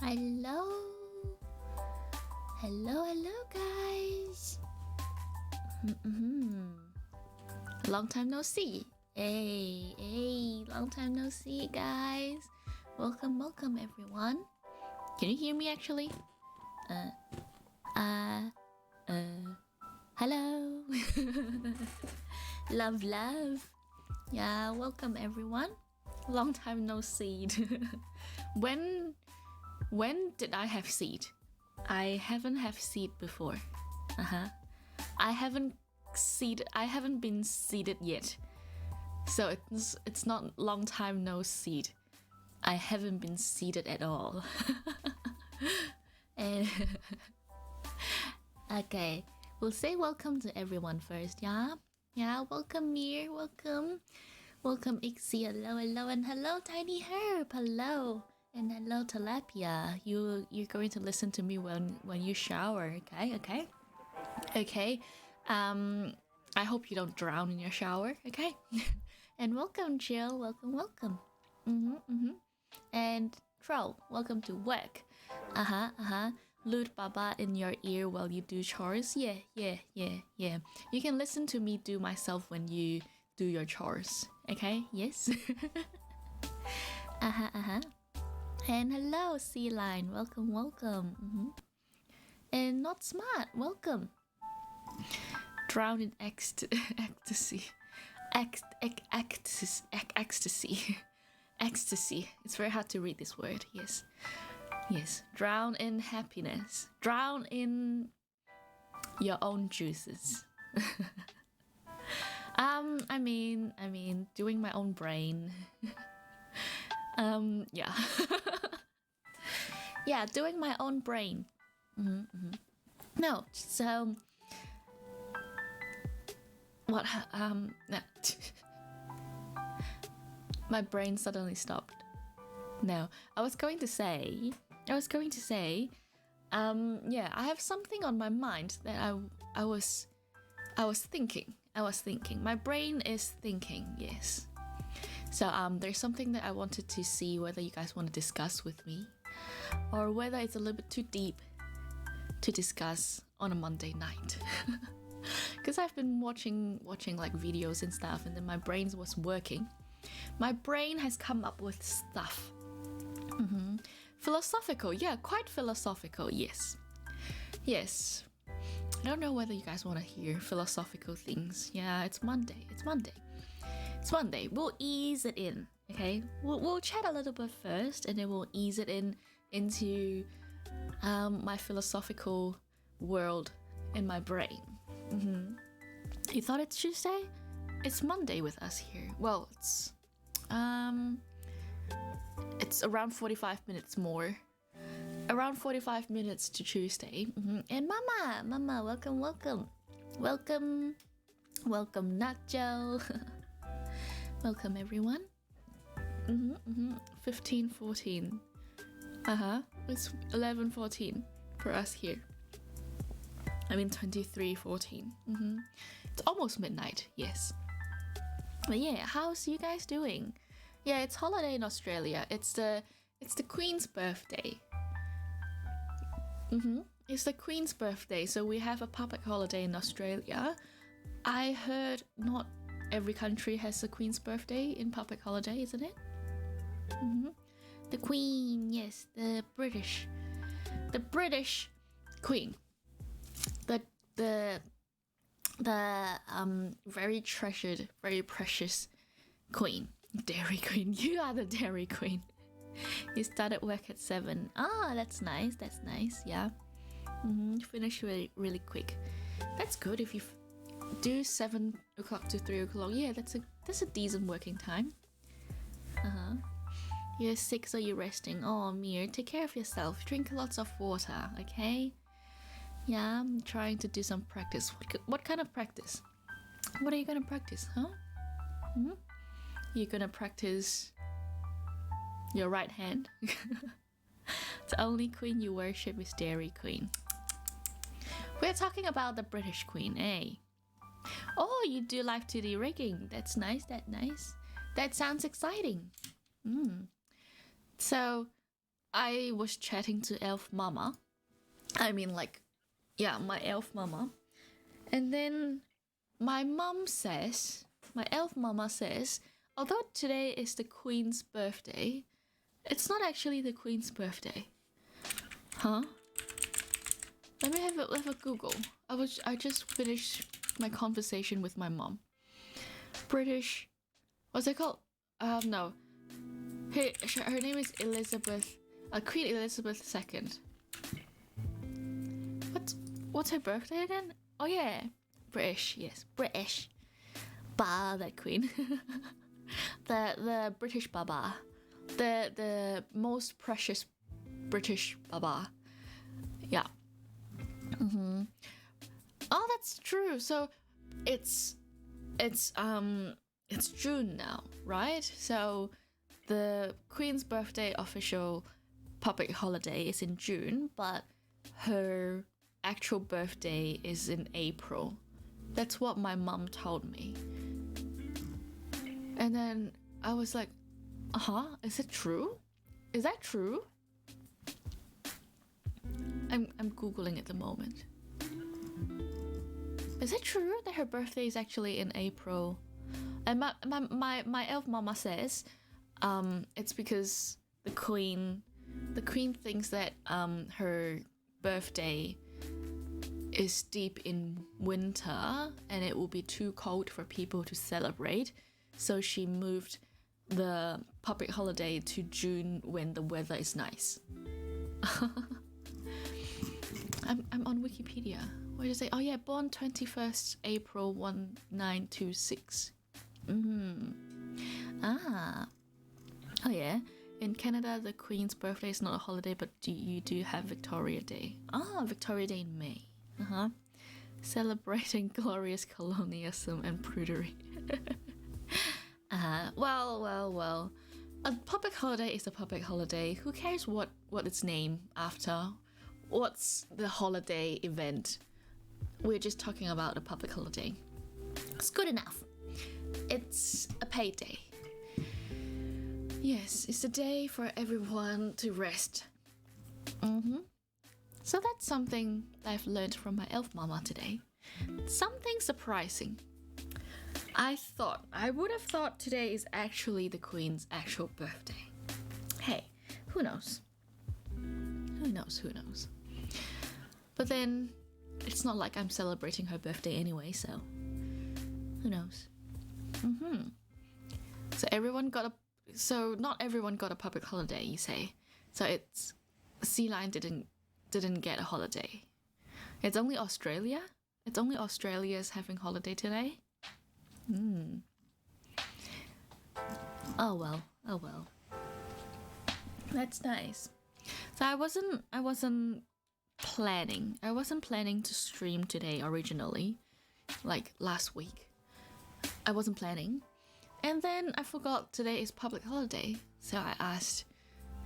Hello. Hello, guys. Long time no see. Hey, long time no see, guys. Welcome, everyone. Can you hear me actually? Hello. love. Yeah, welcome everyone. Long time no see. When did I have seed? I haven't have seed before. I haven't been seeded yet. So it's not long time no seed. I haven't been seeded at all. And okay, we'll say welcome to everyone first, yeah? Yeah, welcome Mir, welcome Ixie, hello, and hello Tiny Herb, hello. And hello Tilapia. You're going to listen to me when you shower, okay? I hope you don't drown in your shower, okay? And welcome Jill, welcome. And Troll, welcome to work. Loot Baba in your ear while you do chores. Yeah. You can listen to me do myself when you do your chores, okay? Yes. And hello, Sea Line. Welcome. And Not Smart. Welcome. Drown in ecstasy. Ecstasy. It's very hard to read this word. Yes. Drown in happiness. Drown in your own juices. I mean, doing my own brain. Yeah. Yeah, doing my own brain. No, so what? My brain suddenly stopped. No, I was going to say, yeah, I have something on my mind that I was thinking. My brain is thinking, yes. So there's something that I wanted to see whether you guys want to discuss with me, or whether it's a little bit too deep to discuss on a Monday night. Because I've been watching like videos and stuff, and then my brain was working. My brain has come up with stuff. Philosophical, yeah, quite philosophical, yes. I don't know whether you guys want to hear philosophical things. Yeah, it's Monday. We'll ease it in, okay? We'll chat a little bit first, and then we'll ease it into my philosophical world in my brain. You thought it's Tuesday? It's Monday with us here. Well, it's around 45 minutes more. Around 45 minutes to Tuesday. And Mama, welcome Nacho. Welcome everyone. 15:14. It's 11:14 for us here. I mean 23:14. It's almost midnight, yes. But yeah, how's you guys doing? Yeah, it's holiday in Australia. It's the Queen's birthday. It's the Queen's birthday, so we have a public holiday in Australia. I heard not every country has a Queen's birthday in public holiday, isn't it? The Queen, yes, the British Queen, the very treasured, very precious Queen, Dairy Queen. You are the Dairy Queen. You started work at 7. Ah, that's nice. Yeah. Finish really quick. That's good if you do 7 o'clock to 3 o'clock. Yeah, that's a decent working time. You're sick, so you're resting. Oh, Mir, take care of yourself. Drink lots of water, okay? Yeah, I'm trying to do some practice. What kind of practice? What are you gonna practice, huh? You're gonna practice your right hand? The only queen you worship is Dairy Queen. We're talking about the British Queen, eh? Oh, you do live 2D rigging. That's nice. That sounds exciting. So I was chatting to Elf Mama. I mean, like, yeah, my Elf Mama. And then my Elf Mama says, although today is the Queen's birthday, it's not actually the Queen's birthday. Huh? Let me have a Google. I just finished my conversation with my mom. British, what's it called? No. Her name is Elizabeth, Queen Elizabeth II. What's her birthday again? Oh yeah, British. Yes, British. Bah, that queen. the British Baba, the most precious British Baba. Yeah. Oh, that's true. So it's June now, right? So the Queen's birthday official public holiday is in June, but her actual birthday is in April. That's what my mum told me. And then I was like, is it true? Is that true? I'm Googling at the moment. Is it true that her birthday is actually in April? And my elf mama says it's because the queen thinks that her birthday is deep in winter and it will be too cold for people to celebrate, so she moved the public holiday to June when the weather is nice. I'm on Wikipedia. What did it say? Oh yeah, born 21st April 1926. Oh yeah. In Canada, the Queen's birthday is not a holiday, but you do have Victoria Day. Victoria Day in May. Celebrating glorious colonialism and prudery. Well. A public holiday is a public holiday. Who cares what it's named after? What's the holiday event? We're just talking about a public holiday. It's good enough. It's a paid day. Yes, it's a day for everyone to rest. So that's something I've learned from my elf mama today. Something surprising. I would have thought today is actually the Queen's actual birthday. Hey, who knows? Who knows? But then, it's not like I'm celebrating her birthday anyway, so who knows? So not everyone got a public holiday, you say. So it's Sea Lion didn't get a holiday. It's only Australia? It's only Australia's having holiday today? Oh well. That's nice. So I wasn't planning to stream today originally, like last week. I wasn't planning. And then I forgot today is public holiday. So I asked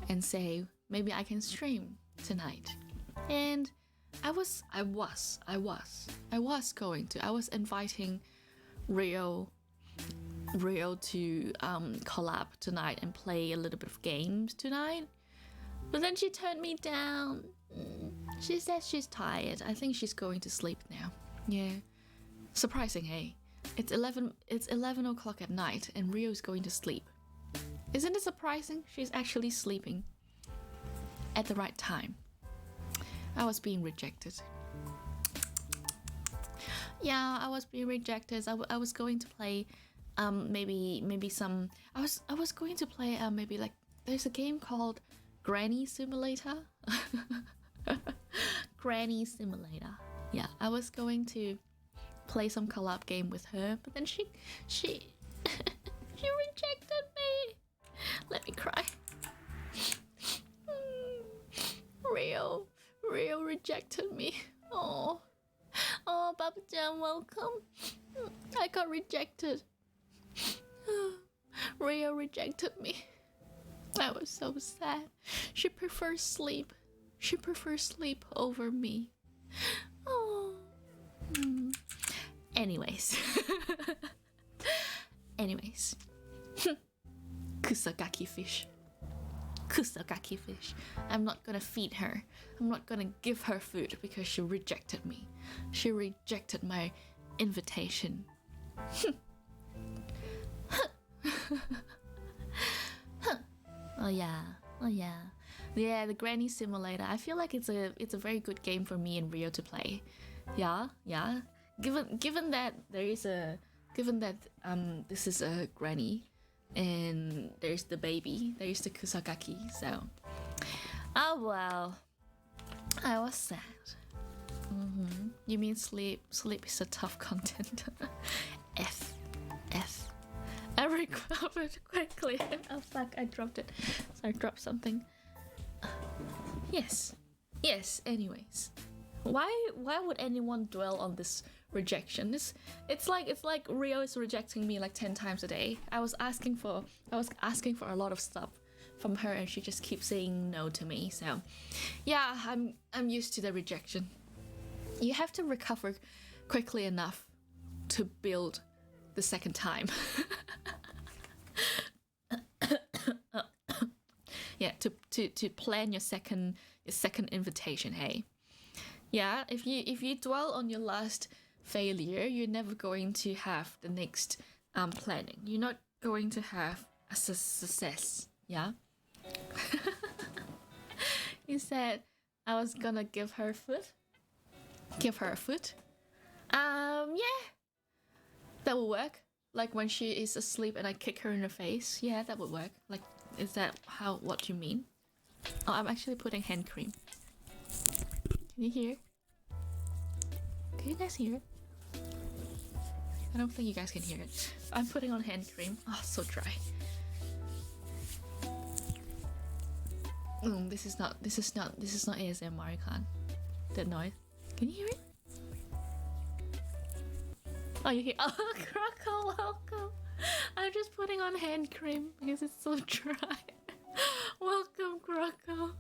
and say maybe I can stream tonight. And I was inviting Rio to collab tonight and play a little bit of games tonight. But then she turned me down. She says she's tired. I think she's going to sleep now. Yeah. Surprising, hey? It's 11 o'clock at night and Rio's going to sleep. Isn't it surprising? She's actually sleeping at the right time. I was being rejected. Yeah, I was being rejected. I was going to play maybe some I was going to play maybe like there's a game called Granny Simulator. Granny Simulator. Yeah, I was going to play some collab game with her, but then she she rejected me. Let me cry. Rio rejected me. Oh, Papa Jam, welcome. I got rejected. Rio rejected me. I was so sad. She prefers sleep. She prefers sleep over me. Oh. Anyways. Kusagaki fish. kusakaki fish. I'm not gonna feed her. I'm not gonna give her food because she rejected me. She rejected my invitation. Oh yeah, oh yeah. Yeah, the Granny Simulator. I feel like it's a very good game for me and Rio to play. Yeah, yeah. Given that this is a granny and there's the baby, there's the kusakaki, so oh well. I was sad. You mean sleep is a tough content. F. I recovered quickly. Oh fuck, I dropped it. So I dropped something. Yes, anyways. Why would anyone dwell on this rejection? It's like Rio is rejecting me like 10 times a day. I was asking for a lot of stuff from her and she just keeps saying no to me. So yeah, I'm used to the rejection. You have to recover quickly enough to build the second time. Yeah, to plan your second invitation, hey. Yeah, if you dwell on your last failure, you're never going to have the next planning. You're not going to have a success, yeah? You said I was gonna give her food? Give her a foot? Yeah. That will work. Like when she is asleep and I kick her in the face. Yeah, that would work. Like, is that what you mean? Oh, I'm actually putting hand cream. Can you hear? Can you guys hear it? I don't think you guys can hear it. I'm putting on hand cream. Oh, so dry. This is not ASMR, I can't. That noise. Can you hear it? Oh, you hear? Oh, Croco, welcome. I'm just putting on hand cream because it's so dry. Welcome, Croco.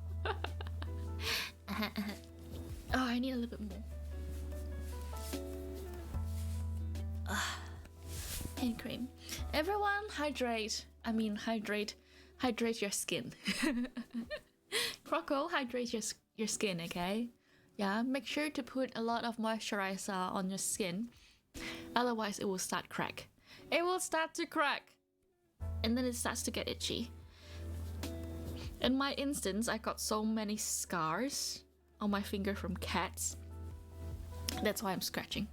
Oh, I need a little bit more. Hand cream. Everyone, hydrate. I mean, hydrate your skin. Croco, hydrate your skin, okay? Yeah, make sure to put a lot of moisturizer on your skin. Otherwise, it will start crack. It will start to crack. And then it starts to get itchy. In my instance, I got so many scars on my finger from cats. That's why I'm scratching.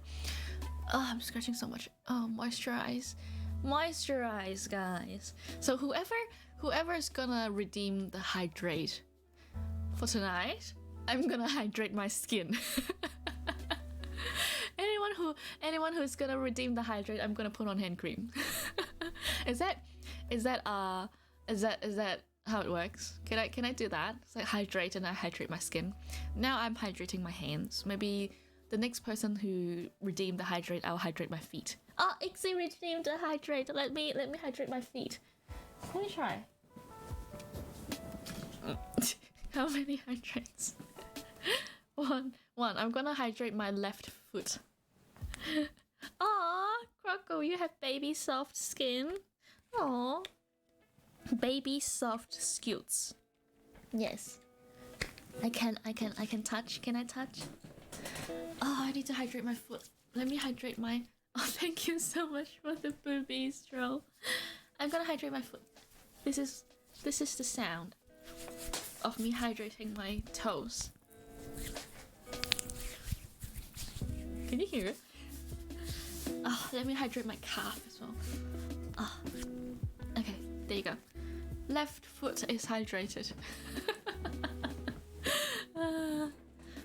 Oh, I'm scratching so much. Oh, moisturize. Moisturize, guys. So whoever is gonna redeem the hydrate for tonight, I'm gonna hydrate my skin. Anyone who's gonna redeem the hydrate, I'm gonna put on hand cream. Is that how it works? Can I do that? It's like hydrate and I hydrate my skin. Now I'm hydrating my hands. Maybe the next person who redeemed the hydrate, I'll hydrate my feet. Oh, Ixie redeemed the hydrate. Let me hydrate my feet. Let me try. How many hydrates? One. I'm gonna hydrate my left foot. Aw, Croco, you have baby soft skin. Aw. Baby soft scutes. Yes. I can touch. Can I touch? Oh, I need to hydrate my foot. Let me hydrate my... Oh, thank you so much for the boobies, Stroll. I'm gonna hydrate my foot. This is the sound of me hydrating my toes. Can you hear it? Oh, let me hydrate my calf as well. Oh. Okay, there you go. Left foot is hydrated.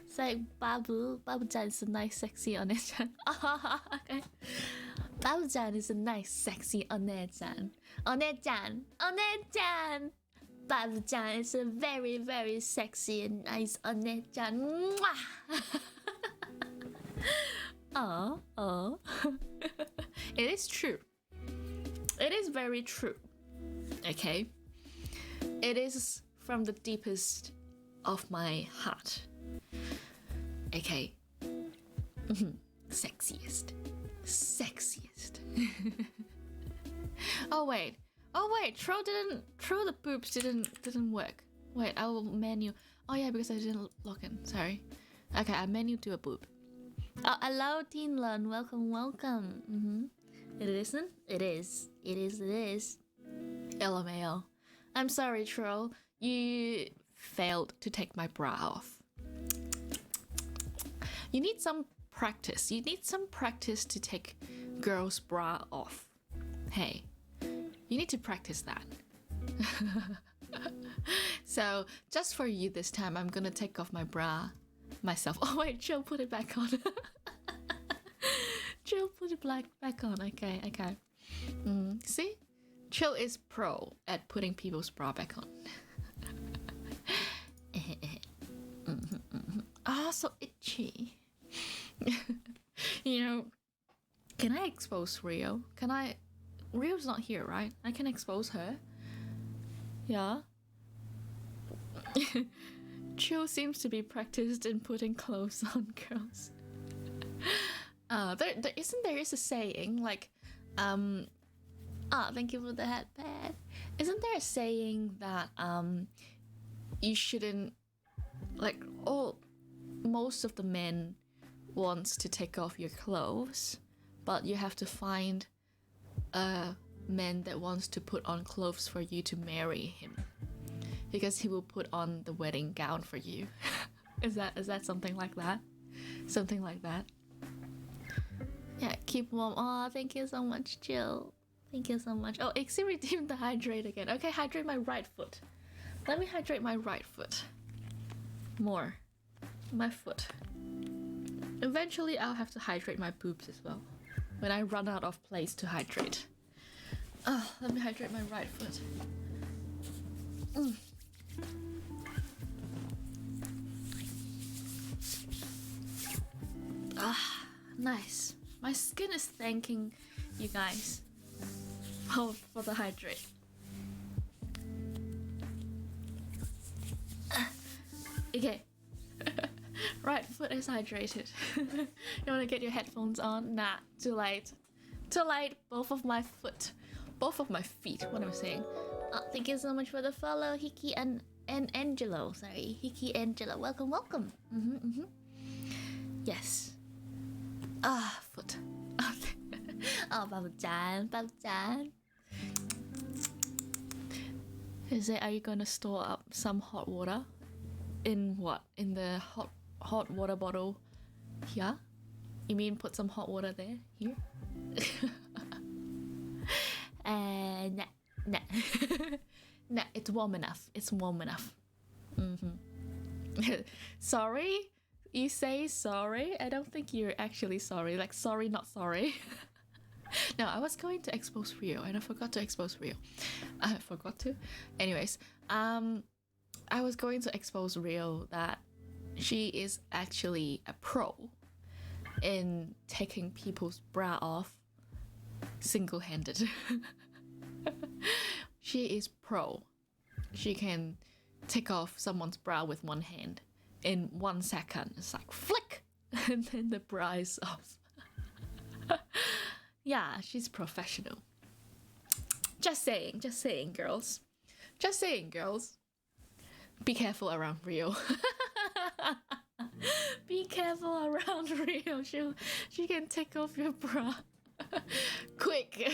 It's like Babu-chan is a nice sexy oneechan. Okay. Babu-chan is a nice sexy oneechan. Oneechan! Babu-chan is a very, very sexy and nice oneechan. Mwah! Oh. It is true. It is very true. Okay? It is from the deepest of my heart. Okay? Sexiest. Oh, wait. Oh wait, throw the boobs didn't work. Wait, I will menu. Oh yeah, because I didn't log in. Sorry. Okay, I menu to a boob. Oh, hello, Teen Lun. Welcome, welcome. It isn't? It is. It is. It is. LMAO. I'm sorry, troll. You failed to take my bra off. You need some practice. You need some practice to take girls' bra off. Hey, you need to practice that. So, just for you this time, I'm gonna take off my bra myself. Oh wait, Jill put it back on. Jill put it back on. Okay, okay. See? Chill is pro at putting people's bra back on. Ah, so itchy. You know, can I expose Rio? Can I? Rio's not here, right? I can expose her. Yeah. Chill seems to be practiced in putting clothes on girls. There is a saying like, thank you for the headband. Isn't there a saying that you shouldn't, like, most of the men wants to take off your clothes, but you have to find a man that wants to put on clothes for you to marry him, because he will put on the wedding gown for you. Is that something like that? Something like that. Yeah, keep warm. Oh, thank you so much, Jill. Thank you so much. Oh, Ixie redeemed the hydrate again. Okay, hydrate my right foot. Let me hydrate my right foot. More. My foot. Eventually, I'll have to hydrate my boobs as well, when I run out of place to hydrate. Oh, let me hydrate my right foot. Ah, nice. My skin is thanking you guys for the hydrate. Okay. Right foot is hydrated. You wanna get your headphones on? Nah, too late. Too late. Both of my feet. What am I saying? Thank you so much for the follow, Hiki and Angelo. Sorry, Hiki Angelo. Welcome, welcome. Yes. Foot. Oh, Babu-chan, Babu-chan. Are you gonna store up some hot water? In what? In the hot water bottle here? You mean put some hot water there? Here? Nah. Nah, it's warm enough. It's warm enough. Sorry? You say sorry? I don't think you're actually sorry. Like, sorry, not sorry. No, I was going to expose Rio and I forgot to expose Rio. I forgot to? Anyways, I was going to expose Rio that she is actually a pro in taking people's bra off single-handed. She is pro. She can take off someone's bra with one hand in 1 second. It's like flick, and then the bra is off. Yeah, she's professional. Just saying, girls. Just saying, girls. Be careful around Rio. Be careful around Rio. She can take off your bra. Quick.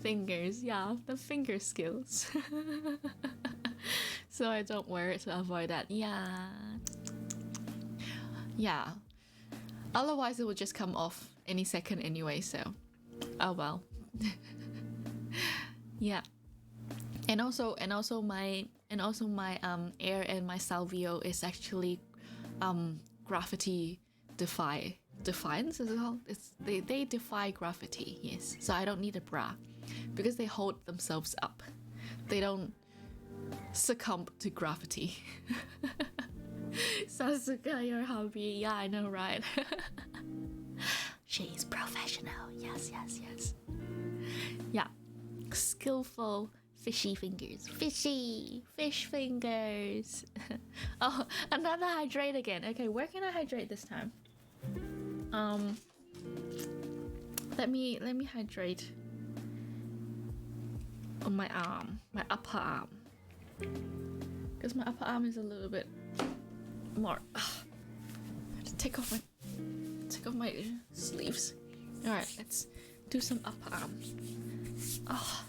Fingers, yeah, the finger skills. So I don't wear it to avoid that. Yeah. Otherwise it would just come off any second anyway, so oh well. Yeah. And also my Air and my Salveo is actually gravity defiance, is it called? They defy gravity, yes. So I don't need a bra because they hold themselves up. They don't succumb to gravity. Sasuka, your hobby. Yeah, I know, right? She's professional. Yes. Yeah. Skillful fishy fingers. Fish fingers. Oh, another hydrate again. Okay, where can I hydrate this time? Let me hydrate. on my arm, my upper arm, because my upper arm is a little bit more. I have to take off my sleeves. All right, let's do some upper arm. Oh,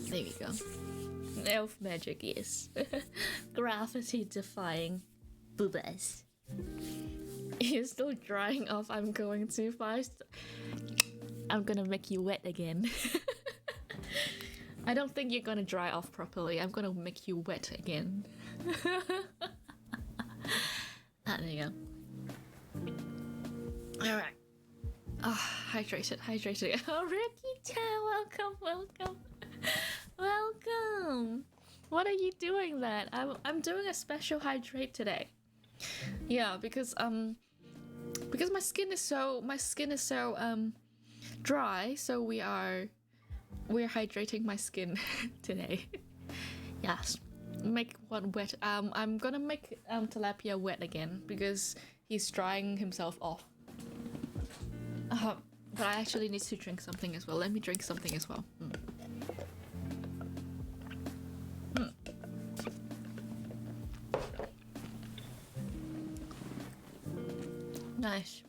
there we go. Elf magic, yes. Gravity defying boobas. You're still drying off. I'm going too fast. I'm gonna make you wet again. I don't think you're gonna dry off properly. I'm gonna make you wet again. There you go. Alright. Hydrated. Oh, Ricky-chan, welcome. Welcome. What are you doing then? I'm doing a special hydrate today. Yeah, because my skin is so dry, so we're hydrating my skin today. Yes. Make one wet. I'm gonna make tilapia wet again because he's drying himself off. But I actually need to drink something as well. Let me drink something as well. Nice.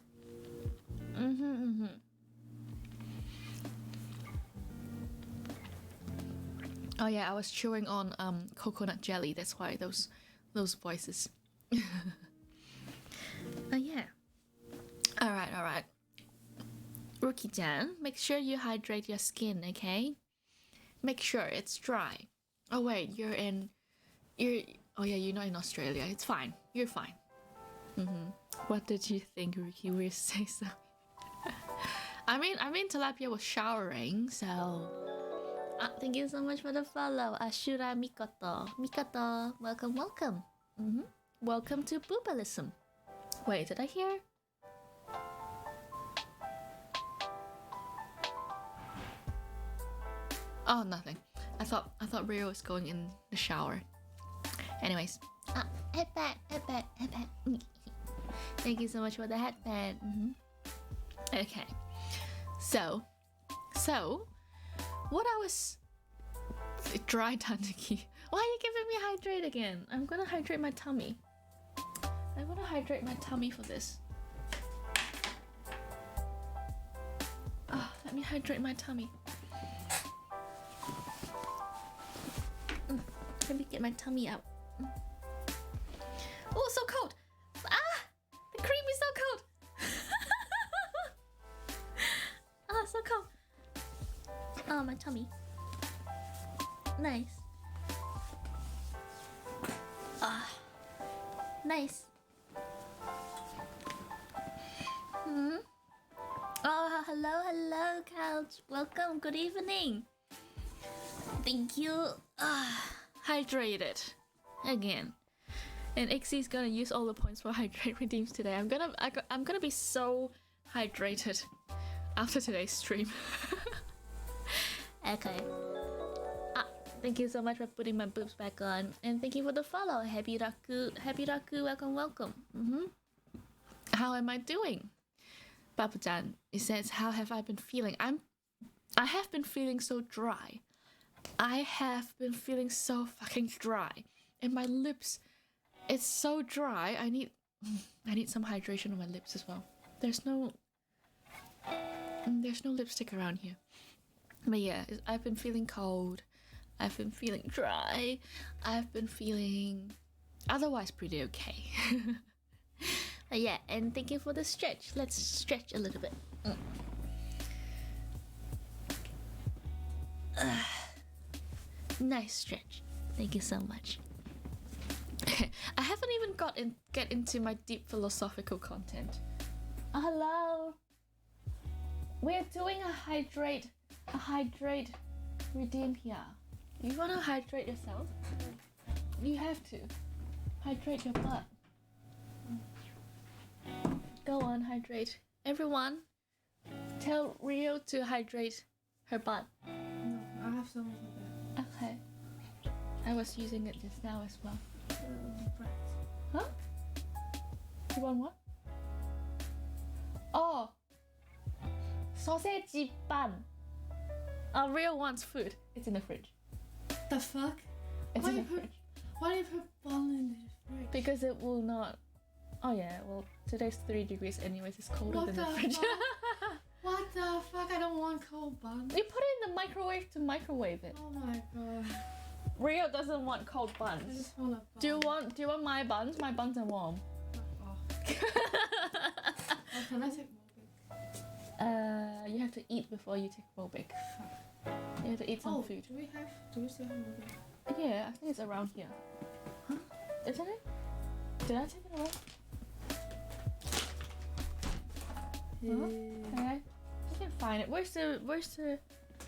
Oh yeah, I was chewing on coconut jelly. That's why those voices. Oh yeah. All right. Rookie-chan, make sure you hydrate your skin, okay? Make sure it's dry. Oh wait, you're oh yeah, you're not in Australia. It's fine. You're fine. What did you think, Rookie? We say so. I mean, tilapia was showering, so. Thank you so much for the follow, Ashura Mikoto. Welcome. Welcome to Boobalism. Wait, did I hear? Oh, nothing. I thought Rio was going in the shower. Anyways, headband. Thank you so much for the headband. Okay, so, what I was dry Tanduki. Why are you giving me hydrate again? I'm gonna hydrate my tummy. For this. Let me hydrate my tummy. Let me get my tummy out. Oh, so cold! The cream is so cold! So cold. Oh, my tummy. Nice. Nice. Oh, hello, couch. Welcome. Good evening. Thank you. Hydrated again. And Ixie's gonna use all the points for hydrate redeems today. I'm gonna be so hydrated after today's stream. Okay. Thank you so much for putting my boobs back on, and thank you for the follow. Happy Raku, welcome. How am I doing? Papu-chan, it says, how have I been feeling? I have been feeling so dry. I have been feeling so fucking dry, and my lips, it's so dry. I need some hydration on my lips as well. There's no lipstick around here. But yeah, I've been feeling cold. I've been feeling dry. I've been feeling otherwise pretty okay. Yeah, and thank you for the stretch. Let's stretch a little bit. Nice stretch. Thank you so much. I haven't even get into my deep philosophical content. Hello. We're doing a hydrate redeem here. You wanna hydrate yourself? You have to hydrate your butt. Go on, hydrate. Everyone, tell Rio to hydrate her butt. No, I have some of that. Okay. I was using it just now as well. Huh? You want what? Oh, sausage bun. Rio wants food. It's in the fridge. The fuck? It's in the fridge. Why do you put bun in the fridge? Because it will not. Oh yeah. Well, today's 3 degrees anyways. It's colder What than the the fridge. fuck? What the fuck? I don't want cold bun. You put it in the microwave to microwave it. Oh my god. Rio doesn't want cold I buns. just want a bun. Do you want my buns? My buns are warm. Oh, can I take Mobic? You have to eat before you take Mobic. You have to eat some food. Do we still have Mobic? Yeah, I think it's around here. Huh? Isn't it? Did I take it away? Yeah. Okay. I can find it. Where's the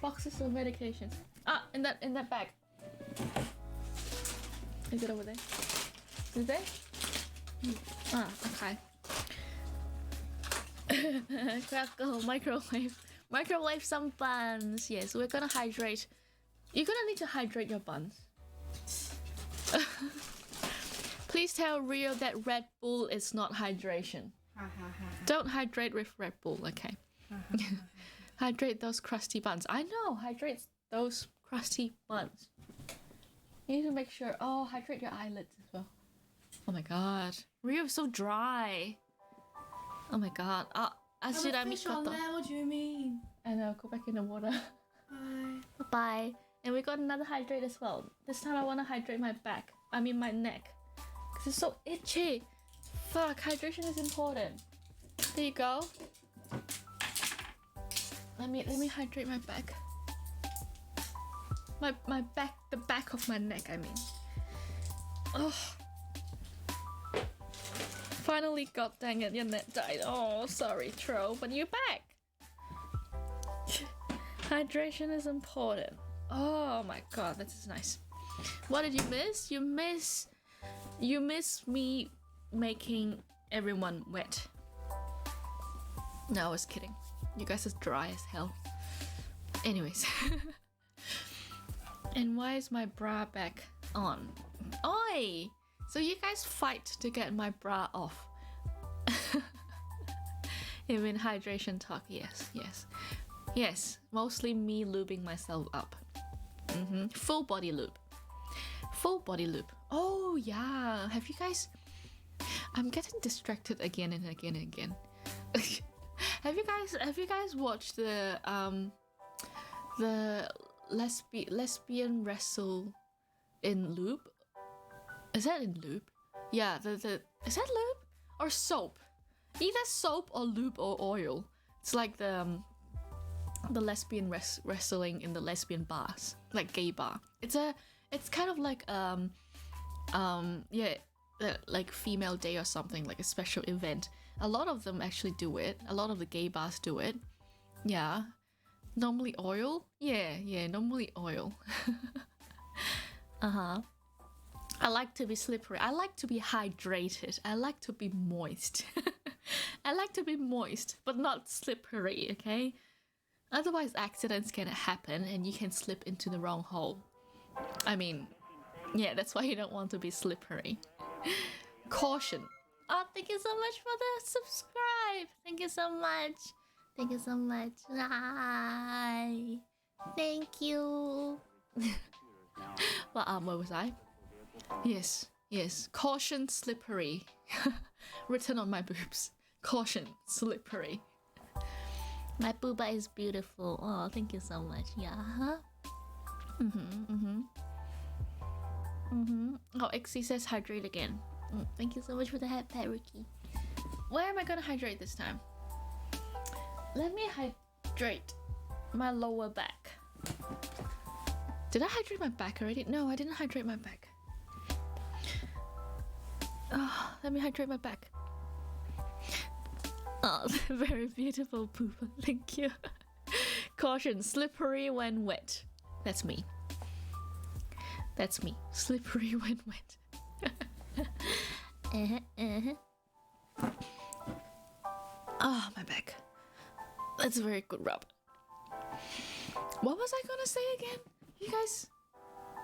boxes of medications? Ah, in that bag. Is it over there? Is it there? Ah, okay. Crackle, microwave some buns. Yes, we're gonna hydrate. You're gonna need to hydrate your buns. Please tell Rio that Red Bull is not hydration. Don't hydrate with Red Bull, okay? Hydrate those crusty buns. I know, hydrate those crusty buns. You need to make sure. Oh, hydrate your eyelids as well. Oh my god, Rio's so dry. Oh my god. Should I miss there, what do you mean? I know, go back in the water. Bye. Bye. And we got another hydrate as well. This time I want to hydrate my back. I mean my neck. Because it's so itchy. Fuck, hydration is important. There you go. Let me hydrate my back. My back, the back of my neck, I mean. Oh. Finally, god dang it, your net died. Oh, sorry, Tro, but you're back. Hydration is important. Oh my god, this is nice. What did you miss? You miss me making everyone wet. No, I was kidding. You guys are dry as hell. Anyways. And why is my bra back on? Oi! So you guys fight to get my bra off. You mean hydration talk? Yes. Mostly me lubing myself up. Full body lube. Oh yeah. Have you guys? I'm getting distracted again and again and again. Have you guys watched the lesbian wrestle in lube? Is that in lube? Yeah, is that lube or soap? Either soap or lube or oil. It's like the lesbian wrestling in the lesbian bars, like gay bar. It's kind of like like female day or something, like a special event. A lot of them actually do it. A lot of the gay bars do it. Yeah. Normally oil? Yeah, normally oil. I like to be slippery. I like to be hydrated. I like to be moist. I like to be moist, but not slippery, okay? Otherwise accidents can happen and you can slip into the wrong hole. I mean, yeah, that's why you don't want to be slippery. Caution. Oh, thank you so much for the subscribe. Thank you so much. Thank you so much. Hi. Thank you. Well, where was I? Yes. Caution, slippery. Written on my boobs. Caution, slippery. My booba is beautiful. Oh, thank you so much. Yeah. Oh, Exy says hydrate again. Thank you so much for the hat, Pat Ricky. Where am I gonna hydrate this time? Let me hydrate my lower back. Did I hydrate my back already? No, I didn't hydrate my back. Oh, let me hydrate my back. Oh, very beautiful pooper. Thank you. Caution, slippery when wet. That's me. Slippery when wet. Oh, my back. That's a very good rub. What was I gonna say again? You guys?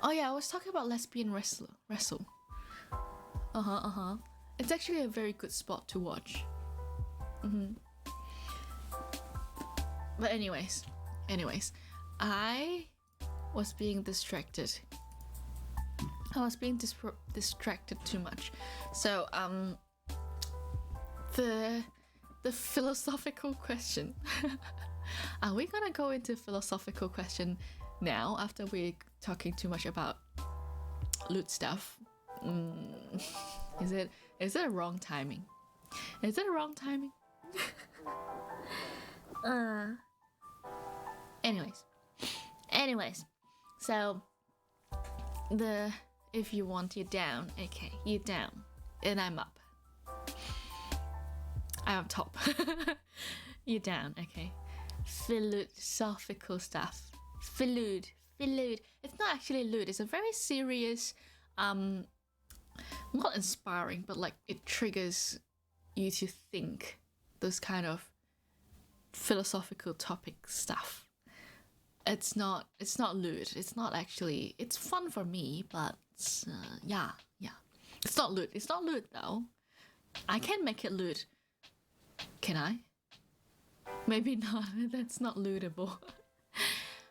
Oh yeah, I was talking about lesbian wrestle. It's actually a very good spot to watch. But anyways, I was being distracted. I was being distracted too much. So the philosophical question. Are we gonna go into philosophical question now after we're talking too much about loot stuff? Is it a wrong timing? Is it a wrong timing? Anyways, so if you want, you're down. Okay, you're down, and I'm up. I'm up top. You're down. Okay. Philosophical stuff. Philood. It's not actually lewd. It's a very serious, not inspiring, but like it triggers you to think those kind of philosophical topic stuff. It's not lewd. It's not actually. It's fun for me, but yeah. It's not lewd. It's not lewd though. I can make it lewd. Can I? Maybe not. That's not lewdable.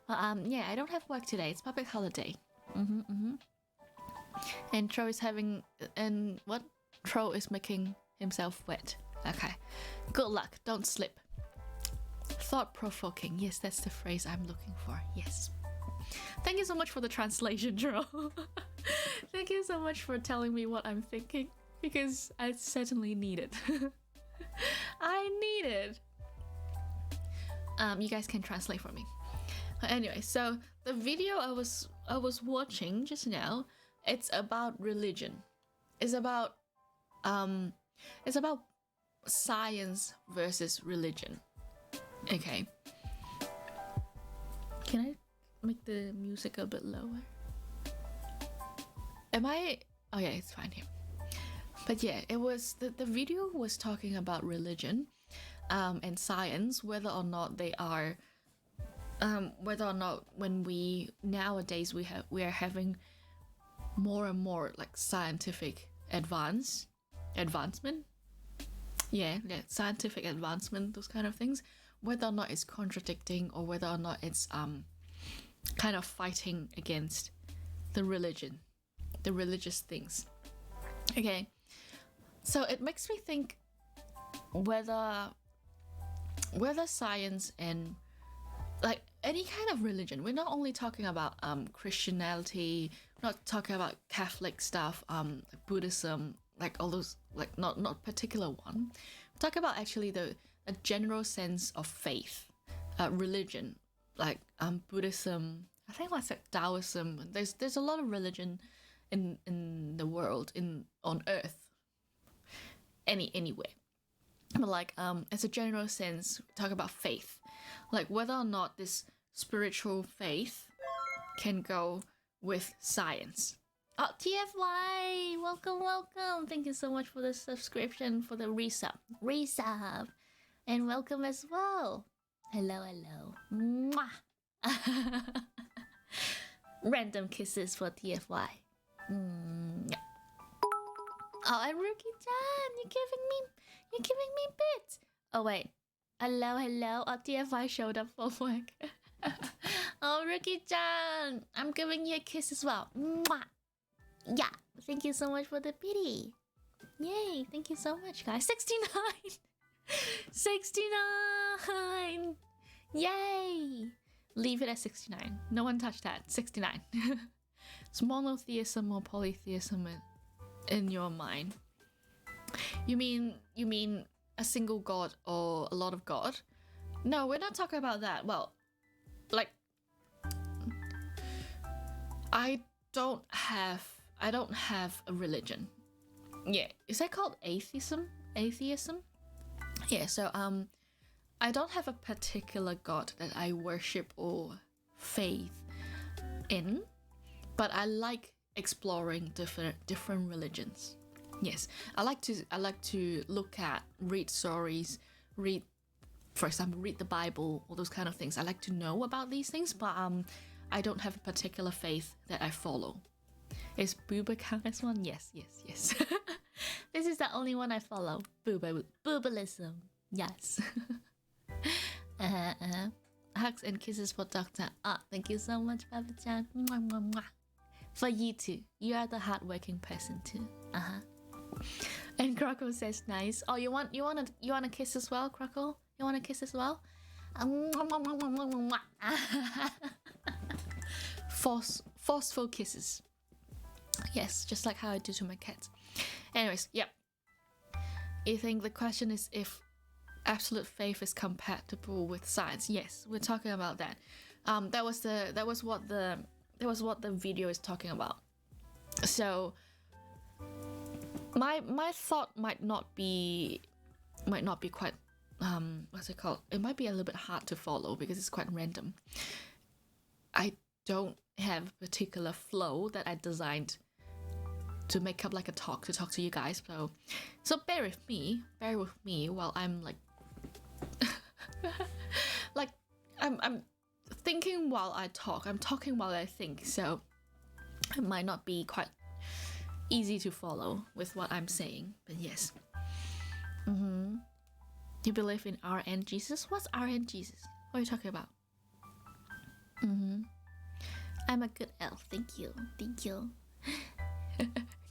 Yeah, I don't have work today. It's public holiday. And Tro is having Tro is making himself wet. Okay. Good luck. Don't slip. Thought-provoking. Yes, that's the phrase I'm looking for. Yes. Thank you so much for the translation, Tro. Thank you so much for telling me what I'm thinking, because I certainly need it. I need it. You guys can translate for me. Anyway, so the video I was watching just now, it's about religion. It's about science versus religion. Okay. Can I make the music a bit lower? Am I? Oh yeah, it's fine here. But yeah, it was the video was talking about religion, and science, whether or not they are, whether or not when we nowadays we are having more and more like scientific advancement. Yeah, scientific advancement, those kind of things. Whether or not it's contradicting, or whether or not it's kind of fighting against the religious things. Okay, so it makes me think whether science and like any kind of religion, we're not only talking about Christianity, we're not talking about Catholic stuff, Buddhism, like all those, like not particular one. We're talking about actually a general sense of faith, religion, like Buddhism. I think that's like Taoism. There's a lot of religion in the world, on Earth, anywhere. But like as a general sense, talk about faith, like whether or not this spiritual faith can go with science. Oh, TFY, welcome. Thank you so much for the subscription, for the resub, and welcome as well. Hello. Mwah. Random kisses for TFY. Oh, and Rookie-chan, you're giving me bits. Oh wait, hello. Oh, TFI showed up for work. Oh, Rookie-chan, I'm giving you a kiss as well. Mwah. Yeah, thank you so much for the pity. Yay, thank you so much, guys. 69. 69. Yay. Leave it at 69. No one touched that. 69. It's monotheism or polytheism in your mind. You mean a single god or a lot of god? No, we're not talking about that. Well, like, I don't have a religion. Yeah, is that called atheism? Yeah, so I don't have a particular god that I worship or faith in, but I like exploring different religions. Yes, I like to read stories, for example, read the Bible, all those kind of things. I like to know about these things, but I don't have a particular faith that I follow. Is Booba count as one? Yes. This is the only one I follow. Boobalism. Yes. Hugs and kisses for Doctor. Thank you so much, Papa Chan. Mwah, mwah, mwah. For you too. You are the hardworking person too. And Croco says nice. Oh, you want a kiss as well, Croco? You want a kiss as well? Forceful kisses. Yes, just like how I do to my cats. Anyways, yep. You think the question is if absolute faith is compatible with science? Yes, we're talking about that. That was what the video is talking about. So my thought might not be quite what's it called? It might be a little bit hard to follow because it's quite random. I don't have a particular flow that I designed to make up like a talk to you guys. So bear with me while I'm like like I'm thinking while I talk. I'm talking while I think. So it might not be quite easy to follow with what I'm saying. But yes. Do you believe in RN Jesus? What's RN Jesus? What are you talking about? I'm a good elf. Thank you.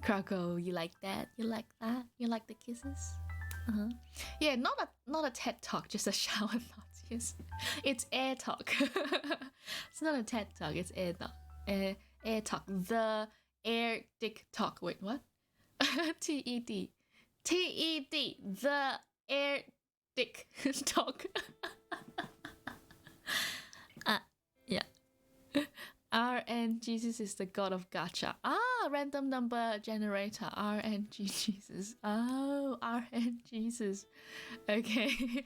Croco, you like that? You like that? You like the kisses? Yeah, not a TED talk, just a shower thoughts. Yes, it's air talk. It's not a TED talk. It's air talk. Air talk. The air dick talk. Wait, what? TED. The air dick talk. Yeah. RN Jesus is the god of gacha. Random number generator. RNG Jesus. Oh, RN Jesus. Okay.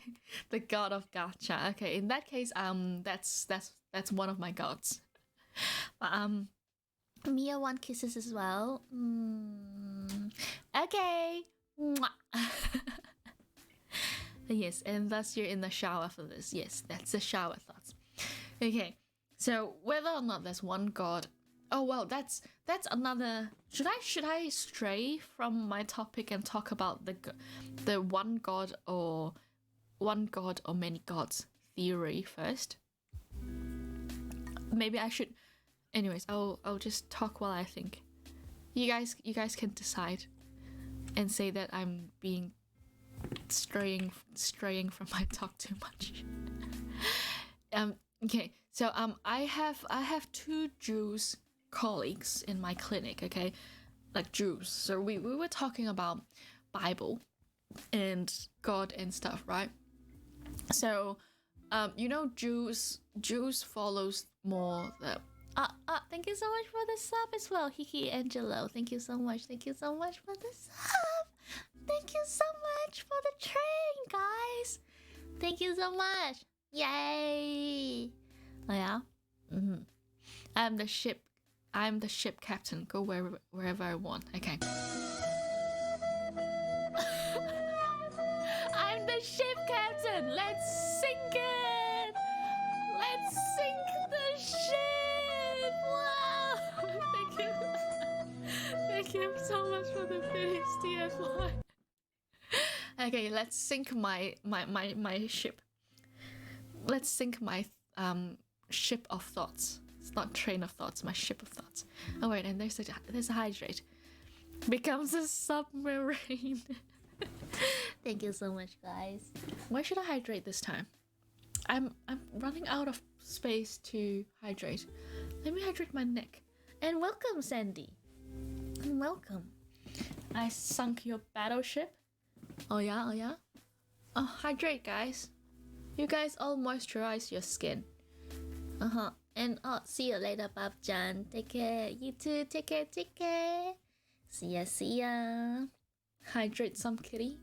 The god of gacha. Okay, in that case, that's one of my gods. But Mia want kisses as well. Okay. Yes, and thus you're in the shower for this. Yes, that's the shower thoughts. Okay. So whether or not there's one god, oh well, that's another. Should I stray from my topic and talk about the one god or many gods theory first? Maybe I should. Anyways, I'll just talk while I think. You guys can decide and say that I'm being straying from my talk too much. Okay. So I have two Jews colleagues in my clinic, okay? Like Jews. So we were talking about Bible and God and stuff, right? So Jews follows more the thank you so much for the sub as well, Hiki Angelo. Thank you so much for the sub. Thank you so much for the train, guys. Thank you so much. Yay. Oh yeah? I'm the ship captain. Go wherever I want. Okay. I'm the ship captain. Let's sink it. Let's sink the ship. Wow. Thank you. Thank you so much for the finish TFY. Okay, let's sink my ship. Let's sink my ship of thoughts. It's not train of thoughts, my ship of thoughts. Oh wait, and there's a hydrate. Becomes a submarine. Thank you so much, guys. Where should I hydrate this time? I'm running out of space to hydrate. Let me hydrate my neck. And welcome, Sandy. And welcome. I sunk your battleship. Oh yeah. Oh, hydrate, guys. You guys all moisturize your skin. And see you later, Babjan. Take care. You too. Take care. See ya. Hydrate some kitty.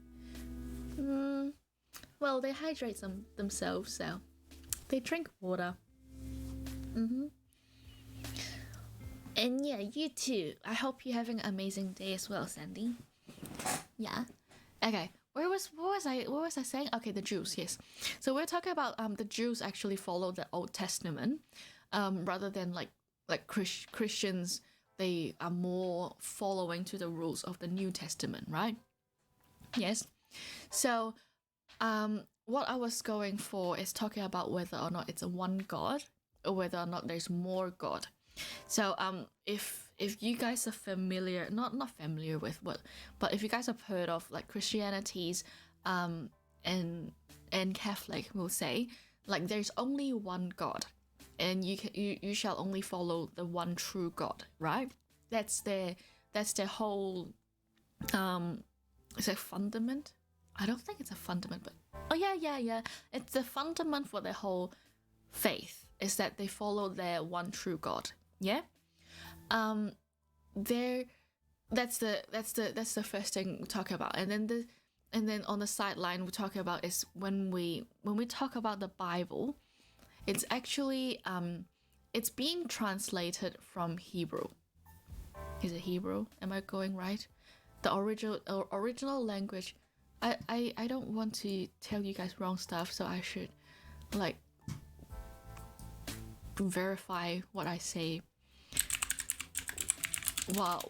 Well, they hydrate themselves, so they drink water. And yeah, you too. I hope you're having an amazing day as well, Sandy. Yeah. Okay. What was I saying? Okay, the Jews, yes. So we're talking about the Jews actually follow the Old Testament, rather than like Christians. They are more following to the rules of the New Testament, right? Yes. So what I was going for is talking about whether or not it's a one God or whether or not there's more God. So if you guys are familiar, not familiar with what, but if you guys have heard of like Christianity's and Catholic will say like there's only one God, and you shall only follow the one true God, right? That's their whole is it fundament? I don't think it's a fundament, but oh yeah. It's the fundament for their whole faith is that they follow their one true God. Yeah. There that's the first thing we talk about. And then on the sideline we talk about is when we talk about the Bible, it's actually it's being translated from Hebrew. Is it Hebrew? Am I going right? The original language. I don't want to tell you guys wrong stuff, so I should like verify what I say while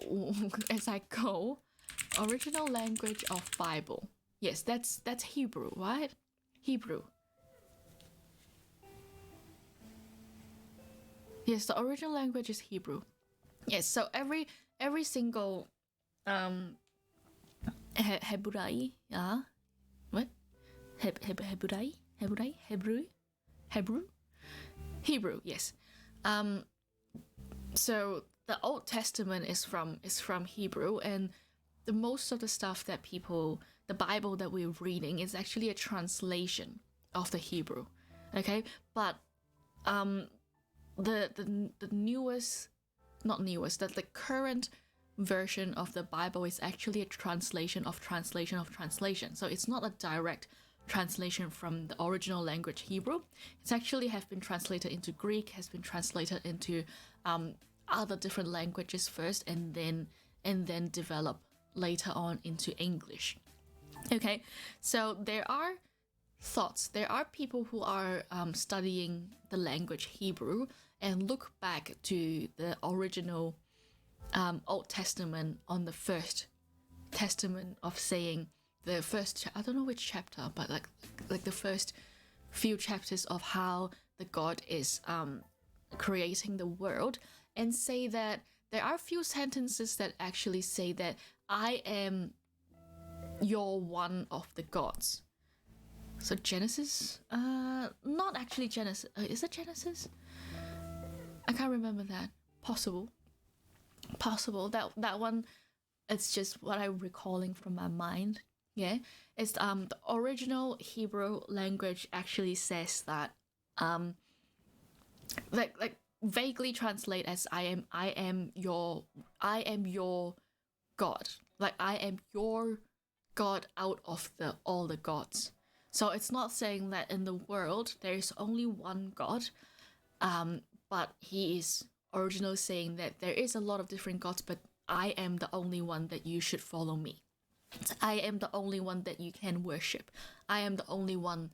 as I go. Original language of Bible. Yes, that's Hebrew, right? Hebrew. Yes, the original language is Hebrew. Yes, so every single Hebrew, yeah, what? Hebrew, yes. So the Old Testament is from Hebrew, and the most of the stuff that the Bible that we're reading is actually a translation of the Hebrew. Okay, but the newest, not newest, that the current version of the Bible is actually a translation of translation of translation. So it's not a direct translation from the original language Hebrew. It's actually have been translated into Greek, has been translated into other different languages first, and then develop later on into English. Okay, so there are people who are studying the language Hebrew and look back to the original Old Testament on the first testament of saying the first, I don't know which chapter, but like the first few chapters of how the God is creating the world, and say that there are a few sentences that actually say that I am your one of the gods. So Genesis, not actually Genesis. Is it Genesis? I can't remember that. Possible. That one. It's just what I'm recalling from my mind. Yeah, it's the original Hebrew language actually says that like vaguely translate as I am your God. Like I am your God out of all the gods. So it's not saying that in the world there is only one God, but he is originally saying that there is a lot of different gods, but I am the only one that you should follow me. I am the only one that you can worship. I am the only one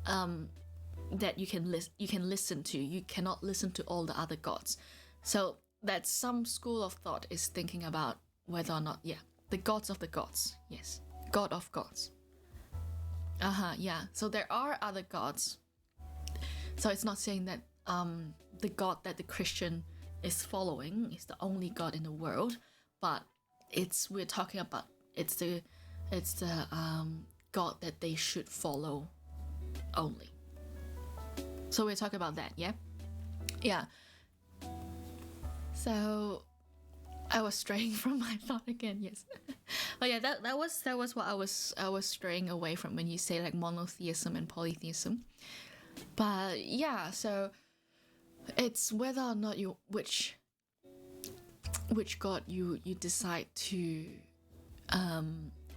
that you can listen to. You cannot listen to all the other gods. So that some school of thought is thinking about whether or not, the gods of the gods. Yes, God of gods. Yeah. So there are other gods. So it's not saying that the God that the Christian is following is the only God in the world, but we're talking about it's the God that they should follow only. So we're talking about that, yeah. So I was straying from my thought again. Yes. But yeah, that was what I was straying away from when you say like monotheism and polytheism. But yeah, so it's whether or not you which God you decide to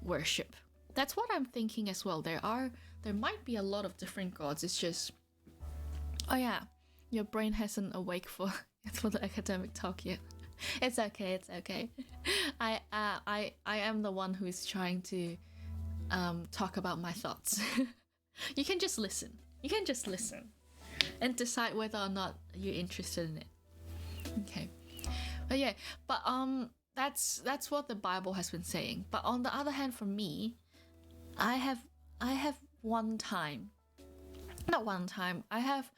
worship. That's what I'm thinking as well. There might be a lot of different gods. It's just, oh yeah, your brain hasn't awake for the academic talk yet. It's okay. I am the one who is trying to talk about my thoughts. You can just listen. And decide whether or not you're interested in it. Okay. But yeah, that's what the Bible has been saying. But on the other hand, for me, I have one time, not one time, I have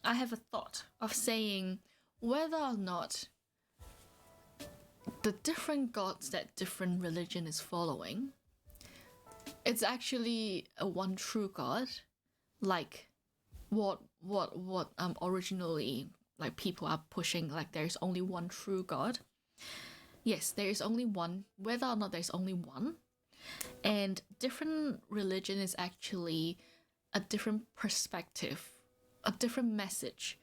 a thought of saying whether or not the different gods that different religion is following, it's actually a one true God, like what originally like people are pushing, like there's only one true God. Yes, there is only one, whether or not there's only one. And different religion is actually a different perspective, a different message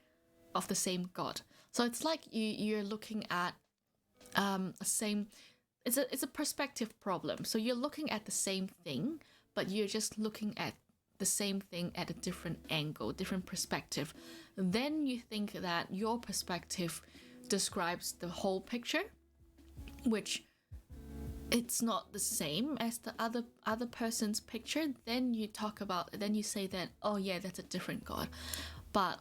of the same God. So it's like you're looking at it's a perspective problem. So you're looking at the same thing, but you're just looking at the same thing at a different angle, different perspective. Then you think that your perspective describes the whole picture, which it's not the same as the other person's picture. Then you say that, oh yeah, that's a different God. But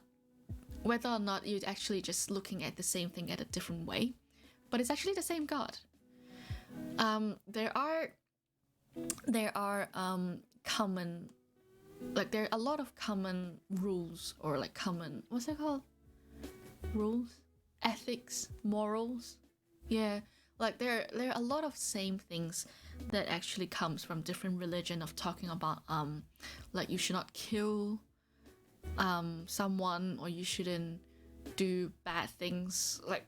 whether or not you're actually just looking at the same thing at a different way, but it's actually the same God. There are common, like there are a lot of common rules, or like common, what's it called? Rules, ethics, morals. Yeah, like there are a lot of same things that actually comes from different religion of talking about like you should not kill someone, or you shouldn't do bad things. Like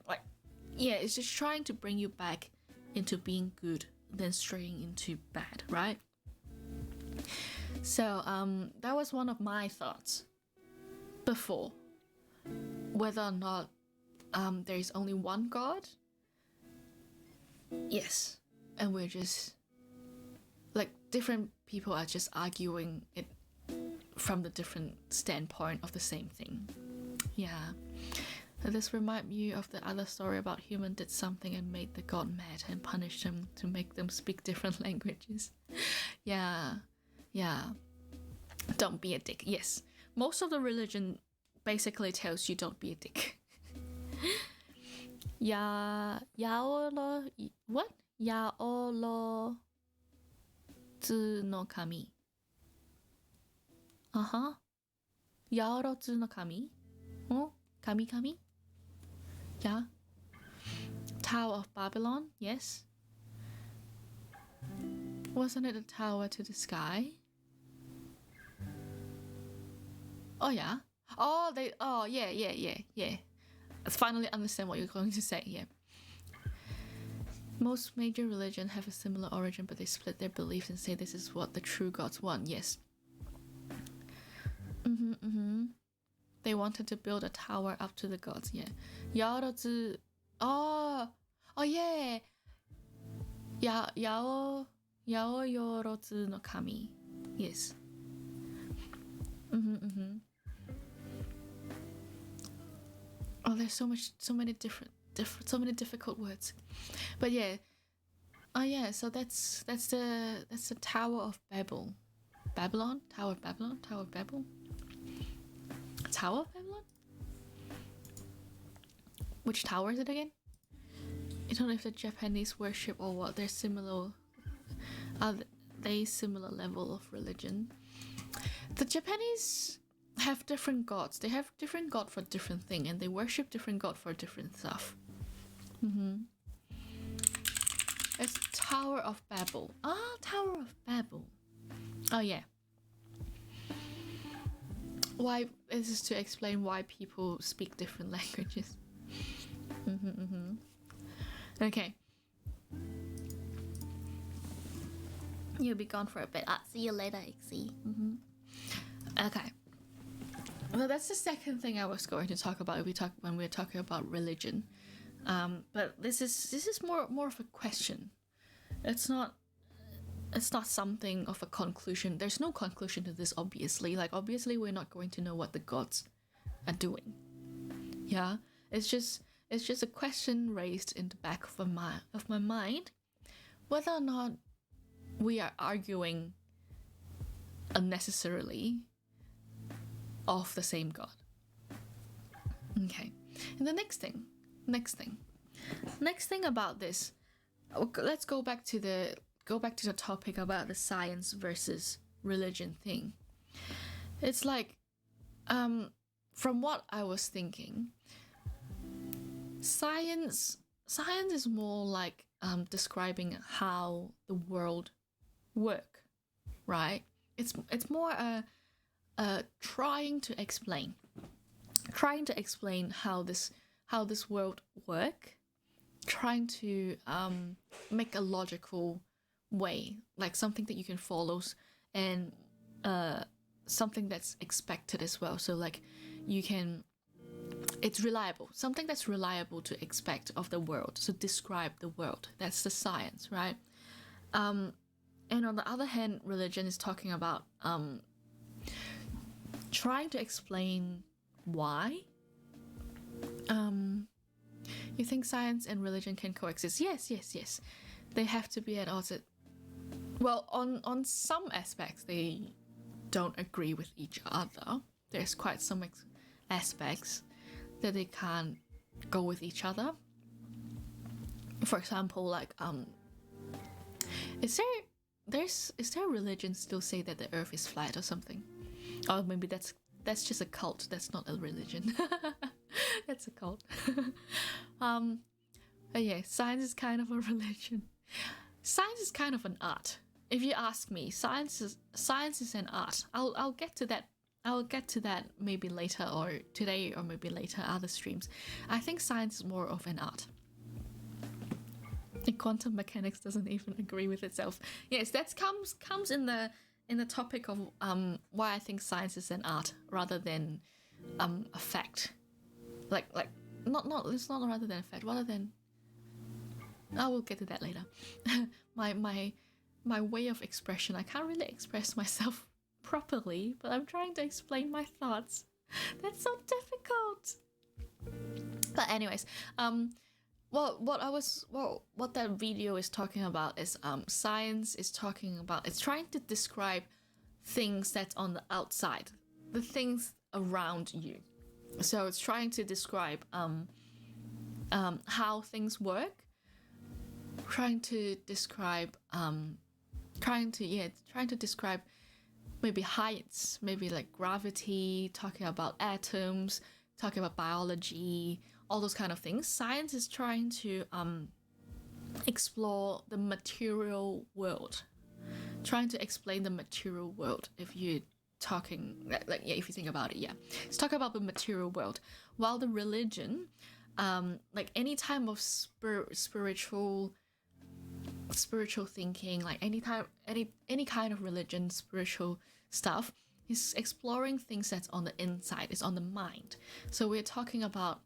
yeah, it's just trying to bring you back into being good, then straying into bad, right? So that was one of my thoughts before, whether or not there is only one God. Yes, and we're just like different people are just arguing it from the different standpoint of the same thing. Yeah. This reminds me of the other story about human did something and made the god mad and punished them to make them speak different languages. Yeah. Don't be a dick. Yes. Most of the religion basically tells you don't be a dick. Yaoro what? Yaoro tsu no kami. Yaoro tsu no kami. Oh, kami? Yeah. Tower of Babylon, yes. Wasn't it a tower to the sky? Oh yeah. Yeah. I finally understand what you're going to say, yeah. Most major religions have a similar origin, but they split their beliefs and say this is what the true gods want, yes. They wanted to build a tower up to the gods, yeah. Yaozu. Oh yeah. Yao Yorozu no Kami. Yes. Oh, there's so many difficult words. But yeah. Oh yeah, so that's the Tower of Babel. Babylon? Tower of Babylon? Tower of Babel? Tower of Babylon? Which tower is it again? I don't know if the Japanese worship or what. They're similar. Are they similar level of religion? The Japanese have different gods. They have different god for different thing, and they worship different god for different stuff. It's Tower of Babel. Tower of Babel. Oh yeah. Why? This is to explain why people speak different languages. Okay. You'll be gone for a bit. See you later, Ixie. Okay. Well, that's the second thing I was going to talk about when we're talking about religion. But this is more of a question. It's not something of a conclusion. There's no conclusion to this, obviously. Like, obviously, we're not going to know what the gods are doing. Yeah, it's just a question raised in the back of my mind, whether or not we are arguing unnecessarily of the same God. Okay, and the next thing about this, let's go back to the topic about the science versus religion thing. It's like, from what I was thinking, science is more like describing how the world work, right? It's more trying to explain how this world work, trying to make a logical way, like something that you can follow, and something that's expected as well. So like it's reliable, something that's reliable to expect of the world, so describe the world. That's the science, right? And on the other hand, religion is talking about trying to explain why. You think science and religion can coexist? Yes. They have to be at odds. Well, on some aspects, they don't agree with each other. There's quite some aspects that they can't go with each other. For example, like is there religion still say that the earth is flat or something? Or maybe that's just a cult. That's not a religion. That's a cult. But yeah, science is kind of a religion. Science is kind of an art. If you ask me, science is an art. I'll get to that. I'll get to that maybe later, or today, or maybe later, other streams. I think science is more of an art. And quantum mechanics doesn't even agree with itself. Yes, that comes in the topic of why I think science is an art rather than a fact. Like not it's not rather than a fact, rather than. I will get to that later. my way of expression, I can't really express myself properly, but I'm trying to explain my thoughts. That's so difficult. But anyways, what that video is talking about is science is talking about, it's trying to describe things that's on the outside, the things around you. So it's trying to describe how things work, trying to describe maybe heights, maybe like gravity, talking about atoms, talking about biology, all those kind of things. Science is trying to explore the material world, trying to explain the material world. If you're talking if you think about it, it's talking about the material world. While the religion, like any time of spiritual thinking, like any kind of religion, spiritual stuff, is exploring things that's on the inside, it's on the mind. So we're talking about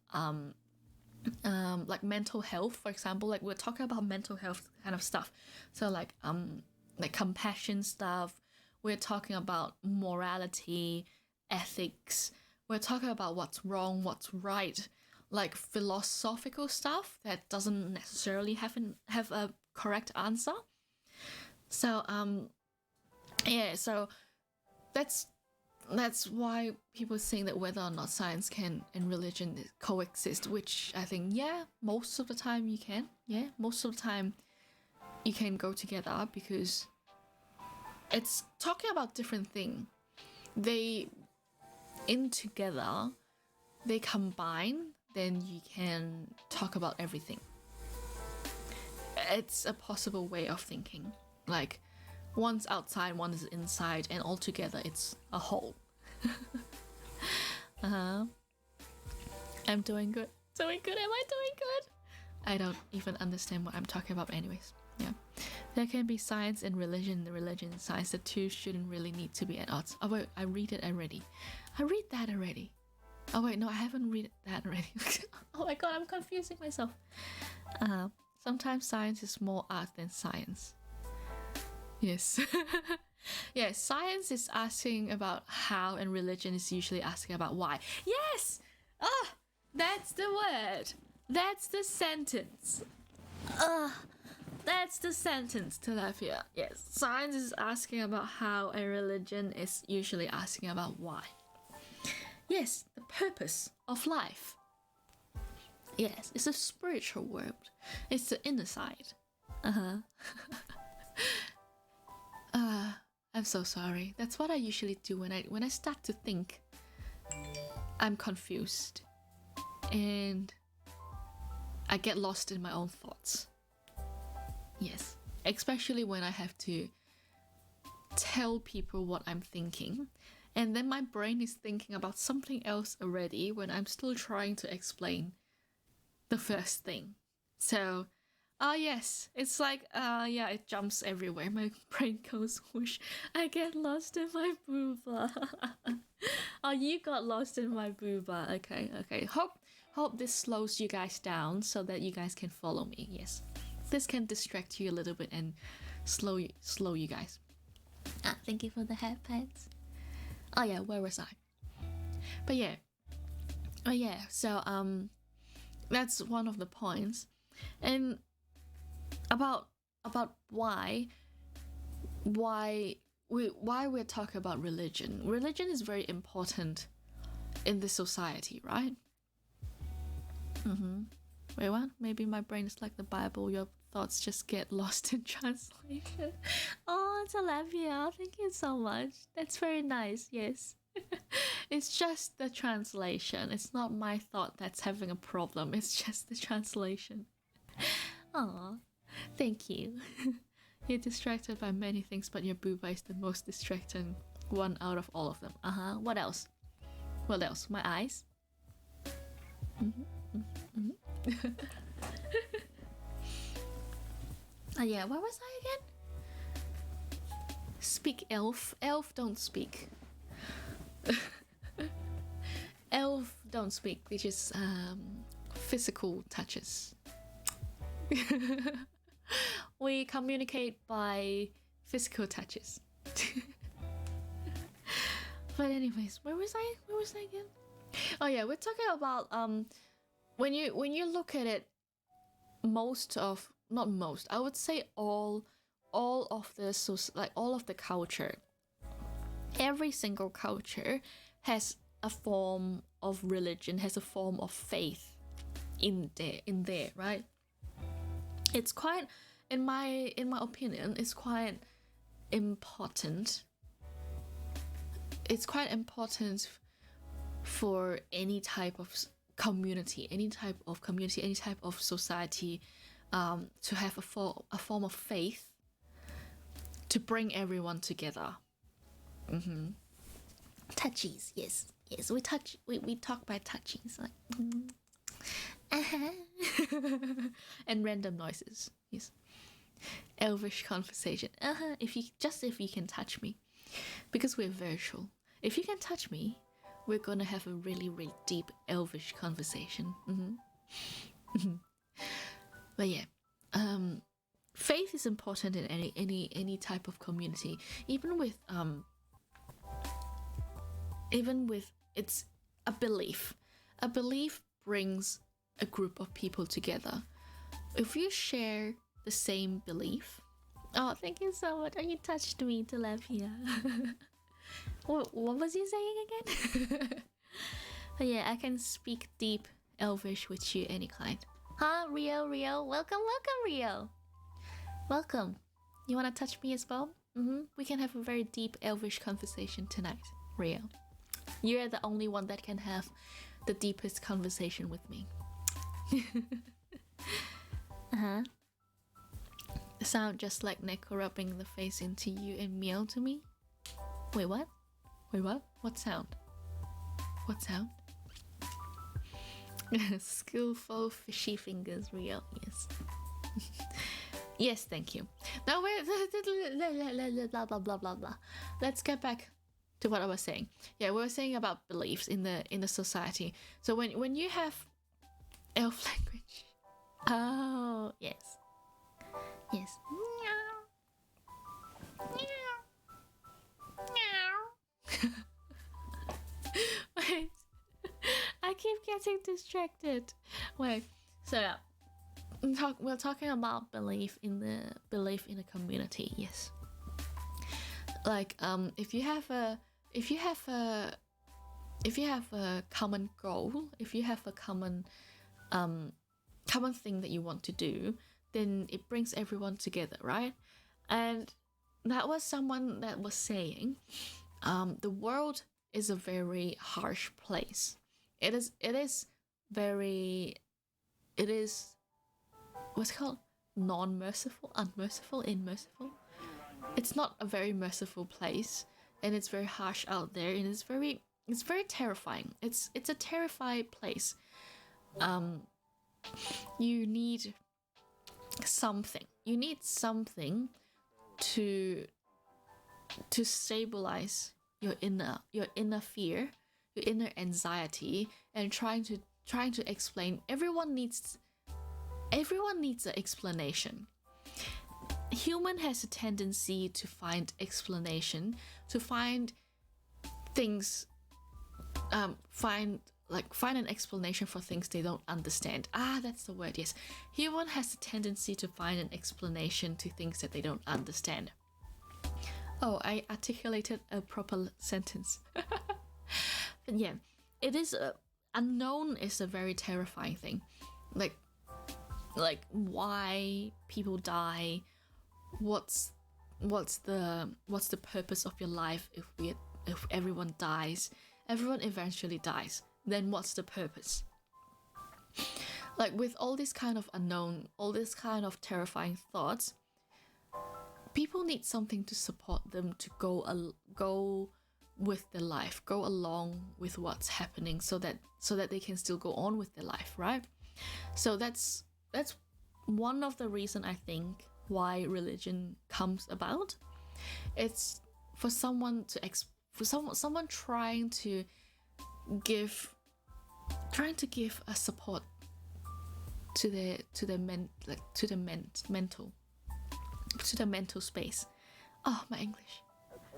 like mental health, for example. Like we're talking about mental health kind of stuff. So like compassion stuff. We're talking about morality, ethics. We're talking about what's wrong, what's right, like philosophical stuff that doesn't necessarily have a correct answer. So so that's why people saying that whether or not science can and religion coexist, which I think most of the time you can. Most of the time you can go together, because it's talking about different things. They combine, then you can talk about everything. It's a possible way of thinking. Like one's outside, one is inside, and all together it's a whole. I'm doing good. Am I doing good? I don't even understand what I'm talking about anyways. Yeah. There can be science and religion and science. The two shouldn't really need to be at odds. Oh wait, I read that already. Oh wait, no, I haven't read that already. Oh my god, I'm confusing myself. Sometimes science is more art than science. Yes. Yeah, science is asking about how, and religion is usually asking about why. Yes! That's the word. That's the sentence. That's the sentence, Tilapia. Yes, science is asking about how, and religion is usually asking about why. Yes, the purpose of life. Yes, it's a spiritual world. It's the inner side. I'm so sorry. That's what I usually do when I start to think. I'm confused. And I get lost in my own thoughts. Yes. Especially when I have to tell people what I'm thinking. And then my brain is thinking about something else already when I'm still trying to explain the first thing. So, yes, it's like, yeah, it jumps everywhere. My brain goes whoosh. I get lost in my booba. Oh, you got lost in my booba. Okay. Hope this slows you guys down so that you guys can follow me. Yes, this can distract you a little bit and slow you guys. Thank you for the headphones. Oh yeah, where was I? But yeah. Oh yeah, so that's one of the points. And about why we're talking about religion. Religion is very important in this society, right? Wait, what? Maybe my brain is like the Bible. Your thoughts just get lost in translation. Oh, Salveo, thank you so much. That's very nice, yes. It's just the translation. It's not my thought that's having a problem. It's just the translation. Aw, thank you. You're distracted by many things, but your booba is the most distracting one out of all of them. What else? What else? My eyes? Oh yeah, where was I again? Speak elf. Elf don't speak. Elf don't speak, which is physical touches. We communicate by physical touches. But anyways, where was I again? Oh yeah, we're talking about when you look at it, I would say all of the culture, every single culture has a form of religion, has a form of faith in there, right? It's quite, in my opinion, it's quite important. It's quite important for any type of community, any type of society, to have a form of faith to bring everyone together. Touchies, yes. We talk by touchies, like and random noises, yes. Elvish conversation, if you can touch me, because we're virtual. If you can touch me, we're gonna have a really, really deep elvish conversation. But yeah, faith is important in any type of community, even with it's a belief. A belief brings a group of people together. If you share the same belief, oh, thank you so much. Oh, you touched me, Tilapia. What was you saying again? But yeah, I can speak deep elvish with you any kind. Rio, welcome, Rio. Welcome. You wanna touch me as well? We can have a very deep elvish conversation tonight, Rio. You're the only one that can have the deepest conversation with me. Sound just like Neko rubbing the face into you and meow to me. Wait, what? What sound? Skillful fishy fingers, Rio. Yes. Yes, thank you. Now we're blah blah blah blah blah. Let's get back to what I was saying. Yeah, we were saying about beliefs in the society. So when you have elf language, oh yes. Wait, I keep getting distracted. Wait, so yeah, we're talking about belief in a community. Yes, like if you have a common goal, if you have a common thing that you want to do, then it brings everyone together, right? And that was someone that was saying, the world is a very harsh place. It is very, it is, what's it called, non-merciful, unmerciful, immerciful. It's not a very merciful place, and it's very harsh out there, and it's very terrifying. It's a terrified place. You need something. You need something to stabilize your inner fear, your inner anxiety, and trying to explain. Everyone needs an explanation. Human has a tendency to find explanation, to find things, find an explanation for things they don't understand. That's the word. Yes, human has a tendency to find an explanation to things that they don't understand. Oh, I articulated a proper sentence. But yeah, it is unknown is a very terrifying thing. Like why people die, what's the purpose of your life if everyone dies? Everyone eventually dies. Then what's the purpose? Like, with all this kind of unknown, all this kind of terrifying thoughts, people need something to support them to go with their life, go along with what's happening, so that they can still go on with their life, right? So that's one of the reasons, I think, why religion comes about. It's for someone someone trying to give a support to the mental space. Oh, my English.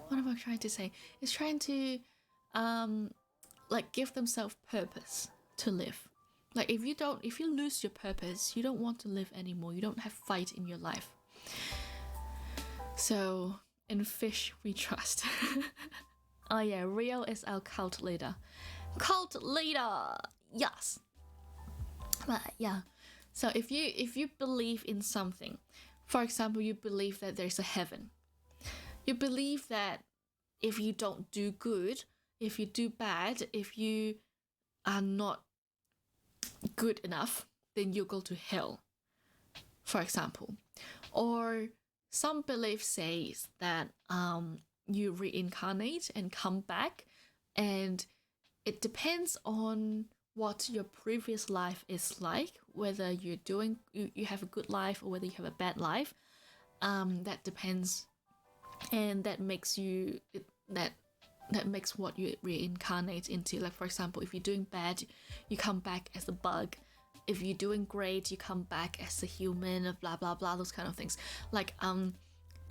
What am I trying to say? It's trying to give themselves purpose to live. Like, if you lose your purpose, you don't want to live anymore. You don't have fight in your life. So, in fish we trust. Oh yeah, Rio is our cult leader. Cult leader, yes. But yeah, so if you believe in something, for example, you believe that there's a heaven. You believe that if you don't do good, if you do bad, if you are not good enough, then you go to hell, for example. Or some belief says that you reincarnate and come back, and it depends on what your previous life is like, whether you have a good life or whether you have a bad life. That depends, and that makes what you reincarnate into. Like, for example, if you're doing bad, you come back as a bug. If you're doing great, you come back as a human, blah blah blah, those kind of things. Like,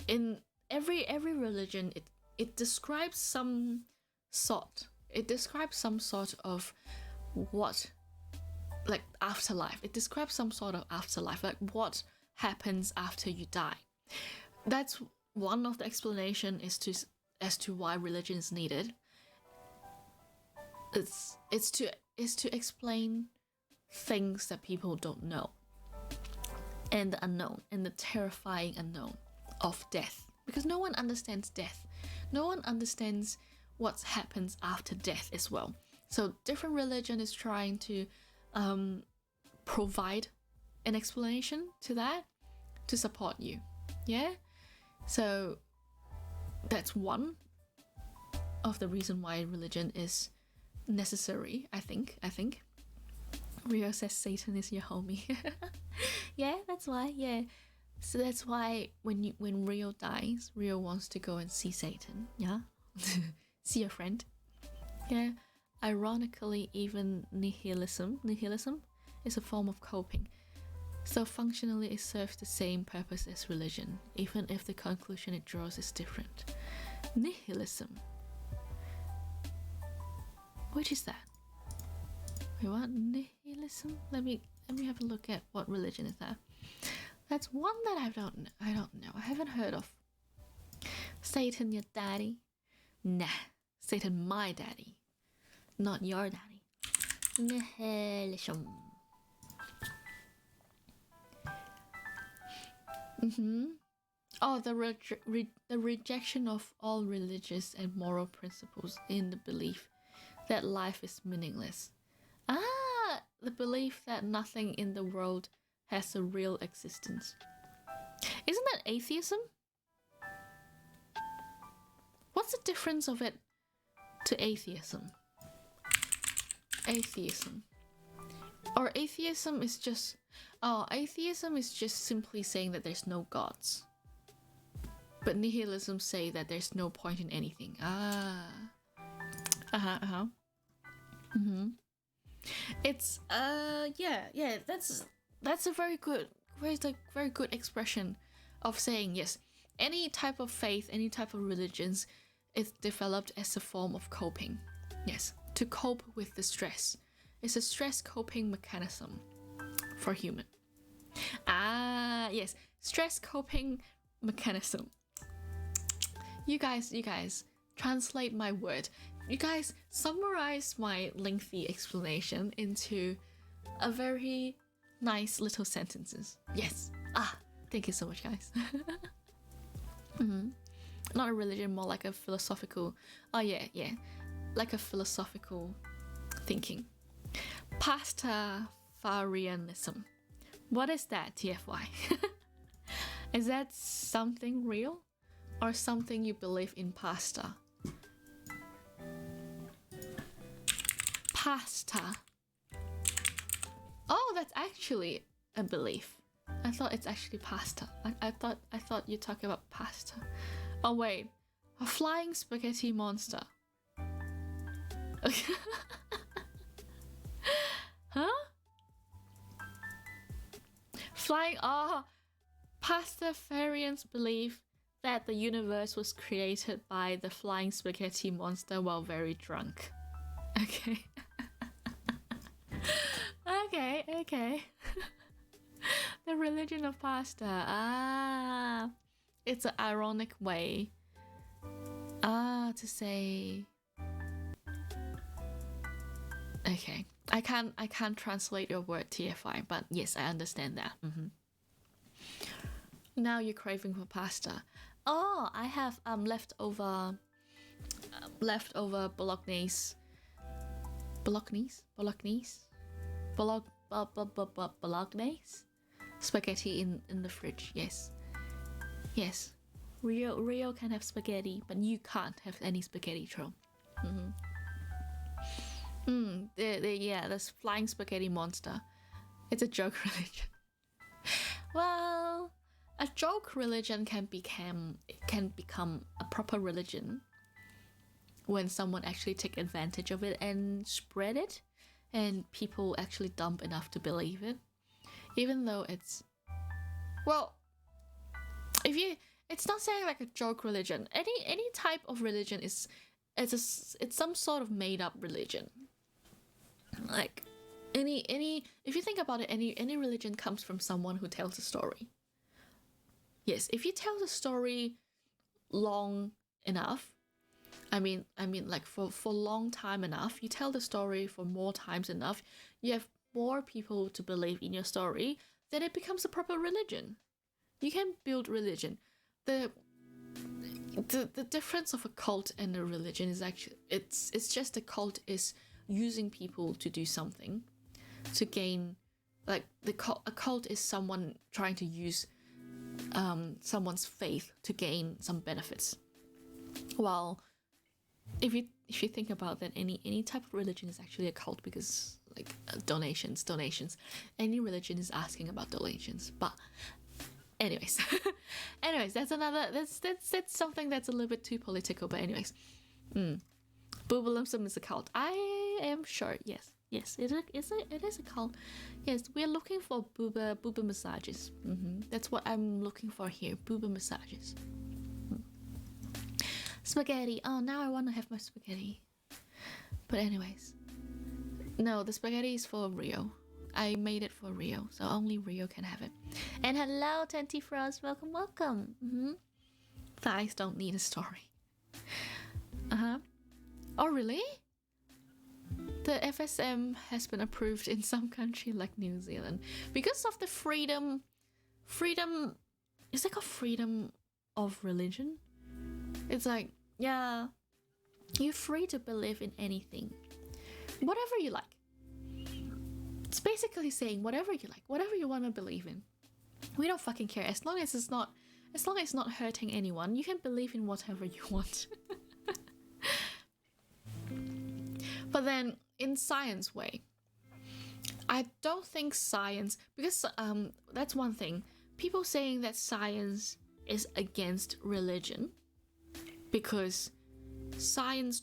in every religion, it describes some sort of what, like, afterlife. It describes some sort of afterlife, like what happens after you die. That's one of the explanation as to why religion is needed. It's to explain things that people don't know, and the unknown, and the terrifying unknown of death, because no one understands death. No one understands what happens after death as well. So different religion is trying to provide an explanation to that, to support you. Yeah, so that's one of the reason why religion is necessary. I think Rio says Satan is your homie. Yeah, that's why. Yeah, so that's why when Rio dies, Rio wants to go and see Satan. Yeah. See a friend. Yeah. Ironically, even nihilism is a form of coping. So functionally, it serves the same purpose as religion, even if the conclusion it draws is different. Nihilism. Which is that? Wait, what? Nihilism? Let me have a look at what religion is that. That's one that I don't know. I haven't heard of. Satan, your daddy? Nah, Satan, my daddy, not your daddy. Nihilism. Oh, the rejection of all religious and moral principles in the belief that life is meaningless. Ah, the belief that nothing in the world has a real existence. Isn't that atheism? What's the difference of it to atheism? Atheism. Or atheism is just... Oh, atheism is just simply saying that there's no gods. But nihilism say that there's no point in anything. Ah. It's yeah, that's a very good expression of saying yes. Any type of faith, any type of religions is developed as a form of coping. Yes, to cope with the stress. It's a stress coping mechanism for human. Ah, yes, stress coping mechanism. You guys, translate my word. You guys summarize my lengthy explanation into a very nice little sentences. Yes. Ah, thank you so much, guys. Not a religion, more like a philosophical. Oh yeah, like a philosophical thinking. Pastafarianism. What is that, TFY? Is that something real? Or something you believe in pasta? Pasta. Oh, that's actually a belief. I thought it's actually pasta. I thought you talking about pasta. Oh wait, a flying spaghetti monster. Huh? Flying. Oh, Pastafarians believe that the universe was created by the flying spaghetti monster while very drunk. Okay. Okay. The religion of pasta. Ah, it's an ironic way. To say. Okay, I can't translate your word TFI, but yes, I understand that. Now you're craving for pasta. Oh, I have leftover bolognese spaghetti in the fridge. Yes. Rio can have spaghetti, but you can't have any spaghetti, Tro. This flying spaghetti monster. It's a joke religion. Well, a joke religion can become a proper religion when someone actually take advantage of it and spread it, and people actually dumb enough to believe it, even though it's it's not saying like a joke religion. Any type of religion it's some sort of made up religion. Like any if you think about it, any religion comes from someone who tells a story. Yes, if you tell the story long enough, I mean like for long time enough, you tell the story for more times enough, you have more people to believe in your story, then it becomes a proper religion. You can build religion. The difference of a cult and a religion is actually it's just a cult is using people to do something to gain, like a cult is someone trying to use someone's faith to gain some benefits. While if you think about that, any type of religion is actually a cult, because like donations. Any religion is asking about donations. But anyways, that's something that's a little bit too political. But anyways, Boobalism is a cult. I am sure. Yes, it is a cult. Yes, we're looking for booba massages. That's what I'm looking for here. Booba massages. Spaghetti. Oh, now I want to have my spaghetti. But anyways, no, the spaghetti is for Rio. I made it for Rio, so only Rio can have it. And hello, Tenty Frost. Welcome. Thighs don't need a story. Oh, really? The FSM has been approved in some country like New Zealand because of the freedom. Is it called freedom of religion. It's like, yeah, you're free to believe in anything, whatever you like. It's basically saying whatever you like, whatever you want to believe in. We don't fucking care as long as it's not hurting anyone. You can believe in whatever you want. But then in science way, I don't think science, because that's one thing. People saying that science is against religion because science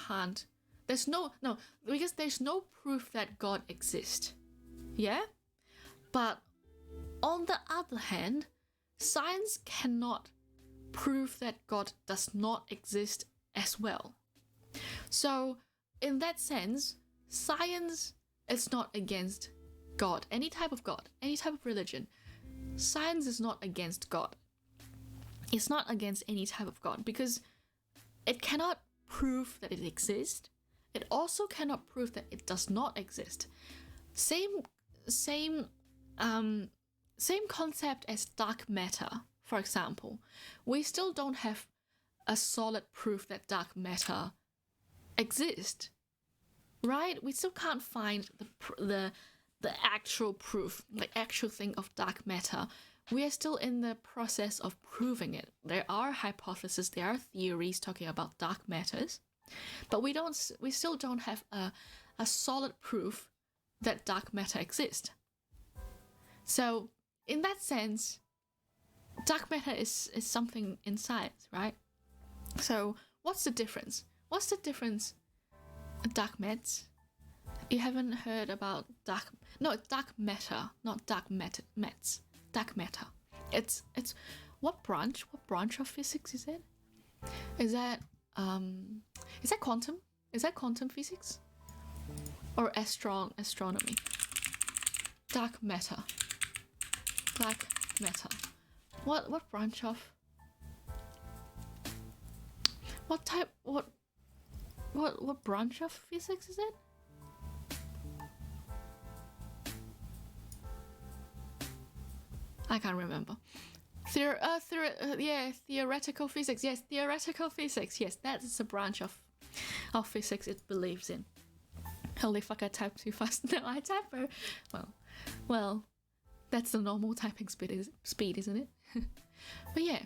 can't. Because there's no proof that God exists. Yeah? But on the other hand, science cannot prove that God does not exist as well. So, in that sense, science is not against God, any type of God, any type of religion. Science is not against God. It's not against any type of God because it cannot prove that it exists. It also cannot prove that it does not exist. Same concept as dark matter, for example. We still don't have a solid proof that dark matter exists, right? We still can't find the actual proof, the actual thing of dark matter. We are still in the process of proving it. There are hypotheses, there are theories talking about dark matters, but we still don't have a solid proof that dark matter exists. So in that sense, dark matter is something in science, right? So what's the difference? What's the difference? Dark matter. You haven't heard about dark matter, not dark matter. Dark matter. It's what branch of physics is it? Is that quantum? Is that quantum physics? Or astronomy? Dark matter. Dark matter. What branch of? What branch of physics is it? I can't remember. Theoretical physics. Yes, theoretical physics. Yes, that is a branch of physics it believes in. Holy fuck! I typed too fast. No, I type very well. That's the normal typing speed, isn't it? But yeah.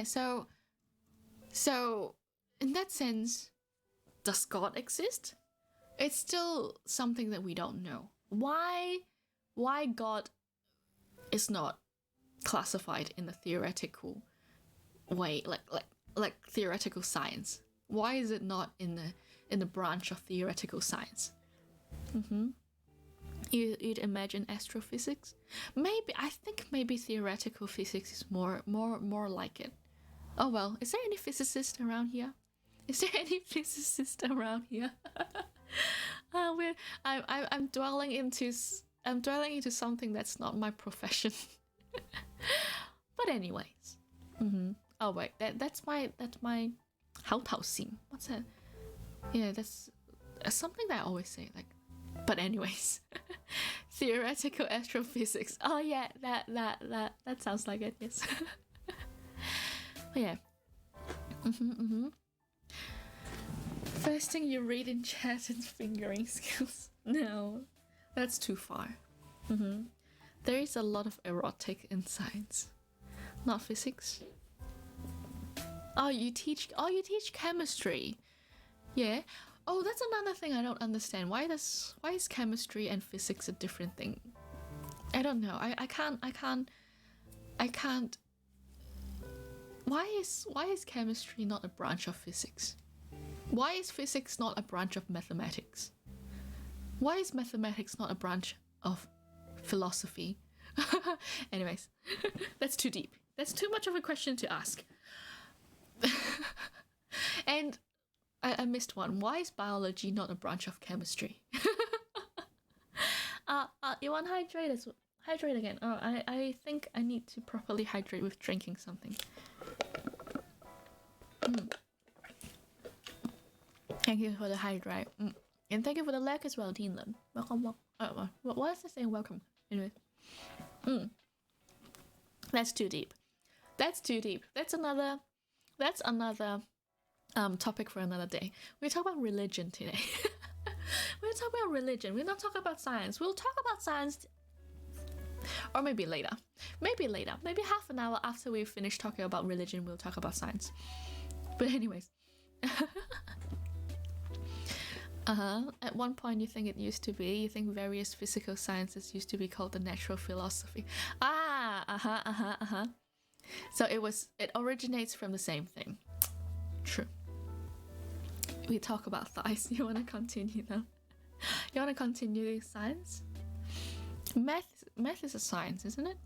So in that sense, does God exist? It's still something that we don't know. Why God is not classified in the theoretical way, like theoretical science? Why is it not in the branch of theoretical science? You'd imagine astrophysics. I think maybe theoretical physics is more like it. Oh well, is there any physicist around here? I'm dwelling into something that's not my profession. But anyways. Oh wait, that's my hautausim. What's that? Yeah, that's something that I always say, like. But anyways, theoretical astrophysics. Oh yeah, that sounds like it. Yes. But yeah. First thing you read in chat is fingering skills. No, that's too far. There is a lot of erotic in science, not physics. Oh, you teach chemistry. Yeah. Oh, that's another thing I don't understand. Why is chemistry and physics a different thing? I don't know. I can't. Why is chemistry not a branch of physics? Why is physics not a branch of mathematics? Why is mathematics not a branch of philosophy? Anyways, that's too deep. That's too much of a question to ask. And I missed one. Why is biology not a branch of chemistry? You want to hydrate as well? Hydrate again. Oh, I think I need to properly hydrate with drinking something. Thank you for the hydrate. And thank you for the like as well, Teen Lin. Welcome. What is this saying? Welcome. Anyway. That's too deep. That's too deep. That's another topic for another day. We talk about religion today. We'll talk about religion. We'll not talk about science. We'll talk about science, or maybe later. Maybe later. Maybe half an hour after we finish talking about religion, we'll talk about science. But anyways. At one point, you think it used to be. You think various physical sciences used to be called the natural philosophy. So it originates from the same thing. True. We talk about thighs. You want to continue now? You want to continue science? Math is a science, isn't it?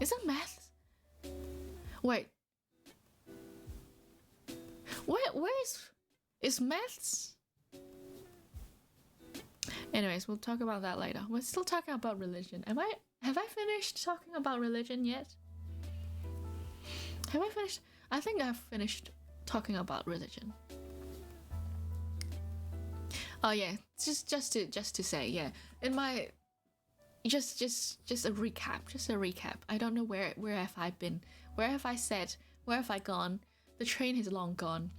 Is it math? Wait. Where is maths? Anyways, we'll talk about that later. We're still talking about religion. Have I finished talking about religion yet? Have I finished? I think I've finished talking about religion. Oh yeah, just to say, yeah. In my just a recap. I don't know where have I been? Where have I said? Where have I gone? The train has long gone.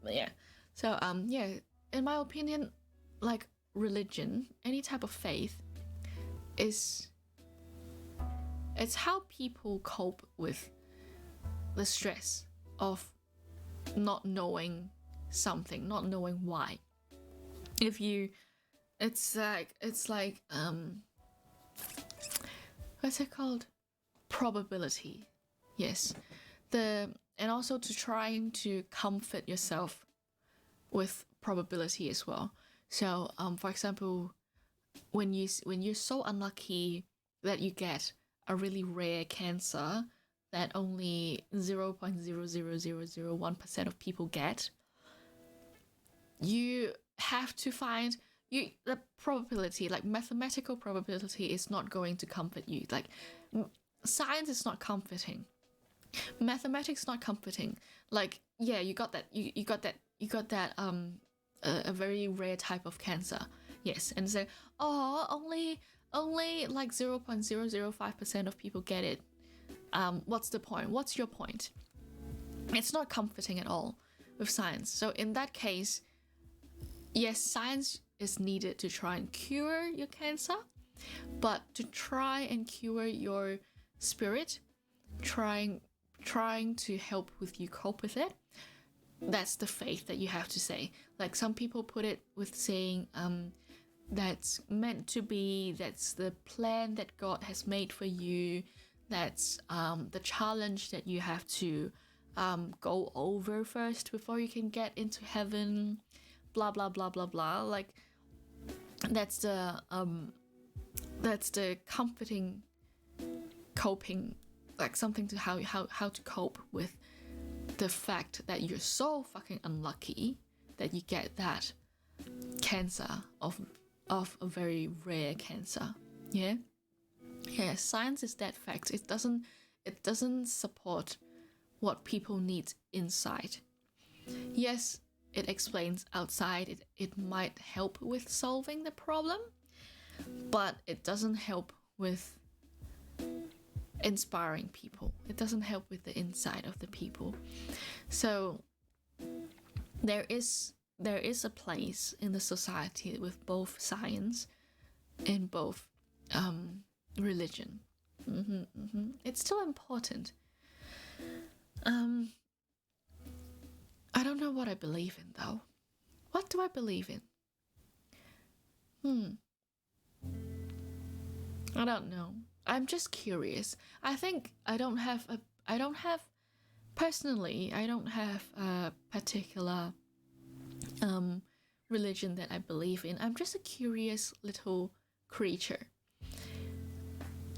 Yeah. So yeah, in my opinion, like religion, any type of faith it's how people cope with the stress of not knowing something, not knowing why. It's like what's it called? Probability. Yes. And also to trying to comfort yourself with probability as well. So for example, when you're so unlucky that you get a really rare cancer that only 0.00001% of people get, you have to find the probability, like mathematical probability, is not going to comfort you. Like science is not comforting, mathematics not comforting. Like yeah, you got that a very rare type of cancer, yes, and say only like 0.005% of people get it. What's the point? What's your point? It's not comforting at all with science. So in that case, yes, science is needed to try and cure your cancer, but to try and cure your spirit, trying to help with you cope with it, that's the faith that you have to say. Like some people put it with saying that's meant to be, that's the plan that God has made for you, that's the challenge that you have to go over first before you can get into heaven, blah blah blah blah blah. Like that's the comforting coping, like something to how to cope with the fact that you're so fucking unlucky that you get that cancer of a very rare cancer. Yeah, science is that fact. It doesn't support what people need inside. Yes, it explains outside, it might help with solving the problem, but it doesn't help with inspiring people. It doesn't help with the inside of the people. So there is a place in the society with both science and both religion. It's still important. I don't know what I believe in though. What do I believe in? I don't know. I'm just curious. I think I don't have a particular religion that I believe in. I'm just a curious little creature.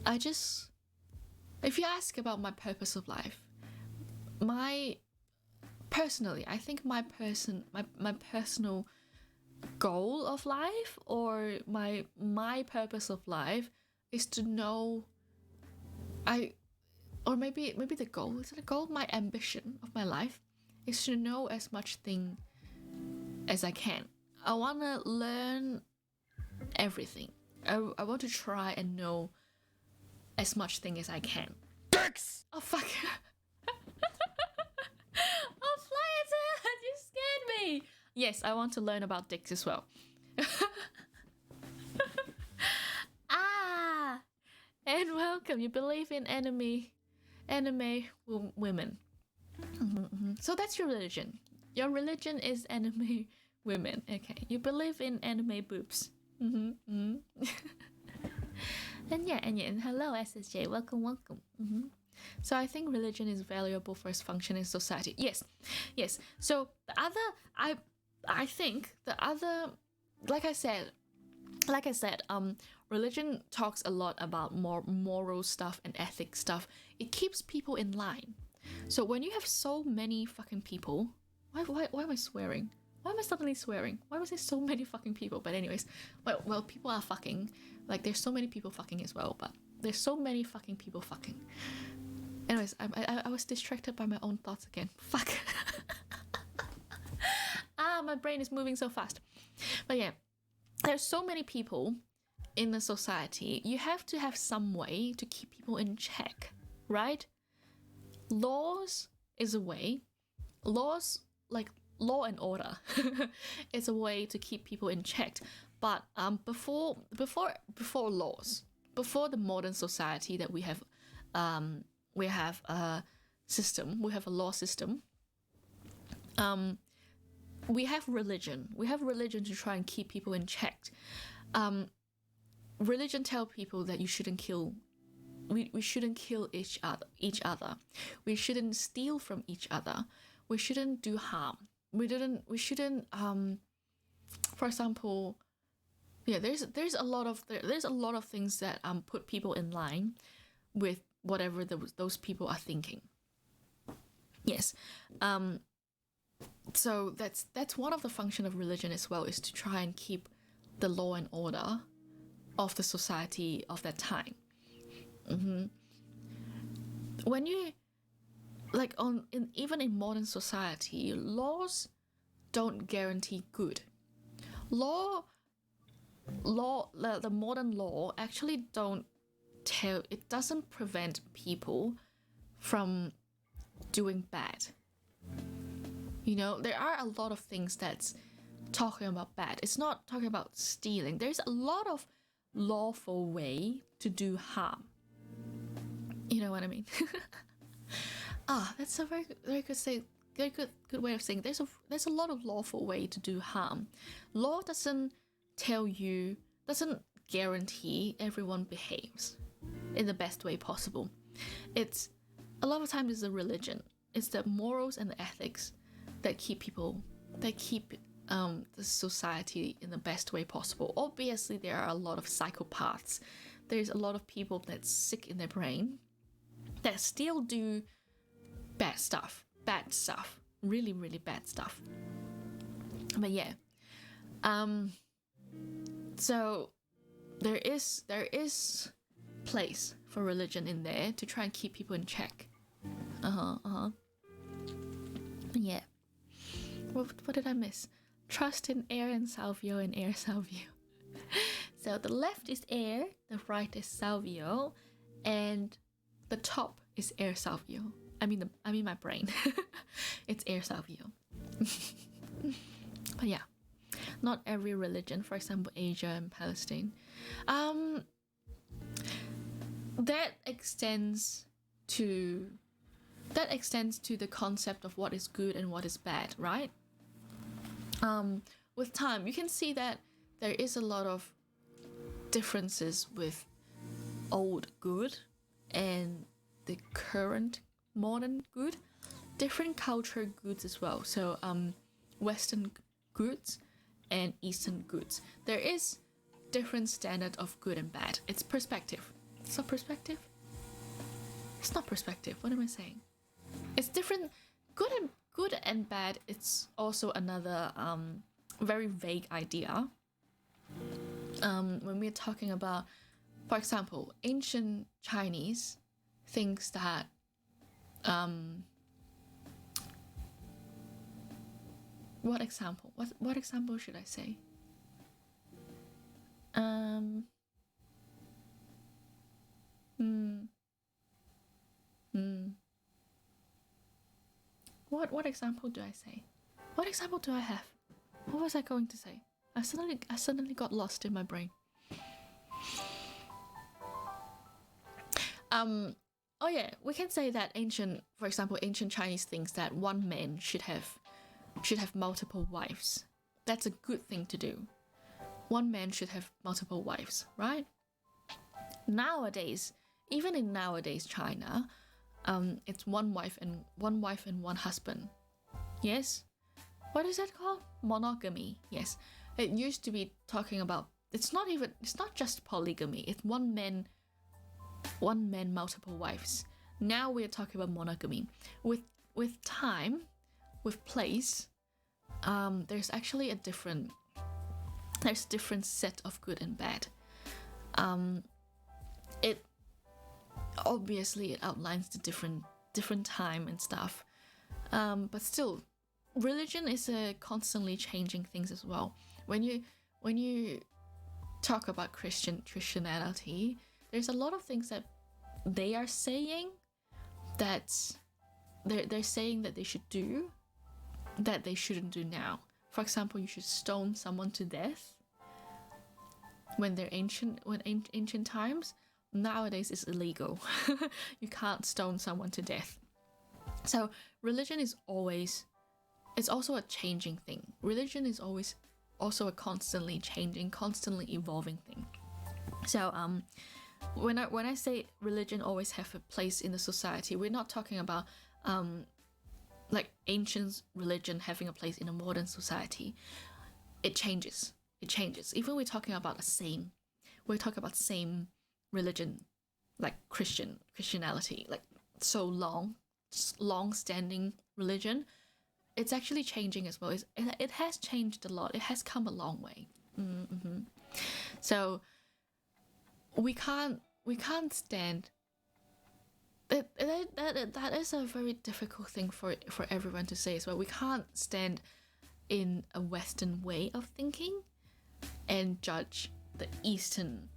If you ask about my purpose of life, I think my personal goal of life, or my purpose of life, is to know, or maybe the goal, is it a goal? My ambition of my life is to know as much thing as I can. I want to learn everything. I want to try and know as much thing as I can. dicks! Oh fuck. Oh, fly it! You scared me. Yes, I want to learn about dicks as well. Ah, and welcome. You believe in anime women. So that's your religion. Your religion is anime women. Okay, you believe in anime boobs. And hello SSJ, welcome. So I think religion is valuable for its function in society. Yes. So the other, I think the other, like I said, religion talks a lot about more moral stuff and ethics stuff. It keeps people in line. So when you have so many fucking people, why am I swearing? Why am I suddenly swearing? Why was there so many fucking people? But anyways, well, people are fucking. Like, there's so many people fucking as well, but there's so many fucking people fucking. Anyways, I was distracted by my own thoughts again. Fuck. My brain is moving so fast. But yeah, there's so many people in the society. You have to have some way to keep people in check, right? Laws is a way. Laws, like law and order, is a way to keep people in check. But before laws, before the modern society that we have a system, we have a law system. We have religion. We have religion to try and keep people in check. Religion tell people that you shouldn't kill. We shouldn't kill each other. We shouldn't steal from each other. We shouldn't do harm. We shouldn't. For example, yeah. There's a lot of things that put people in line with whatever those people are thinking. Yes. So that's one of the function of religion as well, is to try and keep the law and order of the society of that time. When you even in modern society, laws don't guarantee good. The modern law actually doesn't prevent people from doing bad. You know, there are a lot of things that's talking about bad. It's not talking about stealing. There's a lot of lawful way to do harm. You know what I mean? That's a very good way of saying. There's a lot of lawful way to do harm. Law doesn't guarantee everyone behaves in the best way possible. It's a lot of times it's the religion. It's the morals and the ethics that keep the society in the best way possible. Obviously, there are a lot of psychopaths. There's a lot of people that's sick in their brain that still do bad stuff, really, really bad stuff. But yeah, so there is place for religion in there to try and keep people in check. Yeah. What did I miss? Trust in air and Salveo and air Salveo. So the left is air, the right is Salveo, and the top is air Salveo. I mean my brain. It's air Salveo. But yeah, not every religion. For example, Asia and Palestine. That extends to the concept of what is good and what is bad, right? With time, you can see that there is a lot of differences with old good and the current modern good, different culture goods as well. So Western goods and Eastern goods. There is different standard of good and bad. It's perspective. It's not perspective. It's not perspective. What am I saying? It's different. Good and bad. It's also another very vague idea. When we're talking about, for example, ancient Chinese thinks that what example? What example should I say? What example do I say? What example do I have? What was I going to say? I suddenly got lost in my brain. Oh yeah, we can say that for example, ancient Chinese thinks that one man should have multiple wives. That's a good thing to do. One man should have multiple wives, right? Nowadays, even in nowadays China, it's one wife and one husband. Yes. What is that called? Monogamy. Yes. It used to be talking about, it's not just polygamy. It's one man, multiple wives. Now we're talking about monogamy. With time, with place, there's actually a different set of good and bad. It obviously it outlines the different time and stuff. But still, religion is a constantly changing things as well. When you talk about Christianity, there's a lot of things that they are saying that they're saying that they should do that they shouldn't do now. For example, you should stone someone to death when ancient times. Nowadays it's illegal. You can't stone someone to death. So religion is always, it's also a changing thing. Religion is always also a constantly changing, constantly evolving thing. So when I say religion always have a place in the society, we're not talking about like ancient religion having a place in a modern society. It changes. Even we're talking about same religion, like Christianity, like so long-standing religion. It's actually changing as well. It has changed a lot. It has come a long way. Mm-hmm. So we can't stand. That is a very difficult thing for everyone to say as well. We can't stand in a Western way of thinking and judge the Eastern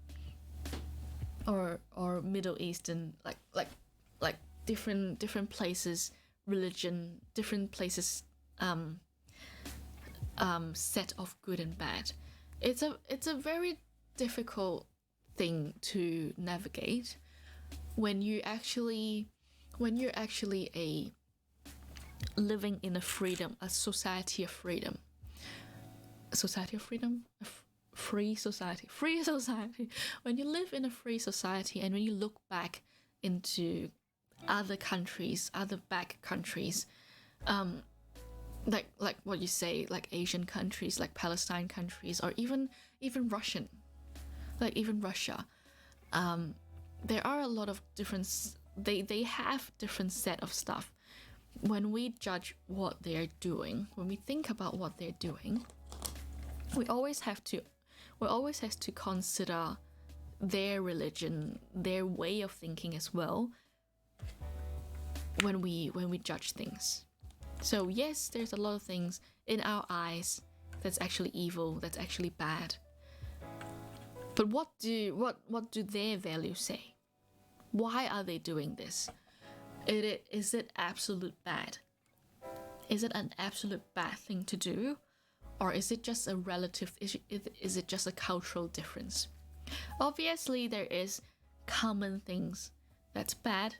or Middle Eastern like different places religion, different places set of good and bad. It's a very difficult thing to navigate when you're actually living in a society of freedom. Free society. When you live in a free society and when you look back into other countries, other back countries, like what you say, like Asian countries, like Palestine countries, or even Russia. There are a lot of different. They have different set of stuff. When we judge what they're doing, when we think about what they're doing, we always have to consider their religion, their way of thinking as well. When we judge things. So yes, there's a lot of things in our eyes that's actually evil, that's actually bad. But what do their values say? Why are they doing this? Is it absolute bad? Is it an absolute bad thing to do? Or is it just a relative, is it just a cultural difference? Obviously there is common things that's bad.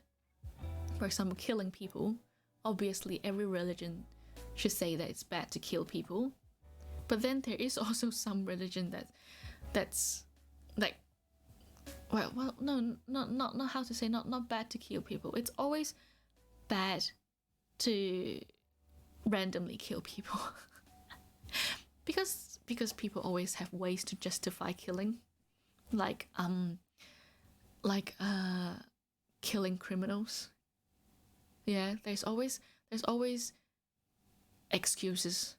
For example, killing people. Obviously every religion should say that it's bad to kill people. But then there is also some religion that's like, well, no, not how to say, not bad to kill people. It's always bad to randomly kill people. because people always have ways to justify killing, like killing criminals. Yeah, there's always excuses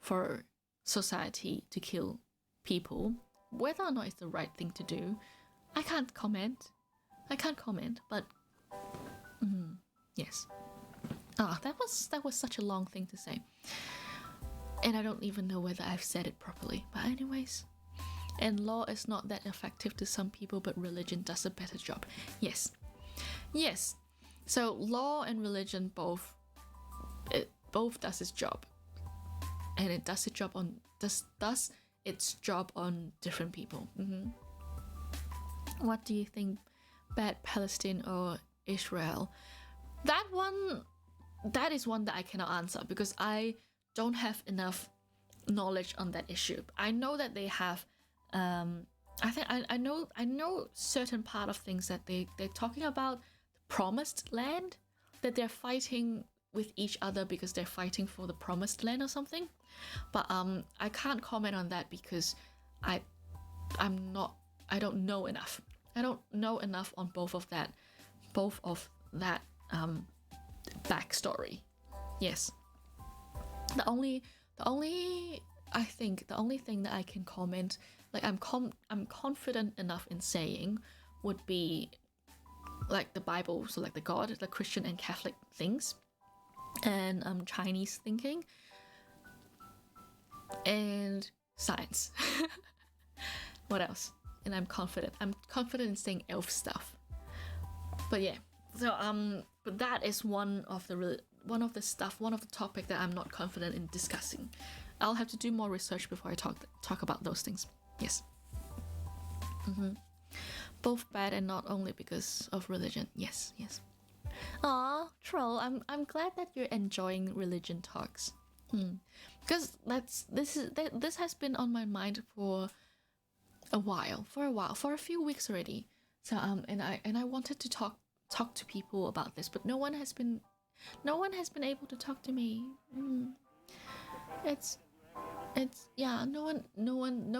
for society to kill people. Whether or not it's the right thing to do, I can't comment, but yes. That was such a long thing to say. And I don't even know whether I've said it properly. But anyways, and law is not that effective to some people, but religion does a better job. Yes. So law and religion both both does its job, and it does its job on different people. What do you think? Bad Palestine or Israel? That is one that I cannot answer because I don't have enough knowledge on that issue. I know that they have I know certain part of things that they're talking about the promised land, that they're fighting with each other because they're fighting for the promised land or something. But I can't comment on that because I don't know enough. I don't know enough on both of that backstory. Yes. The only thing that I can comment, like I'm confident enough in saying, would be like the Bible, so like the God, the Christian and Catholic things, and Chinese thinking, and science. What else? And I'm confident in saying elf stuff. But yeah, so but that is one of the topic that I'm not confident in discussing. I'll have to do more research before I talk about those things. Yes. Both bad and not only because of religion. Yes. Aw, troll. I'm glad that you're enjoying religion talks. Because this has been on my mind for a few weeks already. So and I wanted to talk to people about this, but no one has been able to talk to me. It's yeah, no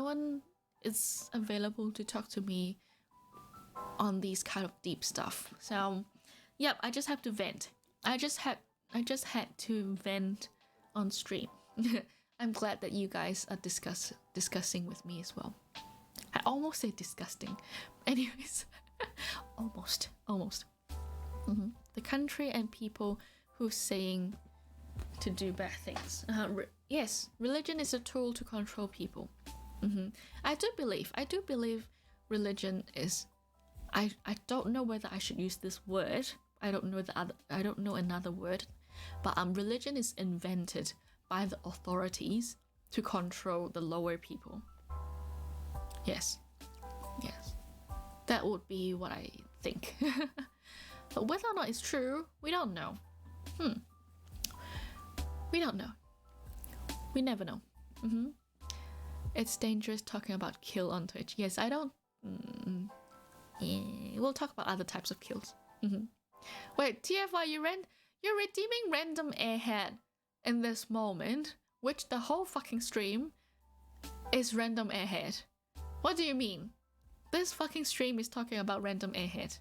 one is available to talk to me on these kind of deep stuff. So yep, I just have to vent. I just had to vent on stream. I'm glad that you guys are discussing with me as well. I almost say disgusting. Anyways, almost. The country and people who's saying to do bad things. Yes, religion is a tool to control people. I do believe religion is. I don't know whether I should use this word. I don't know another word, but religion is invented by the authorities to control the lower people. Yes, that would be what I think. But whether or not it's true, we don't know. We don't know. We never know. It's dangerous talking about kill on Twitch. Yes, I don't. We'll talk about other types of kills. Wait, TFY, you're redeeming random airhead in this moment, which the whole fucking stream is random airhead. What do you mean? This fucking stream is talking about random airhead.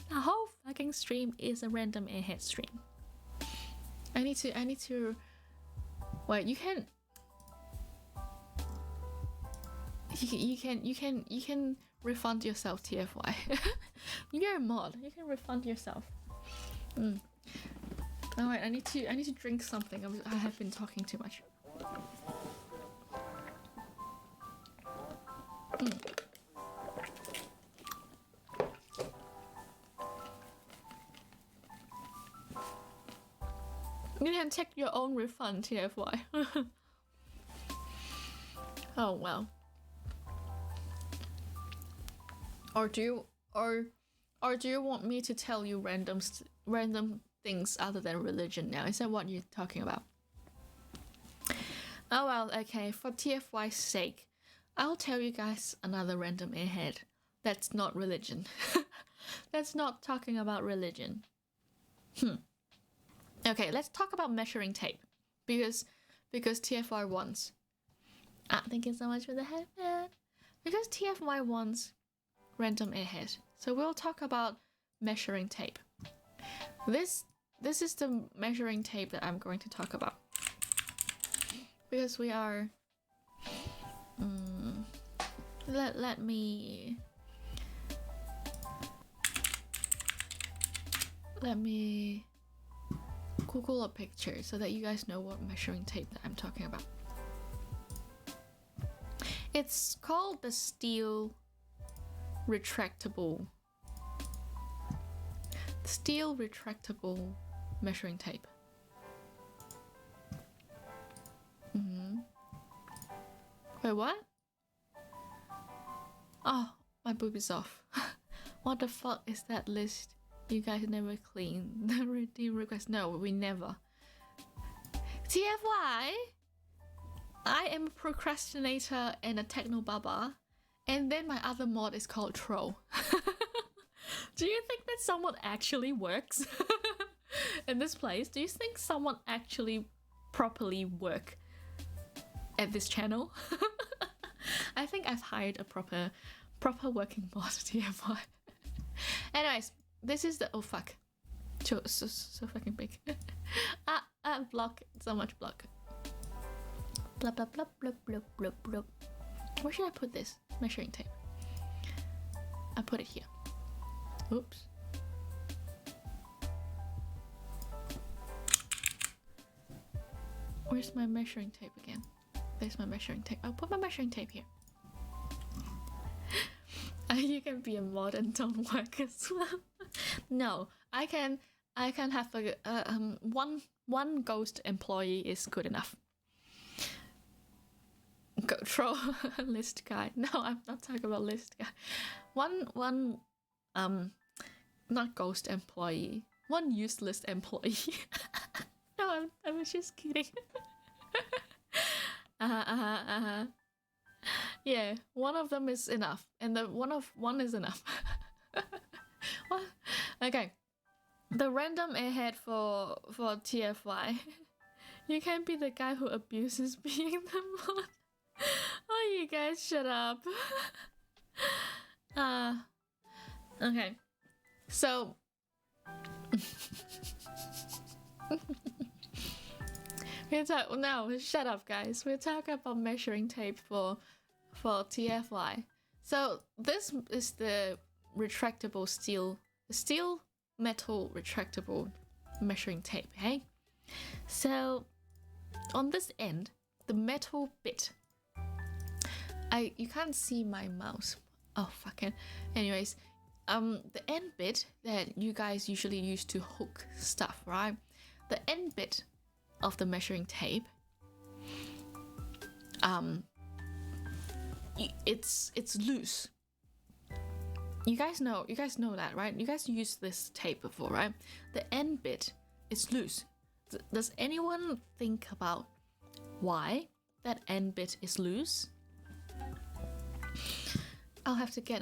The whole fucking stream is a random airhead stream. I need to. Wait, you can refund yourself, TFY. You're a mod. You can refund yourself. Alright, I need to drink something. I have been talking too much. You can take your own refund, TFY. Oh well. Or do you want me to tell you random things other than religion now? Is that what you're talking about? Oh well, okay. For TFY's sake, I'll tell you guys another random airhead. That's not religion. That's not talking about religion. Okay, let's talk about measuring tape. Because TFY wants. Thank you so much for the headband. Because TFY wants random airhead. So we'll talk about measuring tape. This is the measuring tape that I'm going to talk about. Because we are let me Google a picture so that you guys know what measuring tape that I'm talking about. It's called the steel retractable measuring tape. Wait, what? Oh, my boob is off. What the fuck is that list? You guys never clean the redeem request. No, we never. TFY, I am a procrastinator and a techno baba, and then my other mod is called troll. Do you think that someone actually works in this place? Do you think someone actually properly work at this channel? I think I've hired a proper working mod, TFY. Anyways, this is the oh fuck, so fucking big. Block, so much block. Blah blah blah blah blah blah blah. Where should I put this measuring tape? I put it here. Oops. Where's my measuring tape again? There's my measuring tape. I'll put my measuring tape here. You can be a mod and don't work as well. No, I can have a one ghost employee is good enough. Go troll list guy. No, I'm not talking about list guy. One not ghost employee. One useless employee. No, I'm just kidding. Yeah, one of them is enough, and the one is enough. What? Okay, the random ahead for TFY. You can't be the guy who abuses being the mod. Oh, you guys, shut up. Okay, so. No, shut up, guys. We're talking about measuring tape for TFY. So this is the retractable steel metal retractable measuring tape. Okay, so on this end, the metal bit. You can't see my mouse. Oh fucking. Anyways, the end bit that you guys usually use to hook stuff, right? The end bit of the measuring tape, it's loose. You guys know that, right? You guys used this tape before, right? The end bit is loose. Does anyone think about why that end bit is loose? I'll have to get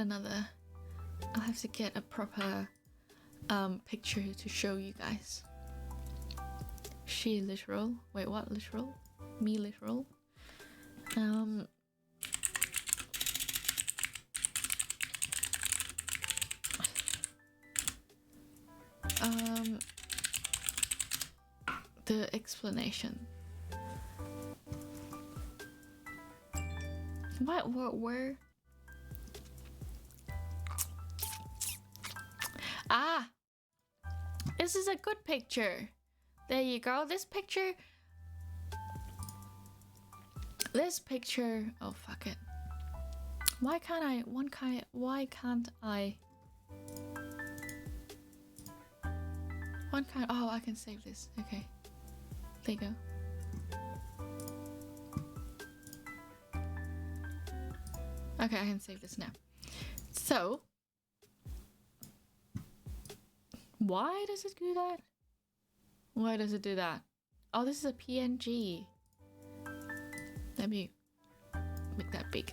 a proper picture to show you guys. She literal. Wait, what literal? Me literal. The explanation. What? Where? Ah! This is a good picture. There you go. This picture. Oh fuck it. Why can't I? Why can't I? Oh, I can save this. Okay. There you go. Okay, I can save this now. So, why does it do that? Why does it do that? Oh, this is a PNG. Let me make that big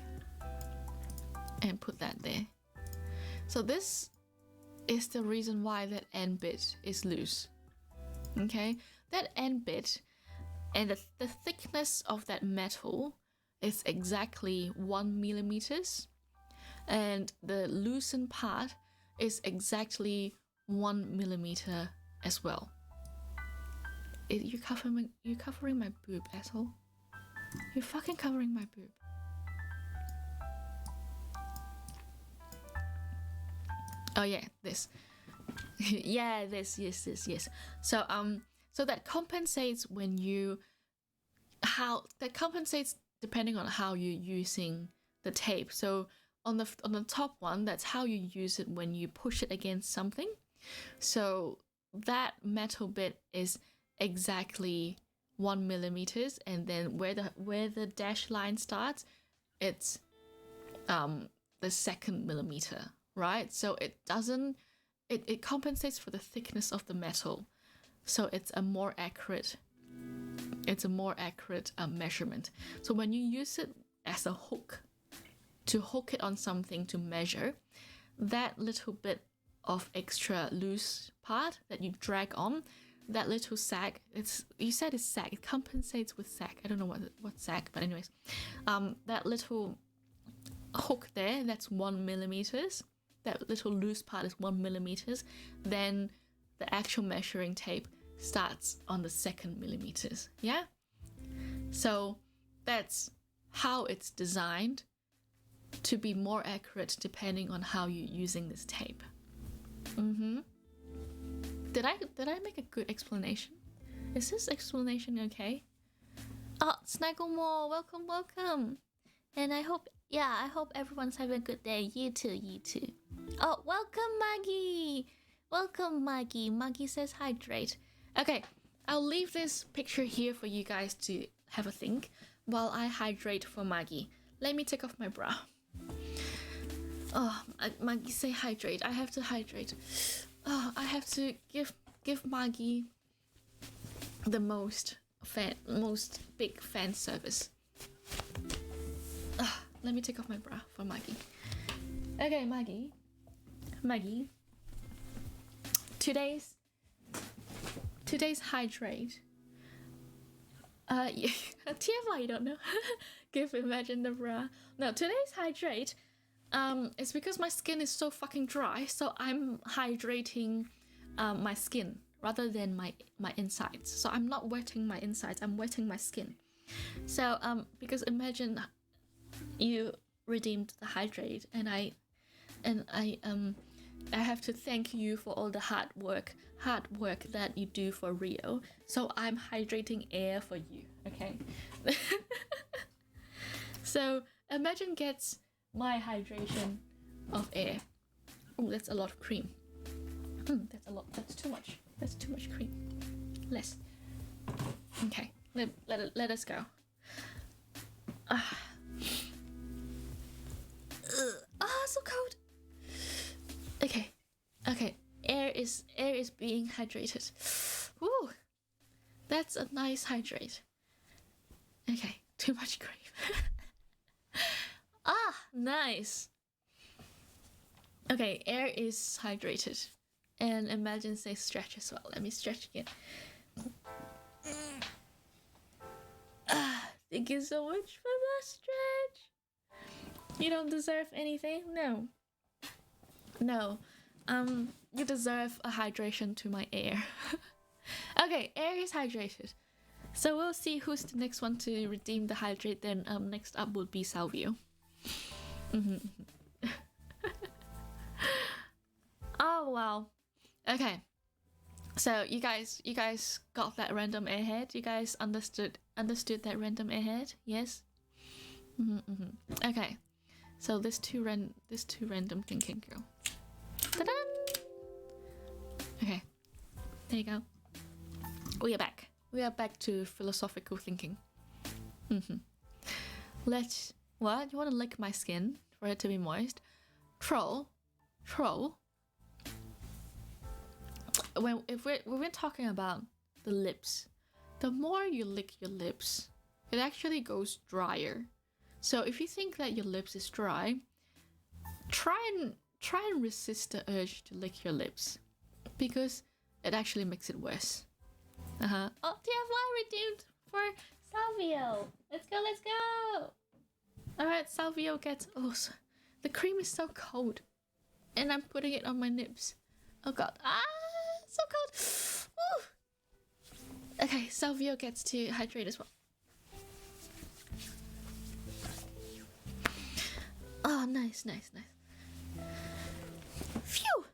and put that there. So this is the reason why that end bit is loose. Okay, that end bit and the thickness of that metal is exactly 1 millimeters, and the loosened part is exactly 1 millimeter as well. You're covering my boob, asshole. You're fucking covering my boob. Oh yeah, this. Yeah, this. Yes. So that compensates depending on how you're using the tape. So on the top one, that's how you use it when you push it against something. So that metal bit is exactly 1 millimeters, and then where the dash line starts, it's the second millimeter, right? So it doesn't, it compensates for the thickness of the metal. So it's a more accurate measurement. So when you use it as a hook to hook it on something to measure, that little bit of extra loose part that you drag on, that little sag, you said it's sag, it compensates with sag. I don't know what sag, but anyways, that little hook there, that's 1 millimeters. That little loose part is 1 millimeters. Then the actual measuring tape starts on the 2nd millimeters. Yeah. So that's how it's designed to be more accurate depending on how you're using this tape. Did I make a good explanation? Is this explanation okay? Oh, Snagglemore, welcome. And I hope everyone's having a good day. You too. Oh, welcome Maggie. Maggie says hydrate. Okay, I'll leave this picture here for you guys to have a think while I hydrate for Maggie. Let me take off my bra. Oh, Maggie say hydrate. I have to hydrate. Oh, I have to give Maggie the most big fan service. Let me take off my bra for Maggie. Okay, Maggie. Today's hydrate. Yeah, TFI, you don't know. Imagine the bra. No, today's hydrate. It's because my skin is so fucking dry, so I'm hydrating my skin rather than my insides. So I'm not wetting my insides, I'm wetting my skin. So because imagine you redeemed the hydrate, and I have to thank you for all the hard work that you do for Rio. So I'm hydrating air for you, okay? So imagine gets my hydration of air. Oh, that's a lot of cream. That's a lot. That's too much. That's too much cream. Less. Okay. Let us go. So cold. Okay. Air is being hydrated. Woo. That's a nice hydrate. Okay. Too much cream. Nice. Okay, air is hydrated. And imagine say stretch as well. Let me stretch again. Thank you so much for the stretch. You don't deserve anything? No. You deserve a hydration to my air. Okay, air is hydrated. So we'll see who's the next one to redeem the hydrate. Then next up will be Salveo. Oh wow. Okay. So you guys got that random airhead? You guys understood that random airhead? Yes? Okay. So this two random thinking girl. Ta-da! Okay. There you go. We are back. We are back to philosophical thinking. What? You want to lick my skin for it to be moist? Troll. If we're talking about the lips, the more you lick your lips, it actually goes drier. So if you think that your lips is dry, try and resist the urge to lick your lips, because it actually makes it worse. Oh, TFY redeemed for Salveo. Let's go. Alright, Salveo gets... Oh, the cream is so cold. And I'm putting it on my nips. Oh god. So cold. Woo. Okay, Salveo gets to hydrate as well. Oh, nice. Phew.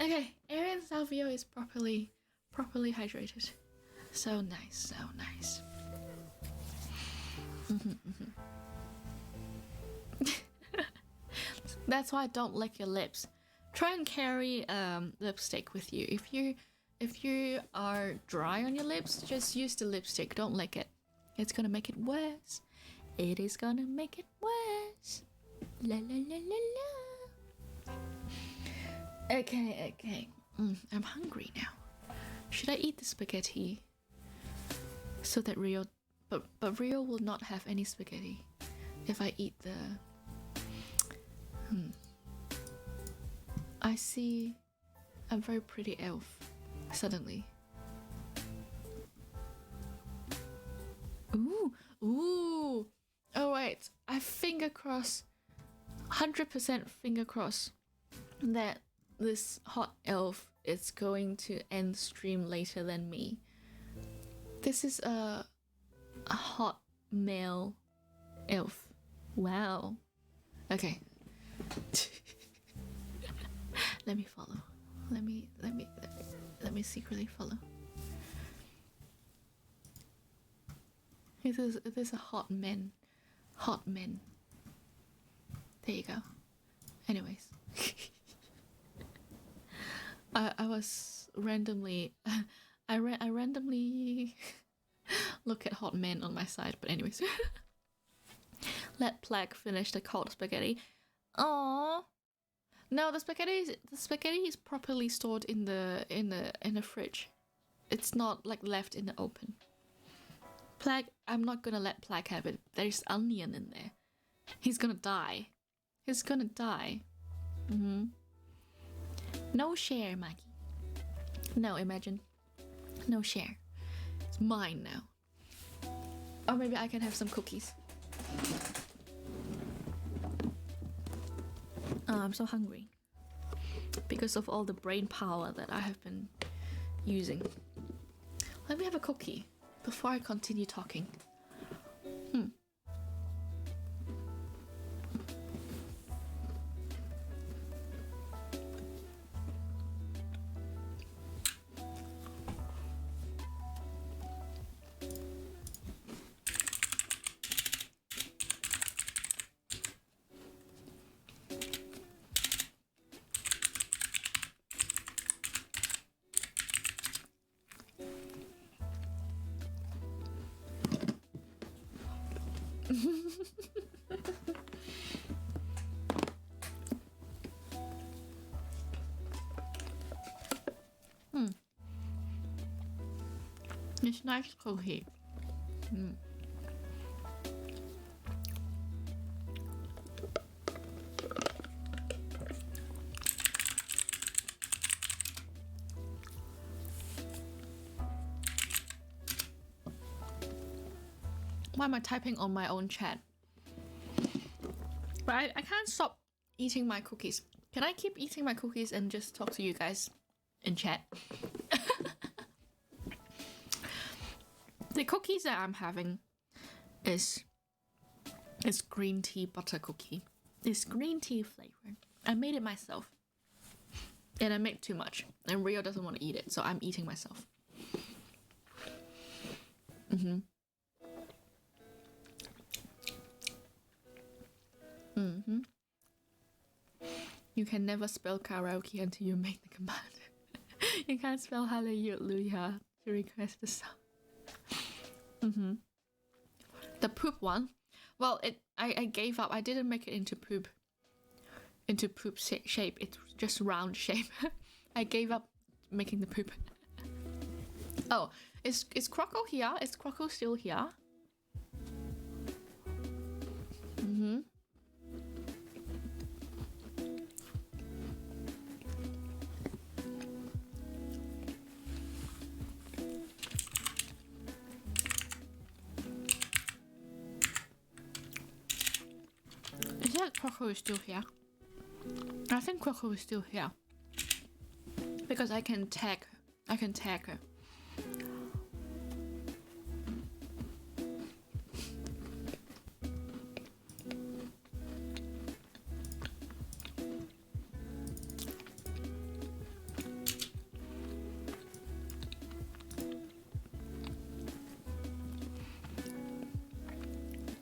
Okay, Aaron Salveo is properly hydrated. So nice. That's why don't lick your lips. Try and carry lipstick with you. If you are dry on your lips, just use the lipstick. Don't lick it. It's gonna make it worse. it is gonna make it worse. La la la la la. Okay. I'm hungry now. Should I eat the spaghetti so that Rio, but Rio will not have any spaghetti if I eat the. I see a very pretty elf suddenly. Ooh. Oh wait, I finger cross, 100% finger cross that this hot elf is going to end stream later than me. This is a hot male elf. Wow. Okay. Let me follow. Let me secretly follow. It is a hot man. Hot men. There you go. Anyways. I was randomly I randomly look at hot men on my side, but anyways. Let Plague finish the cold spaghetti. Aww. No, the spaghetti is properly stored in the fridge. It's not like left in the open. Plague, I'm not gonna let Plague have it. There's onion in there. He's gonna die. He's gonna die. No share, Maggie. No, imagine. No share. It's mine now. Or maybe I can have some cookies. Oh, I'm so hungry. Because of all the brain power that I have been using. Let me have a cookie before I continue talking. It's nice cookie. Why am I typing on my own chat? But I can't stop eating my cookies. Can I keep eating my cookies and just talk to you guys in chat? The cookies that I'm having is green tea butter cookie. It's green tea flavored. I made it myself. And I made too much. And Rio doesn't want to eat it, so I'm eating myself. You can never spell karaoke until you make the command. You can't spell hallelujah to request the song. The poop one. Well, I gave up. I didn't make it into poop shape. It's just round shape. I gave up making the poop. Oh, is Croco here? Is Croco still here? Is that Croco is still here? I think Croco is still here. Because I can tag her.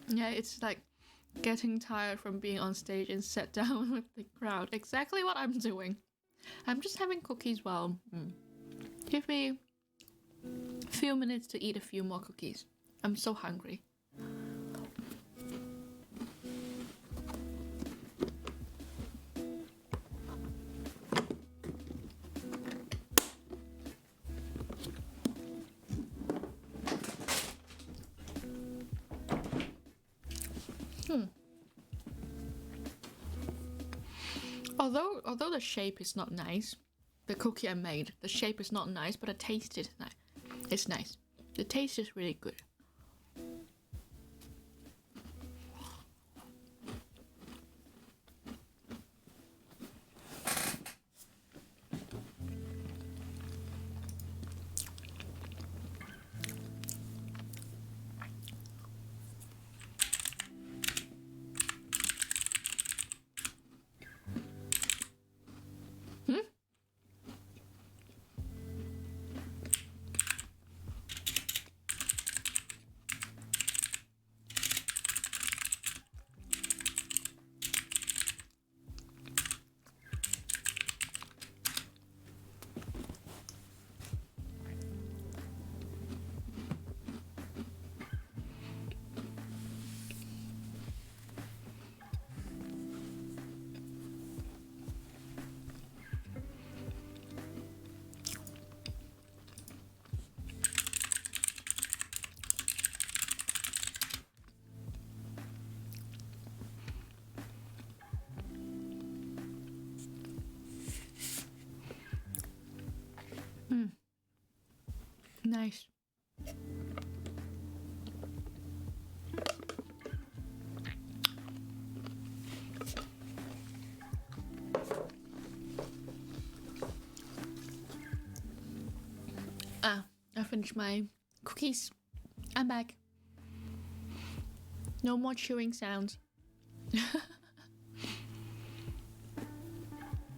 Yeah, it's like getting tired from being on stage and sat down with the crowd. Exactly what I'm doing. I'm just having cookies while... Give me a few minutes to eat a few more cookies. I'm so hungry. Although the shape is not nice, the cookie I made, the shape is not nice, but the taste is nice. It's nice. The taste is really good. Nice. I finished my cookies. I'm back. No more chewing sounds.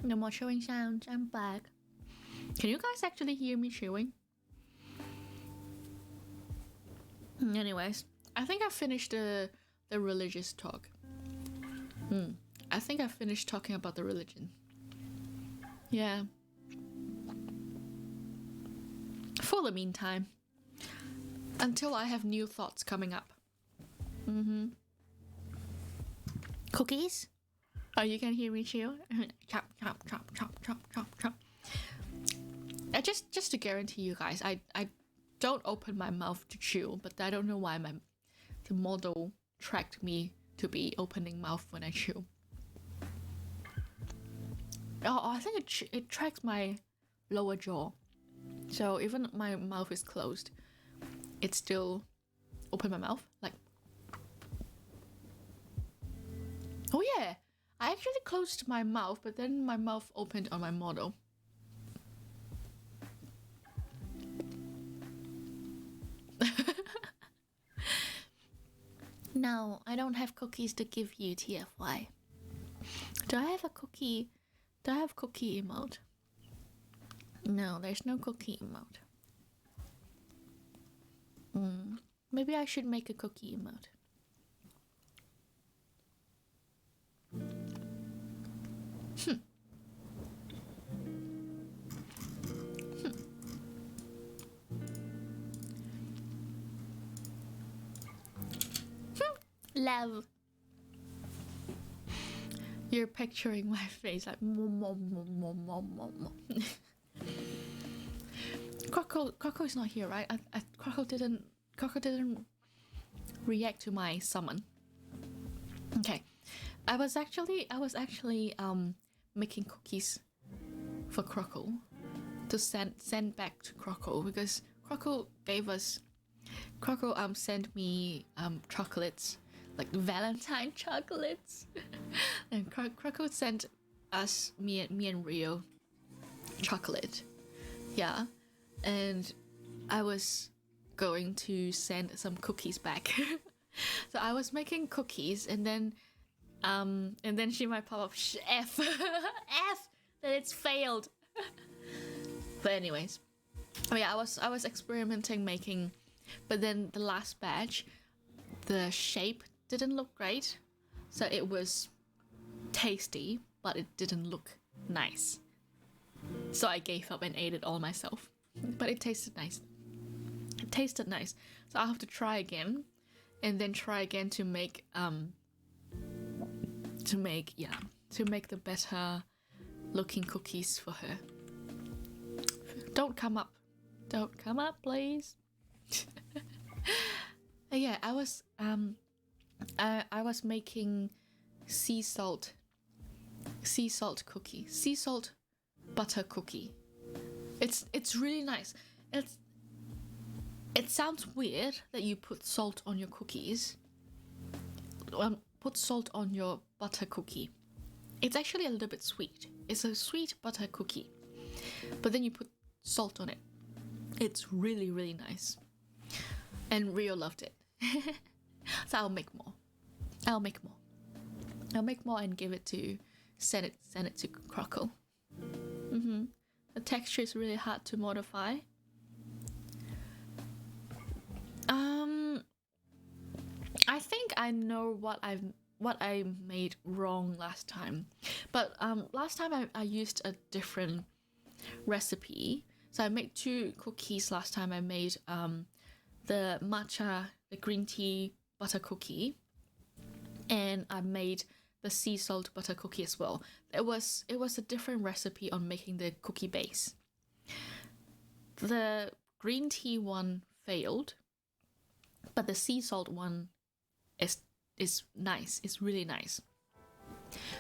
No more chewing sounds. I'm back. Can you guys actually hear me chewing? Anyways, I think I finished the religious talk. I think I finished talking about the religion. Yeah. For the meantime. Until I have new thoughts coming up. Cookies? Oh, you can hear me chew? Chop, chop, chop, chop, chop, chop, chop. Just to guarantee you guys, I don't open my mouth to chew, but I don't know why the model tracked me to be opening mouth when I chew. Oh, I think it tracks my lower jaw. So even my mouth is closed, it still open my mouth like. Oh yeah, I actually closed my mouth, but then my mouth opened on my model. No, I don't have cookies to give you, TFY. Do I have a cookie? Do I have cookie emote? No, there's no cookie emote. Maybe I should make a cookie emote. Love. You're picturing my face like Croco is not here, right? Croco didn't react to my summon. Okay. I was actually making cookies for Croco to send back to Croco because Croco sent me chocolates, like Valentine chocolates. And Croco sent me and Rio chocolate. Yeah. And I was going to send some cookies back. So I was making cookies and then she might pop up F that it's failed. But anyways. Oh yeah, I was experimenting making, but then the last batch, the shape didn't look great. So it was tasty, but it didn't look nice. So I gave up and ate it all myself. But it tasted nice. It tasted nice. So I'll have to try again, and then try again to make the better looking cookies for her. Don't come up, please. Yeah, I was I was making sea salt cookie, sea salt butter cookie. It's really nice. It sounds weird that you put salt on your cookies. Put salt on your butter cookie. It's actually a little bit sweet. It's a sweet butter cookie, but then you put salt on it. It's really, really nice. And Rio loved it. So I'll make more. I'll make more and give it to send it to Crockle. The texture is really hard to modify. I think I know what I made wrong last time, but last time I used a different recipe. So I made 2 cookies last time. I made the matcha, the green tea butter cookie, and I made the sea salt butter cookie as well. It was a different recipe on making the cookie base. The green tea one failed, but the sea salt one is nice. It's really nice.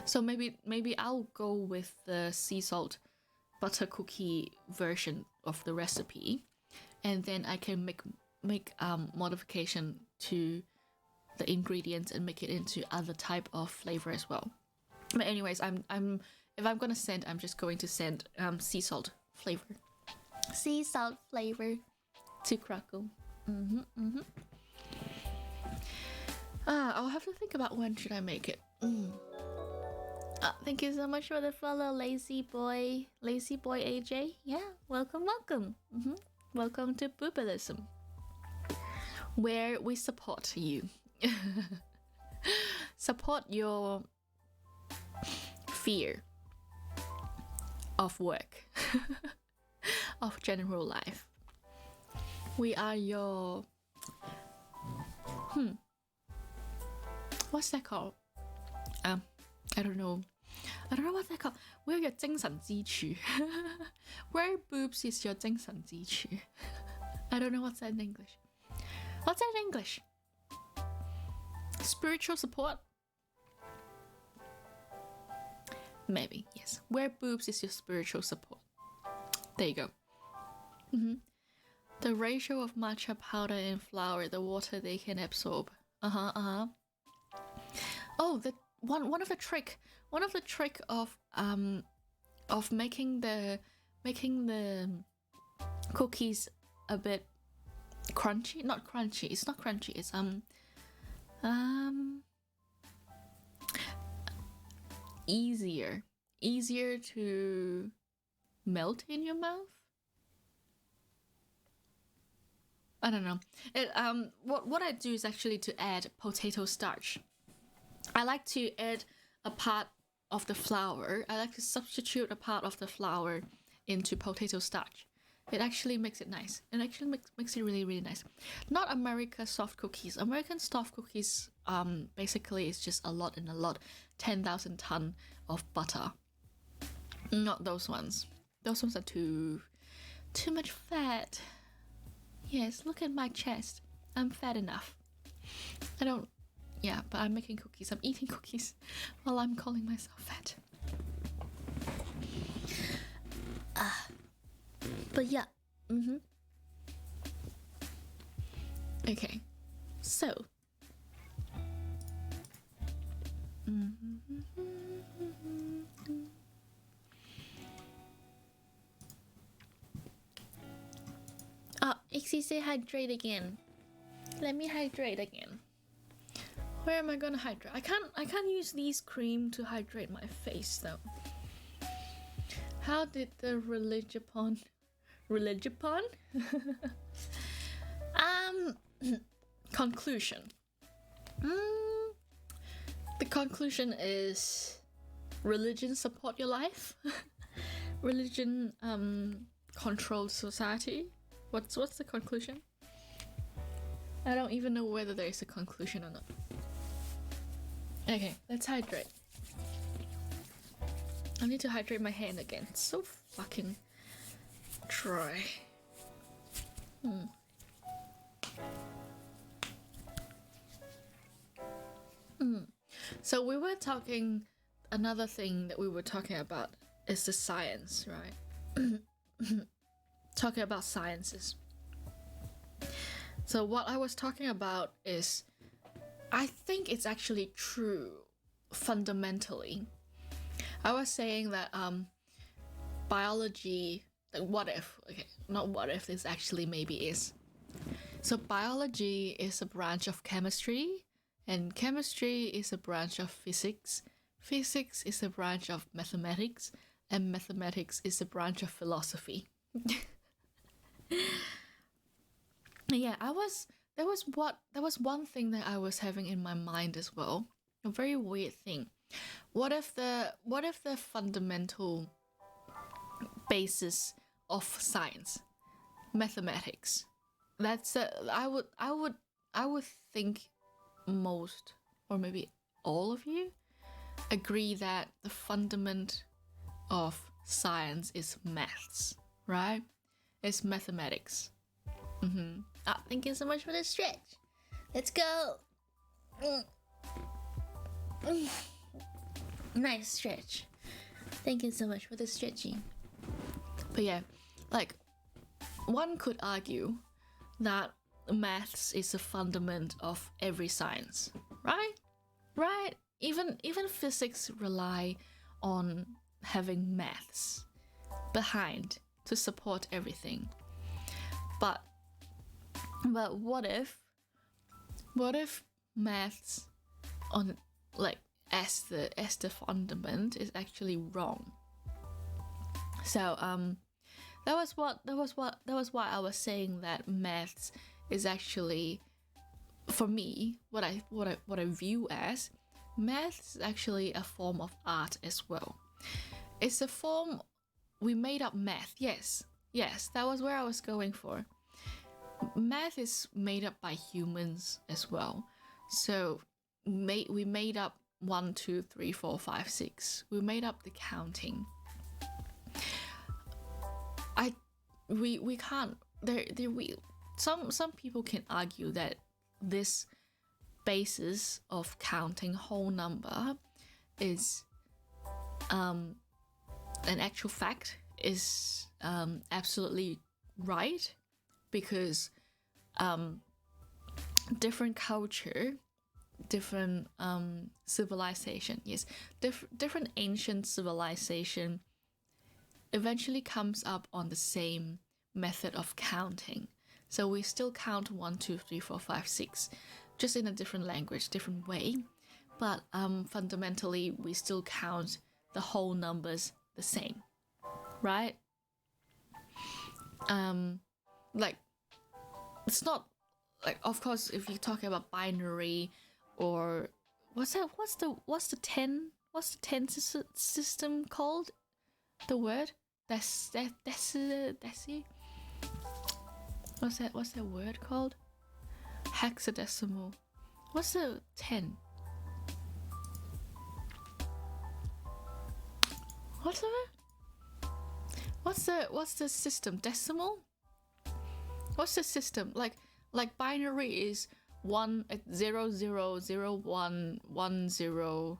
So maybe I'll go with the sea salt butter cookie version of the recipe, and then I can make modification to the ingredients and make it into other type of flavor as well. But anyways, if I'm gonna send, I'm just going to send sea salt flavor to Krakow. I'll have to think about when should I make it. Thank you so much for the follow, lazy boy AJ. Yeah, welcome. Welcome to Boobalism, where we support you. Support your fear of work, of general life. We are your what's that called? I don't know what they're called. We're your 精神支柱. Where boobs is your 精神支柱. I don't know what's that in English. What's that in English? Spiritual support? Maybe, yes. Where boobs is your spiritual support. There you go. The ratio of matcha powder and flour, the water they can absorb. Oh, the one of the trick of making the cookies a bit crunchy. Not crunchy. It's not crunchy. It's easier to melt in your mouth. I don't know. What I do is actually to add potato starch. I like to add a part of the flour. I like to substitute a part of the flour into potato starch. It actually makes it nice. It actually makes it really, really nice. Not American soft cookies. American soft cookies basically is just a lot, 10,000 ton of butter. Not those ones. Those ones are too much fat. Yes, look at my chest. I'm fat enough. But I'm making cookies. I'm eating cookies while I'm calling myself fat. But yeah. Okay. So. Ixie, say hydrate again. Let me hydrate again. Where am I gonna hydrate? I can't use these cream to hydrate my face though. How did the religion conclusion. The conclusion is religion support your life. Religion controls society. What's the conclusion? I don't even know whether there is a conclusion or not. Okay, let's hydrate. I need to hydrate my hand again. It's so fucking dry. So we were talking, another thing that we were talking about is the science, right? Talking about sciences. So what I was talking about is, I think it's actually true fundamentally. I was saying that biology, like what if, okay, not what if, this actually maybe is. So biology is a branch of chemistry, and chemistry is a branch of physics. Physics is a branch of mathematics, and mathematics is a branch of philosophy. Yeah, there was one thing that I was having in my mind as well. A very weird thing. What if the fundamental basis of science, mathematics, that's I would think most, or maybe all of you, agree that the fundament of science is maths, right? It's mathematics. Oh, thank you so much for the stretch. Let's go. Nice stretch. Thank you so much for the stretching. But yeah, like, one could argue that maths is a fundament of every science, right? Right? Even physics rely on having maths behind to support everything. But what if maths on, like, as the fundament is actually wrong? So that was why I was saying that maths is actually, for me, what I view as maths is actually a form of art as well. It's a form, we made up math. Yes, that was where I was going for. Math is made up by humans as well. So we made up 1, 2, 3, 4, 5, 6. We made up the counting. We can't. Some people can argue that this basis of counting whole number is an actual fact, is absolutely right, because different culture, different civilization, yes, different ancient civilization eventually comes up on the same method of counting. So we still count 1, 2, 3, 4, 5, 6, just in a different language, different way. But fundamentally, we still count the whole numbers the same, right? Like, it's not like, of course, if you're talking about binary, or what's the 10 system called? The word deci. What's that word called? Hexadecimal. What's the 10? What's the system? Decimal? What's the system? Like binary is 1 0 0 0 1 1 0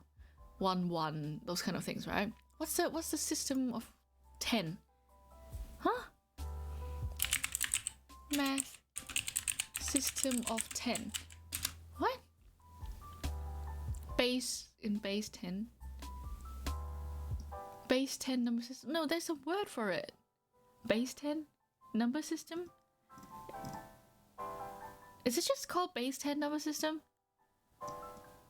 1 1, those kind of things, right? What's the system of 10? Huh? Math system of 10. What? Base 10. Base 10 number system. No, there's a word for it. Base 10 number system? Is it just called base 10 number system?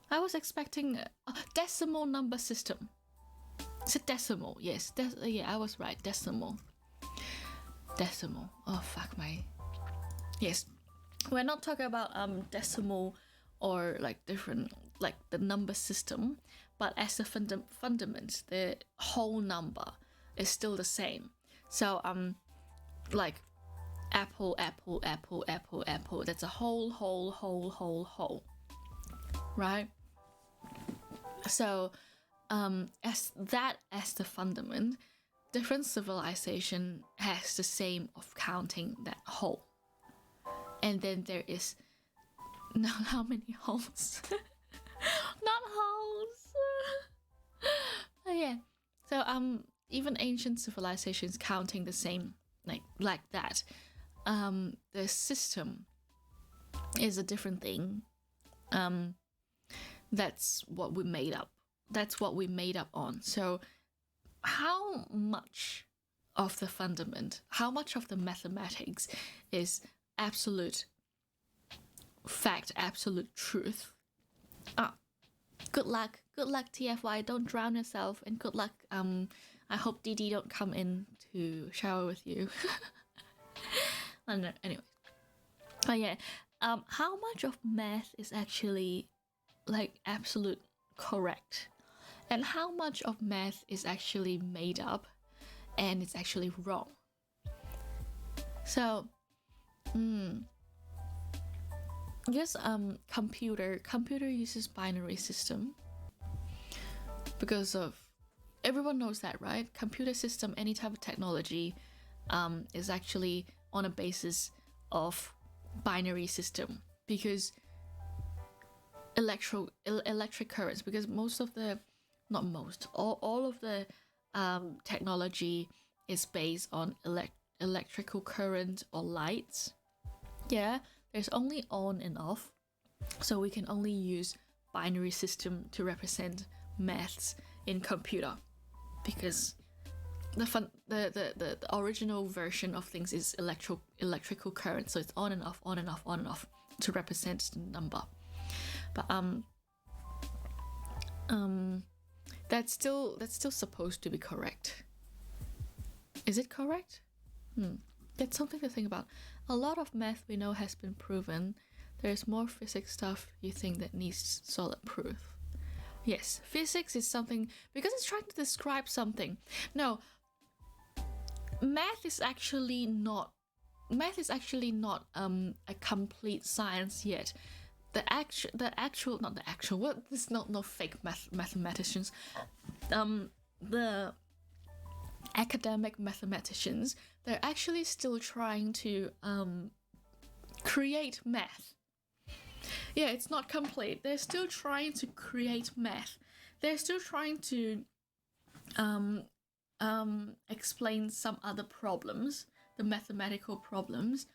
I was expecting a decimal number system. It's a decimal, yes. Yeah, I was right. Decimal. Oh, fuck my. Yes. We're not talking about decimal or like different, like the number system, but as a fundament, the whole number is still the same. So like apple, that's a whole, right? So as the fundament, different civilization has the same of counting that whole. And then there is, not how many holes. Not holes. yeah. So even ancient civilizations counting the same like that. The system is a different thing. That's what we made up. That's what we made up on. So how much of the fundament, how much of the mathematics is absolute fact, absolute truth? Good luck, TFY. Don't drown yourself, and good luck. I hope Didi don't come in to shower with you. I don't know. Anyway, yeah. How much of math is actually like absolute correct, and how much of math is actually made up, and it's actually wrong? So, yes, computer uses binary system because of everyone knows that, right? Computer system, any type of technology, is actually on a basis of binary system, because electric currents, because all of the technology is based on electrical current or lights. Yeah, there's only on and off, so we can only use binary system to represent maths in computer, because the original version of things is electrical current, so it's on and off, on and off, on and off to represent the number. But that's still supposed to be correct. Is it correct? That's something to think about. A lot of math we know has been proven. There's more physics stuff you think that needs solid proof. Yes, physics is something because it's trying to describe something. No, math is actually not a complete science yet. Not fake mathematicians. The academic mathematicians, they're actually still trying to create math. Yeah, it's not complete. They're still trying to create math. They're still trying to explain some other problems, the mathematical problems.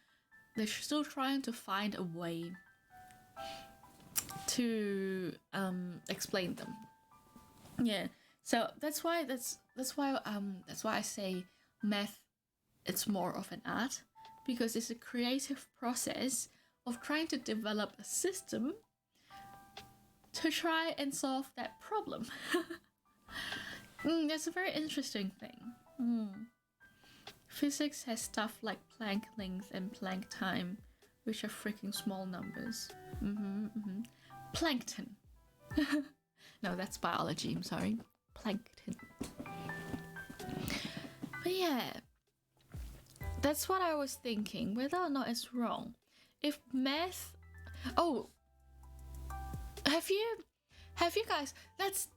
They're still trying to find a way to explain them. Yeah. So that's why I say math, it's more of an art, because it's a creative process of trying to develop a system to try and solve that problem. That's a very interesting thing. Physics has stuff like Planck length and Planck time, which are freaking small numbers. Plankton. No, that's biology, I'm sorry. Plankton. But yeah, that's what I was thinking, whether or not it's wrong. If math... Oh, have you guys... That's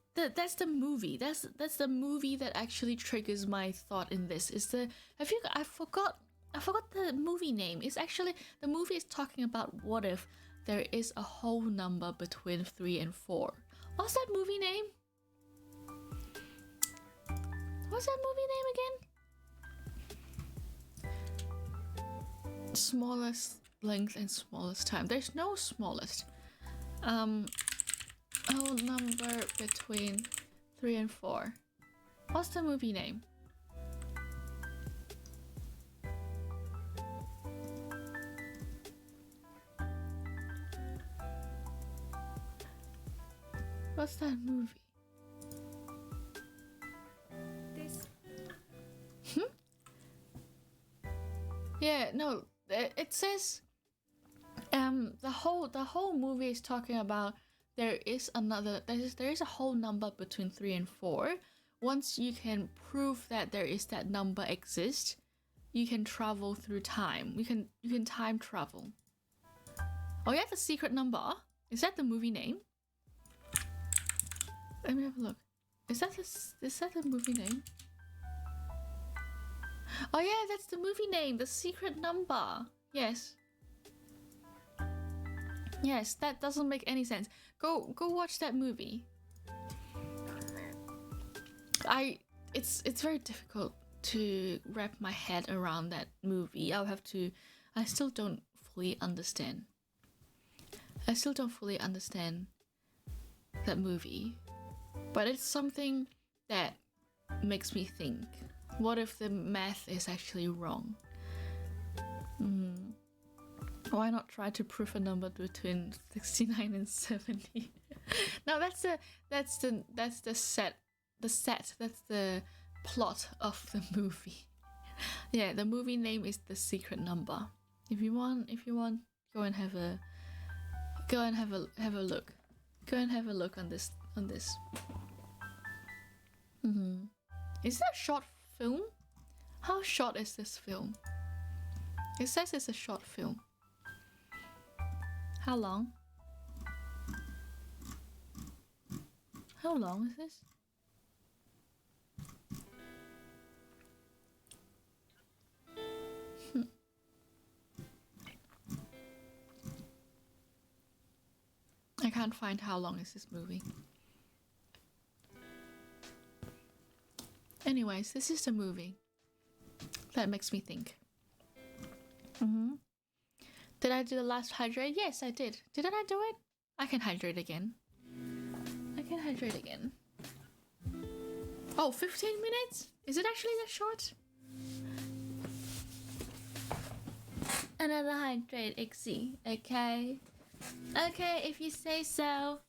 the movie. That's the movie that actually triggers my thought in this. I forgot the movie name. It's actually... The movie is talking about what if there is a whole number between 3 and 4. What's that movie name? What's that movie name again? Smallest length and smallest time. There's no smallest. Whole number between 3 and 4. What's the movie name? What's that movie? Yeah, no, it says the whole movie is talking about there is a whole number between 3 and 4. Once you can prove that there is that number exists, you can travel through time. You can time travel. Oh yeah, the secret number. Is that the movie name? Let me have a look. Is that the movie name? Oh yeah, that's the movie name, The Secret Number. Yes. Yes, that doesn't make any sense. Go watch that movie. It's very difficult to wrap my head around that movie. I still don't fully understand. I still don't fully understand that movie. But it's something that makes me think. What if the math is actually wrong? Why not try to prove a number between 69 and 70? No, that's the plot of the movie. Yeah, the movie name is The Secret Number. If you want, go and have a look. Go and have a look on this. Is that a short film? How short is this film? It says it's a short film. How long? How long is this? I can't find how long is this movie. Anyways, this is the movie that makes me think. Did I do the last hydrate? Yes, I did. Didn't I do it? I can hydrate again. Oh, 15 minutes? Is it actually that short? Another hydrate, Ixie. Okay. Okay, if you say so.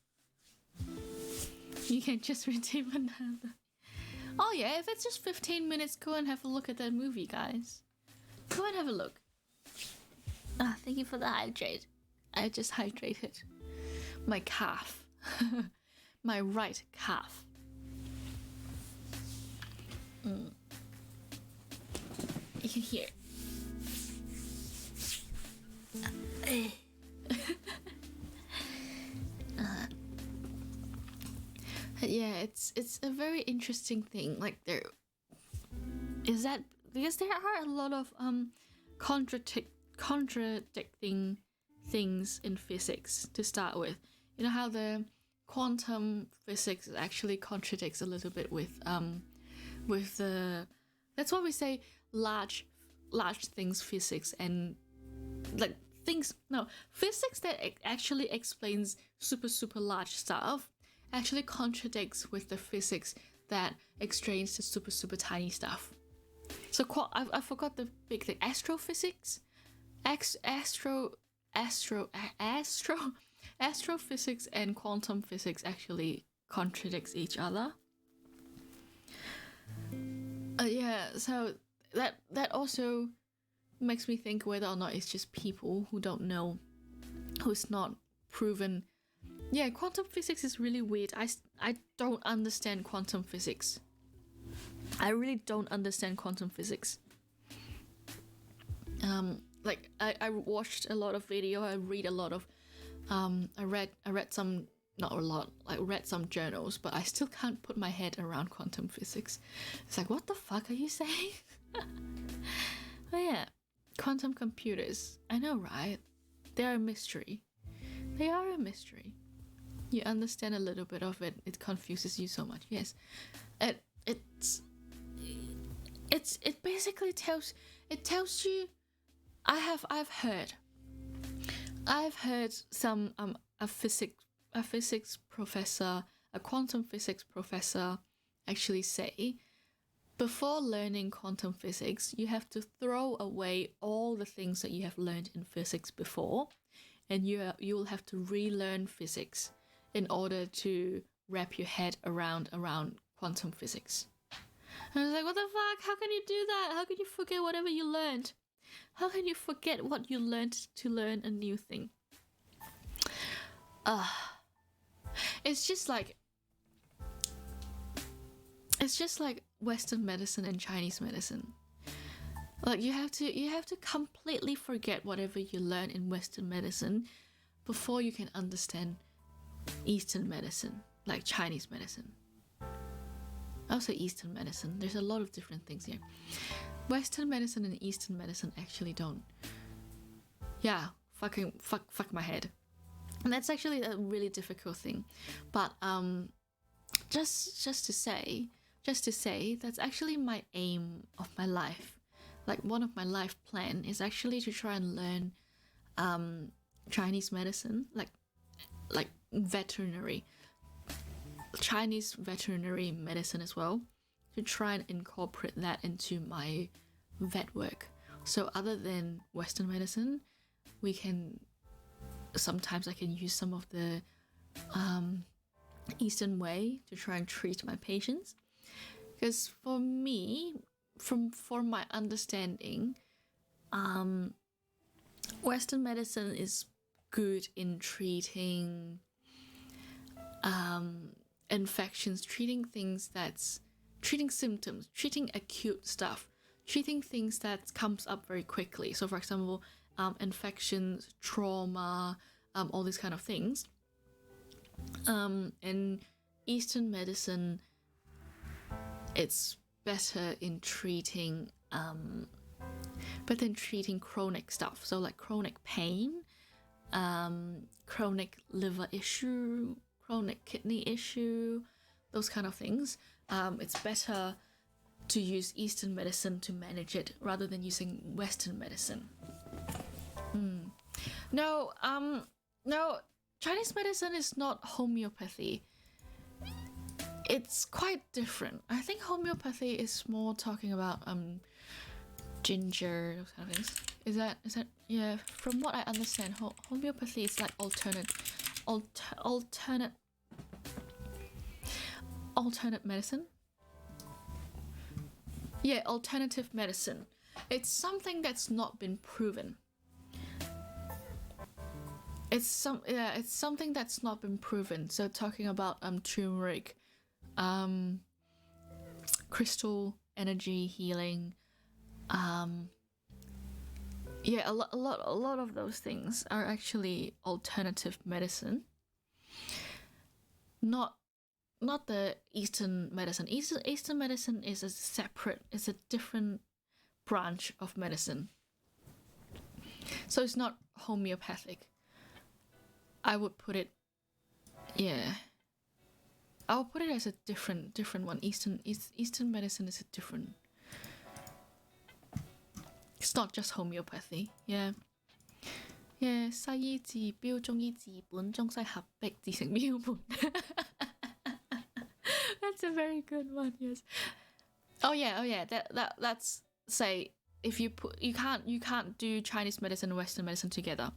You can just redeem another. Oh yeah, if it's just 15 minutes, go and have a look at that movie, guys. Go and have a look. Ah, thank you for the hydrate. I just hydrated my calf. My right calf. You can hear. Yeah, it's a very interesting thing. Like there is that because there are a lot of contradicting things in physics to start with. You know how the quantum physics actually contradicts a little bit with the that's why we say large things physics and like physics that actually explains super large stuff actually contradicts with the physics that explains the super tiny stuff. So I forgot the big thing. Astrophysics, astrophysics and quantum physics actually contradicts each other. Yeah, so that also makes me think whether or not it's just people who don't know, who's not proven. Yeah, quantum physics is really weird. I don't understand quantum physics. I really don't understand quantum physics. Like I watched a lot of video. I read a lot of I read some, not a lot. I read some journals, but I still can't put my head around quantum physics. It's like, what the fuck are you saying? But yeah, quantum computers. I know, right? They're a mystery. They are a mystery. You understand a little bit of it. It confuses you so much. Yes, it basically tells you. I've heard some a physics professor, a quantum physics professor, actually say, before learning quantum physics, you have to throw away all the things that you have learned in physics before, and you will have to relearn physics in order to wrap your head around quantum physics. And I was like, what the fuck? How can you do that? How can you forget whatever you learned? How can you forget what you learned to learn a new thing? It's just like Western medicine and Chinese medicine. Like you have to completely forget whatever you learn in Western medicine before you can understand Eastern medicine, like Chinese medicine. Also Eastern medicine. There's a lot of different things here. Western medicine and Eastern medicine actually don't. Yeah, fuck my head. And that's actually a really difficult thing. But just to say, just to say, that's actually my aim of my life. Like one of my life plan is actually to try and learn Chinese medicine, like veterinary, Chinese veterinary medicine as well, to try and incorporate that into my vet work. So other than Western medicine, sometimes I can use some of the Eastern way to try and treat my patients. Because for me, for my understanding, Western medicine is good in treating infections, treating symptoms, treating acute stuff, treating things that comes up very quickly. So for example, infections, trauma, all these kind of things. In Eastern medicine, it's better in treating chronic stuff. So like chronic pain, chronic liver issue, chronic kidney issue, those kind of things. It's better to use Eastern medicine to manage it rather than using Western medicine. No, Chinese medicine is not homeopathy. It's quite different. I think homeopathy is more talking about ginger, those kind of things. Is that yeah? From what I understand, homeopathy is like alternate medicine. Yeah, alternative medicine. It's something that's not been proven. It's something that's not been proven. So talking about turmeric, crystal energy healing, yeah, a lot of those things are actually alternative medicine. Not the Eastern medicine. Eastern medicine is a different branch of medicine. So it's not homeopathic. I would put it, yeah. I'll put it as a different one. Eastern medicine is a different. It's not just homeopathy. Yeah. Yeah. 西醫治標，中醫治本，中西合璧自成標本。That's a very good one. Yes. Oh yeah. That's say if you can't do Chinese medicine and Western medicine together.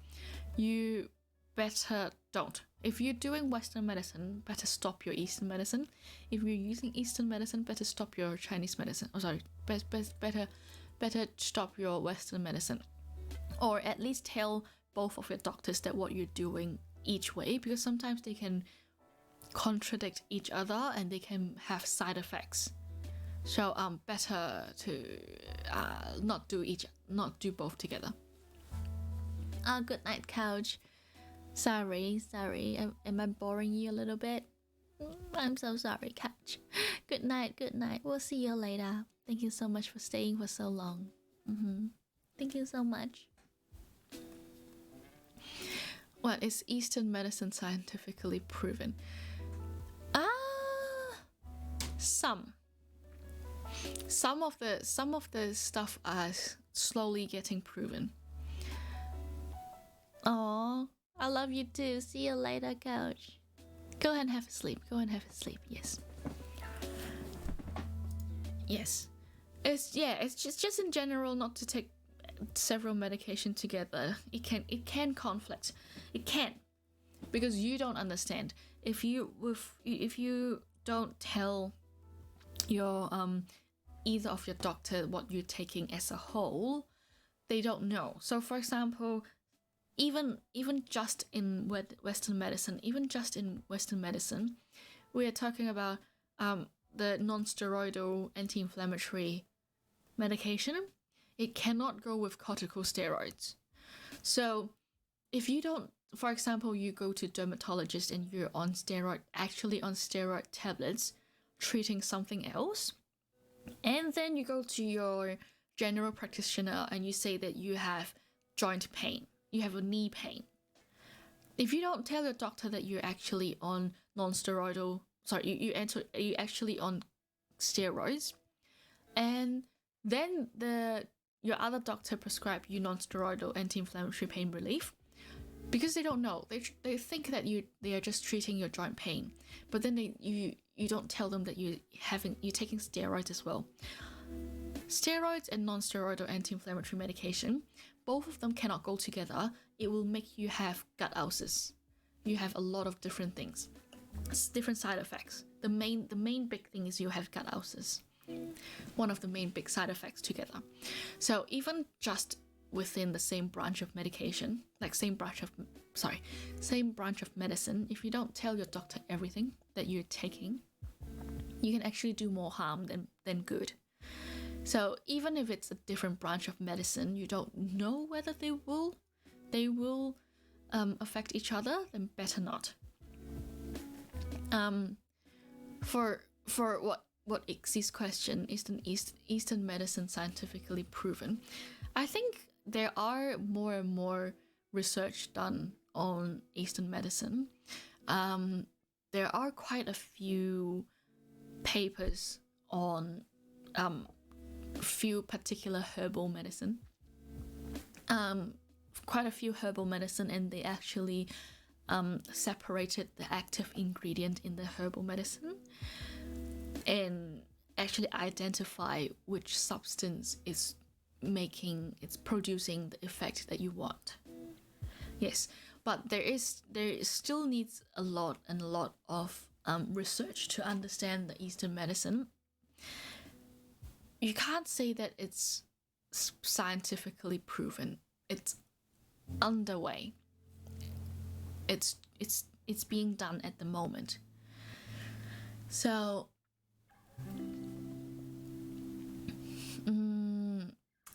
You better don't. If you're doing Western medicine, better stop your Eastern medicine. If you're using Eastern medicine, better stop your Chinese medicine. Oh, sorry, better stop your Western medicine, or at least tell both of your doctors that what you're doing each way, because sometimes they can contradict each other and they can have side effects. So better to not do both together. Good night, couch. Sorry. Am I boring you a little bit? I'm so sorry, couch. Good night. We'll see you later. Thank you so much for staying for so long. Thank you so much. Well, is Eastern medicine scientifically proven? Some of the stuff are slowly getting proven. Oh, I love you too. See you later, coach. Go ahead and have a sleep. Yes. It's just in general not to take several medication together. It can conflict. It can, because you don't understand. If you don't tell your either of your doctor what you're taking as a whole, they don't know. So for example, even just in Western medicine, we are talking about the non-steroidal anti-inflammatory medication. It cannot go with corticosteroids. So if you don't, for example, you go to dermatologist and you're on steroid tablets treating something else, and then you go to your general practitioner and you say that you have joint pain, you have a knee pain. If you don't tell your doctor that you're actually on non-steroidal, you actually on steroids, and then your other doctor prescribed you non-steroidal anti-inflammatory pain relief, because they don't know, they think that they are just treating your joint pain, but then you don't tell them that you're taking steroids as well. Steroids and non-steroidal anti-inflammatory medication, both of them cannot go together. It will make you have gut ulcers. You have a lot of different things, different side effects. The main big thing is you have gut ulcers. One of the main big side effects together. So even just within the same branch of medication, like same branch of medicine, if you don't tell your doctor everything that you're taking, you can actually do more harm than good. So even if it's a different branch of medicine, you don't know whether they will affect each other, then better not. For what Ixie's question, is Eastern medicine scientifically proven? I think there are more and more research done on Eastern medicine. There are quite a few papers on few particular herbal medicine. Quite a few herbal medicine, and they actually separated the active ingredient in the herbal medicine and actually identify which substance is producing the effect that you want. Yes, but there still needs a lot of research to understand the Eastern medicine. You can't say that it's scientifically proven. It's underway. It's being done at the moment. So,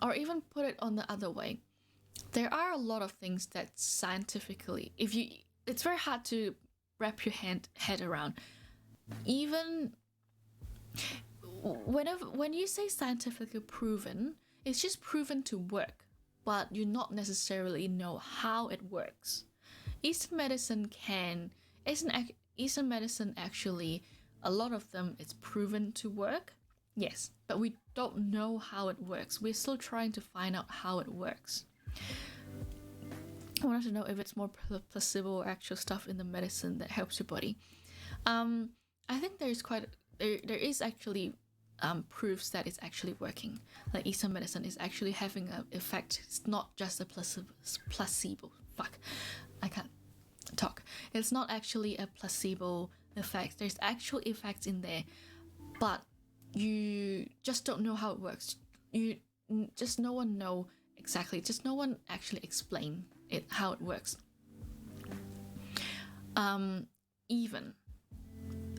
or even put it on the other way, there are a lot of things that scientifically, it's very hard to wrap your head around. Even when you say scientifically proven, it's just proven to work, but you not necessarily know how it works. Eastern medicine actually, a lot of them, it's proven to work, yes, but we don't know how it works. We're still trying to find out how it works. I wanted to know if it's more placebo or actual stuff in the medicine that helps your body. I think there is actually proofs that it's actually working. Like Eastern medicine is actually having an effect. It's not just a placebo. Fuck, I can't talk. It's not actually a placebo effect. There's actual effects in there, but you just don't know how it works. No one know exactly. Just no one actually explain it how it works. Even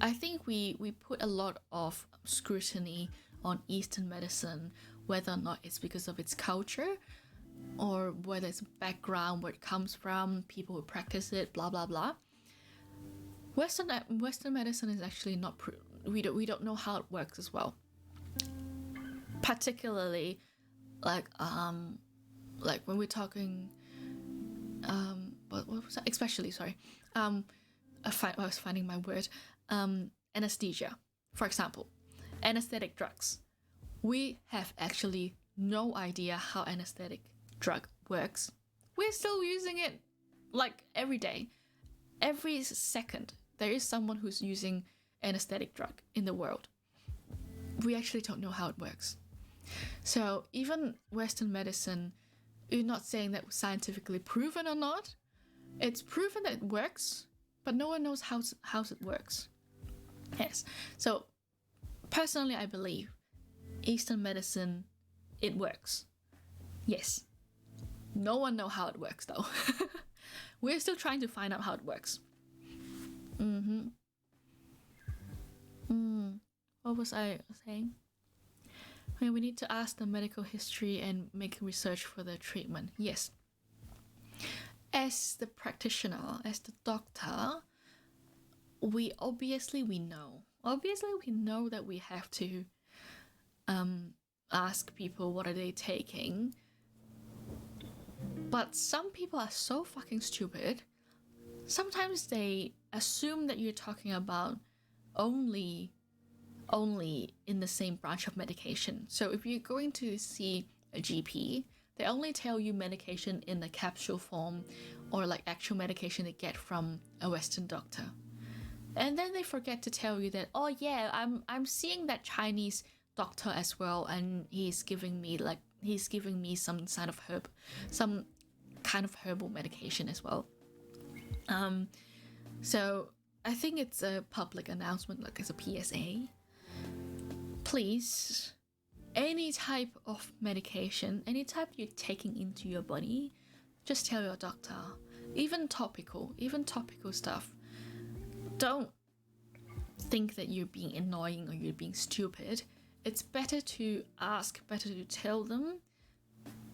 I think we put a lot of scrutiny on Eastern medicine, whether or not it's because of its culture or whether it's background, where it comes from, people who practice it, blah blah blah. Western medicine is actually not we don't know how it works as well. Particularly like when we're talking what was that? Especially I was finding my word. Anesthesia, for example, anesthetic drugs. We have actually no idea how anesthetic drug works. We're still using it like every day. Every second, there is someone who's using anesthetic drug in the world. We actually don't know how it works. So even Western medicine, you're not saying that it's scientifically proven or not. It's proven that it works, but no one knows how it works. Yes. So personally, I believe Eastern medicine, it works. Yes. No one knows how it works though. We're still trying to find out how it works. What was I saying? We need to ask the medical history and make research for the treatment. Yes. As the practitioner, as the doctor, we know that we have to ask people what are they taking, but some people are so fucking stupid. Sometimes they assume that you're talking about only only in the same branch of medication. So if you're going to see a GP, they only tell you medication in a capsule form or like actual medication they get from a Western doctor. And then they forget to tell you that, oh yeah, I'm seeing that Chinese doctor as well, and he's giving me some kind of herbal medication as well. So I think it's a public announcement, like as a PSA. Please, any type of medication, any type you're taking into your body, just tell your doctor. Even topical stuff. Don't think that you're being annoying or you're being stupid. It's better to ask, better to tell them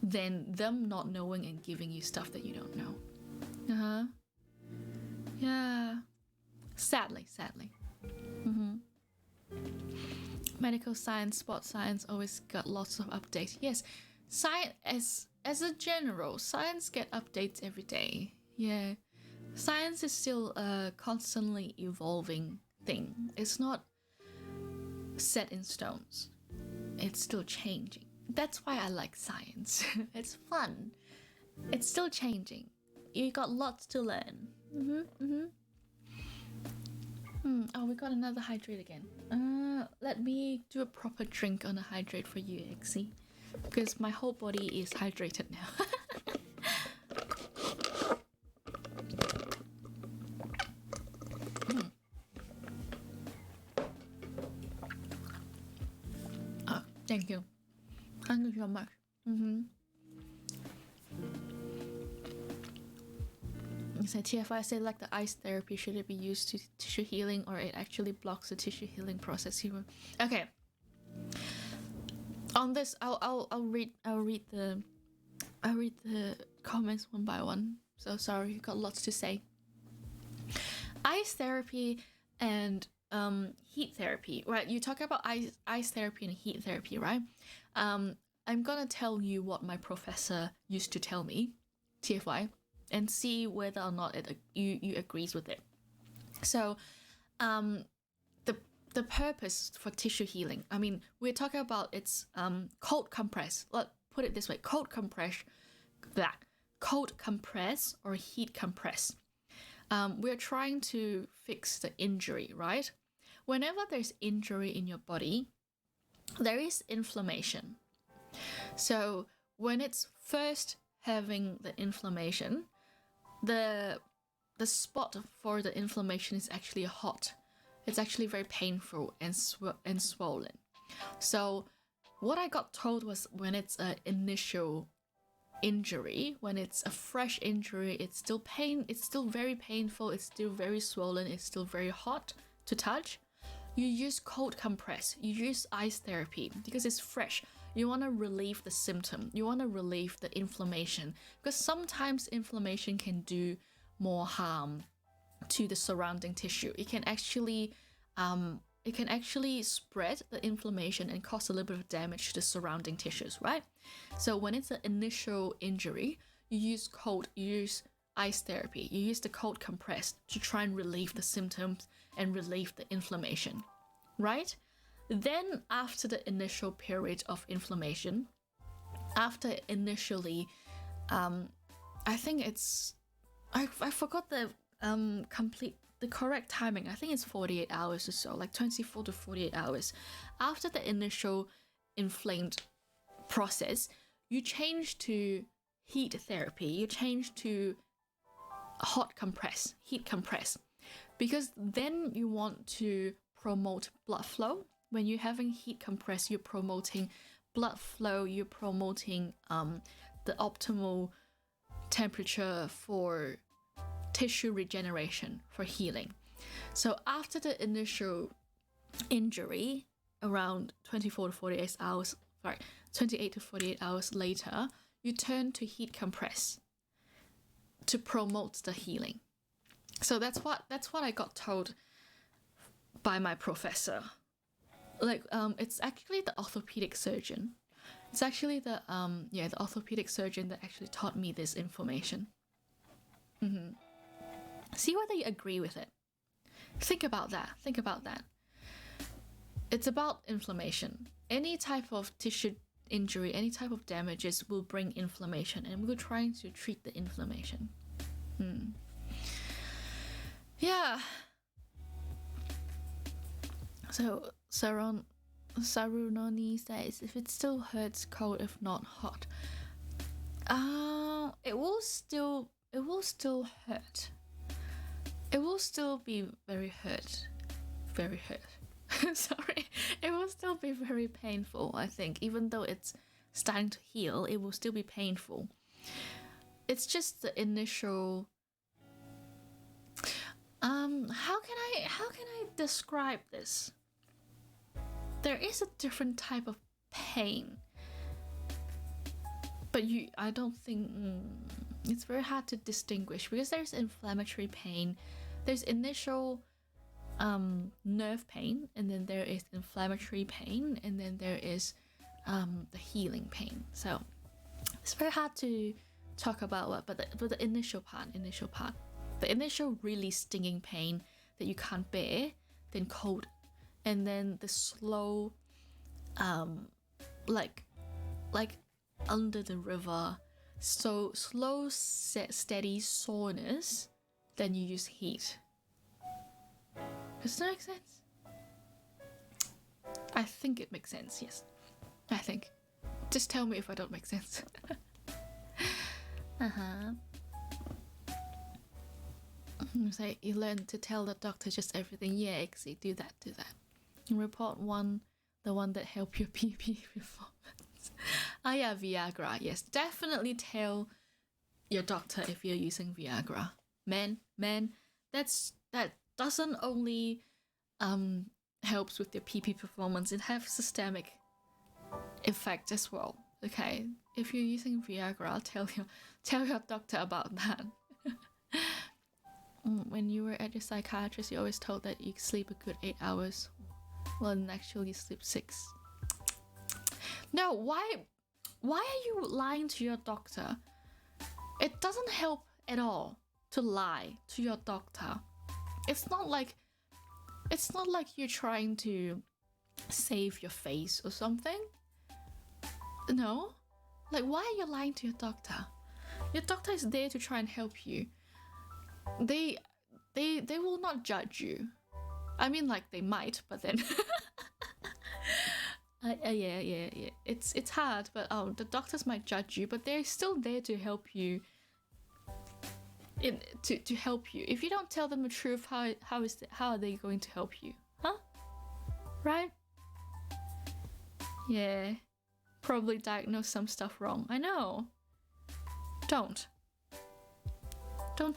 than them not knowing and giving you stuff that you don't know. Yeah. Sadly. Medical science, sports science always got lots of updates. Yes, science as a general, science get updates every day. Yeah, science is still a constantly evolving thing. It's not set in stones. It's still changing. That's why I like science. It's fun. It's still changing. You got lots to learn. Oh, we got another hydrate again. Let me do a proper drink on a hydrate for you, Exy, because my whole body is hydrated now. Oh, thank you. Thank you so much. So TFI say like the ice therapy, should it be used to tissue healing or it actually blocks the tissue healing process? Okay. On this, I'll read the comments one by one. So sorry, got lots to say. Ice therapy and heat therapy, right? You talk about ice therapy and heat therapy, right? I'm gonna tell you what my professor used to tell me, TFI, and see whether or not you agrees with it. So, the purpose for tissue healing. I mean, we're talking about it's cold compress. Let's put it this way: cold compress or heat compress. We're trying to fix the injury, right? Whenever there's injury in your body, there is inflammation. So when it's first having the inflammation, the spot for the inflammation is actually hot. It's actually very painful and swollen. So what I got told was when it's an initial injury, when it's a fresh injury, it's still very painful, it's still very swollen, it's still very hot to touch. You use cold compress, you use ice therapy because it's fresh. You want to relieve the symptom, you want to relieve the inflammation, because sometimes inflammation can do more harm to the surrounding tissue. It can actually spread the inflammation and cause a little bit of damage to the surrounding tissues, right? So when it's an initial injury, you use ice therapy, you use the cold compress to try and relieve the symptoms and relieve the inflammation, right? Then after the initial period of inflammation, after initially, I think it's, I forgot the correct timing. I think it's 48 hours or so, like 24 to 48 hours. After the initial inflamed process, you change to heat therapy, you change to heat compress, because then you want to promote blood flow. When you're having heat compress, you're promoting blood flow, you're promoting the optimal temperature for tissue regeneration, for healing. So after the initial injury, around 28 to 48 hours later, you turn to heat compress to promote the healing. So that's what I got told by my professor. Like, it's actually the orthopedic surgeon. It's actually the orthopedic surgeon that actually taught me this information. See whether you agree with it. Think about that. it's about inflammation. Any type of tissue injury, any type of damages will bring inflammation, and we're trying to treat the inflammation. Yeah. So Sarunoni says, if it still hurts cold, if not hot, it will still hurt. It will still be very hurt. Sorry, it will still be very painful. I think, even though it's starting to heal, it will still be painful. It's just the initial. How can I describe this? There is a different type of pain, but I don't think it's very hard to distinguish, because there's inflammatory pain, there's initial nerve pain, and then there is inflammatory pain, and then there is the healing pain. So it's very hard to talk about what, but the initial part, the initial really stinging pain that you can't bear, then cold, and then the slow, like under the river, so slow, steady soreness, then you use heat. Does that make sense? I think it makes sense, yes. I think. Just tell me if I don't make sense. Say you learn to tell the doctor just everything. Yeah, exactly. Do that. And report the one that help your PP performance. Yeah, Viagra. Yes, definitely tell your doctor if you're using Viagra. Man, that doesn't only helps with your PP performance. It has systemic effect as well. Okay, if you're using Viagra, tell your doctor about that. When you were at your psychiatrist, you always told that you sleep a good 8 hours. Well, and actually you sleep 6. No, why are you lying to your doctor? It doesn't help at all to lie to your doctor. It's not like you're trying to save your face or something. No, like, why are you lying to your doctor? Your doctor is there to try and help you. They will not judge you. I mean, like, they might, but then yeah. It's hard, but the doctors might judge you, but they're still there to help you. To help you. If you don't tell them the truth, how are they going to help you? Huh? Right? Yeah. Probably diagnose some stuff wrong. I know. Don't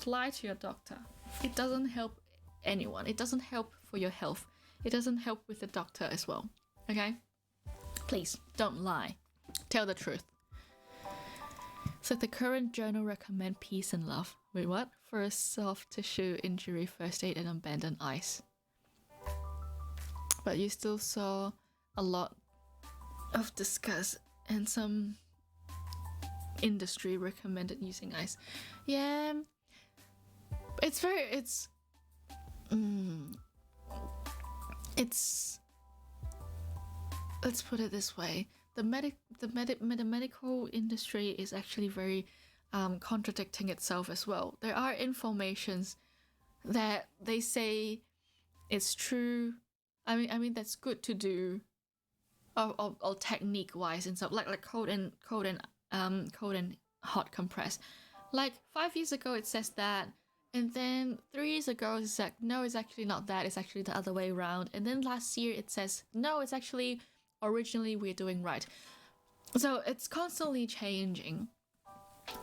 lie to your doctor. It doesn't help anyone. It doesn't help for your health. It doesn't help with the doctor as well. Okay? Please, don't lie. Tell the truth. So the current journal recommend peace and love. Wait, what? For a soft tissue injury, first aid and abandoned ice. But you still saw a lot of discuss, and some industry recommended using ice. Yeah, it's let's put it this way. The medical industry is actually very contradicting itself as well. There are informations that they say it's true. I mean that's good to do, or technique wise and stuff, like cold and hot compress. Like 5 years ago it says that, and then 3 years ago it's like, no, it's actually not that, it's actually the other way around. And then last year it says, no, it's actually originally we're doing right. So it's constantly changing.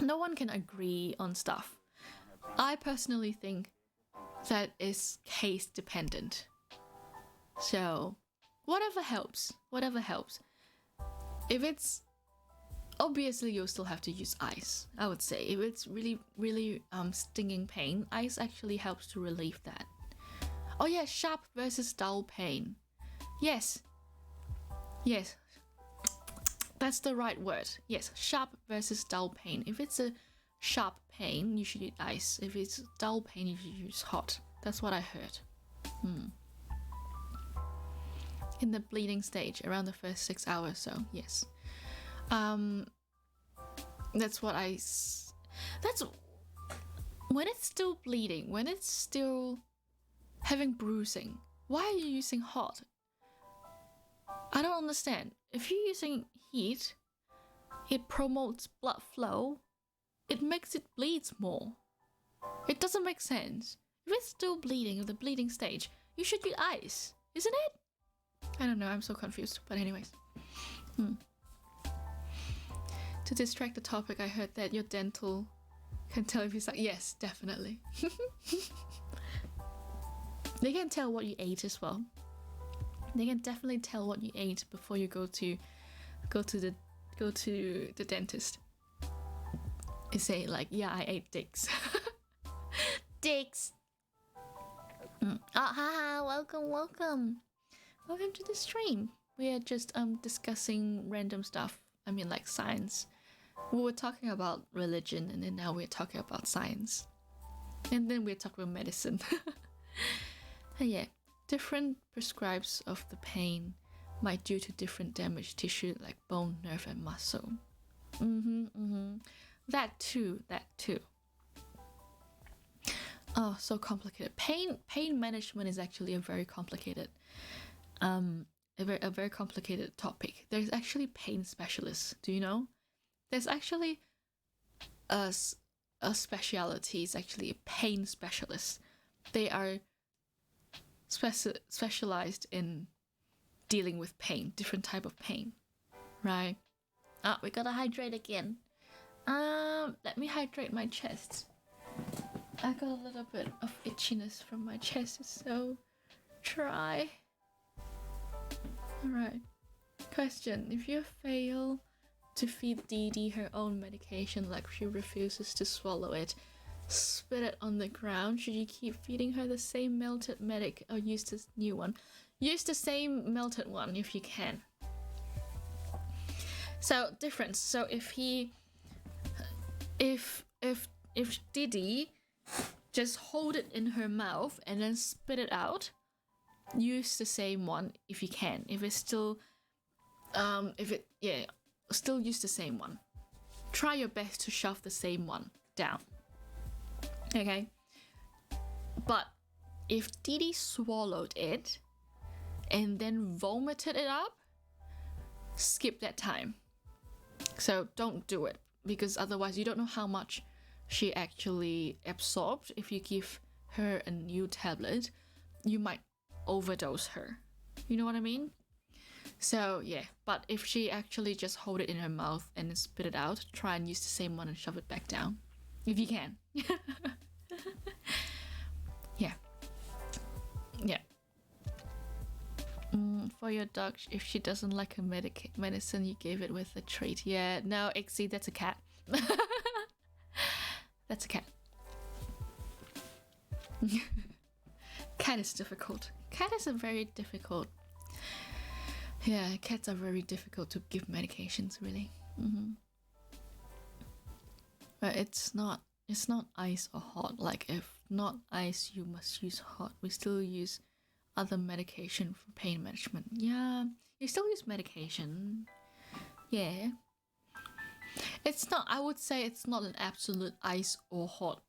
No one can agree on stuff. I personally think that is case dependent. So whatever helps. If it's, obviously you'll still have to use ice, I would say. If it's really stinging pain, ice actually helps to relieve that. Oh yeah, sharp versus dull pain. Yes, that's the right word. Yes, sharp versus dull pain. If it's a sharp pain, you should use ice. If it's dull pain, you should use hot. That's what I heard. in the bleeding stage around the first 6 hours. So yes, that's what that's when it's still bleeding, when it's still having bruising. Why are you using hot? I don't understand. If you're using heat, it promotes blood flow. It makes it bleeds more. It doesn't make sense. If it's still bleeding in the bleeding stage, you should use ice, isn't it? I don't know, I'm so confused. But anyways. To distract the topic, I heard that your dental can tell if you suck. Yes, definitely. They can tell what you ate as well. They can definitely tell what you ate before you go to the dentist. They say like, yeah, I ate dicks. Dicks. Haha, welcome to the stream. We are just discussing random stuff. I mean, like science. We were talking about religion, and then now we're talking about science, and then we're talking about medicine. Yeah, different prescribes of the pain might due to different damaged tissue like bone, nerve, and muscle. That too. Oh, so complicated. Pain management is actually a very complicated a very complicated topic. There's actually pain specialists. Do you know? There's actually a specialty. It's actually a pain specialist. They are specialized in dealing with pain, different type of pain, right? We gotta hydrate again. Let me hydrate my chest. I got a little bit of itchiness from my chest. It's so dry. Alright. Question. If you fail to feed Dee Dee her own medication, like she refuses to swallow it, spit it on the ground, should you keep feeding her the same melted medic or use this new one? Use the same melted one if you can. So, difference. So if Didi just hold it in her mouth and then spit it out, use the same one if you can. If it's still still use the same one. Try your best to shove the same one down. Okay? But if Didi swallowed it and then vomited it up, skip that time. So don't do it, because otherwise you don't know how much she actually absorbed. If you give her a new tablet, you might overdose her. You know what I mean? So yeah, but if she actually just hold it in her mouth and then spit it out, try and use the same one and shove it back down. If you can. Yeah. Yeah. For your dog, if she doesn't like her medicine, you gave it with a treat. Yeah, no, Ixie, that's a cat. That's a cat. Cat is difficult. Cat is a very difficult. Yeah, cats are very difficult to give medications, really. But it's not ice or hot. Like, if not ice, you must use hot. We still use other medication for pain management. Yeah, you still use medication. Yeah. It's not, I would say it's not an absolute ice or hot.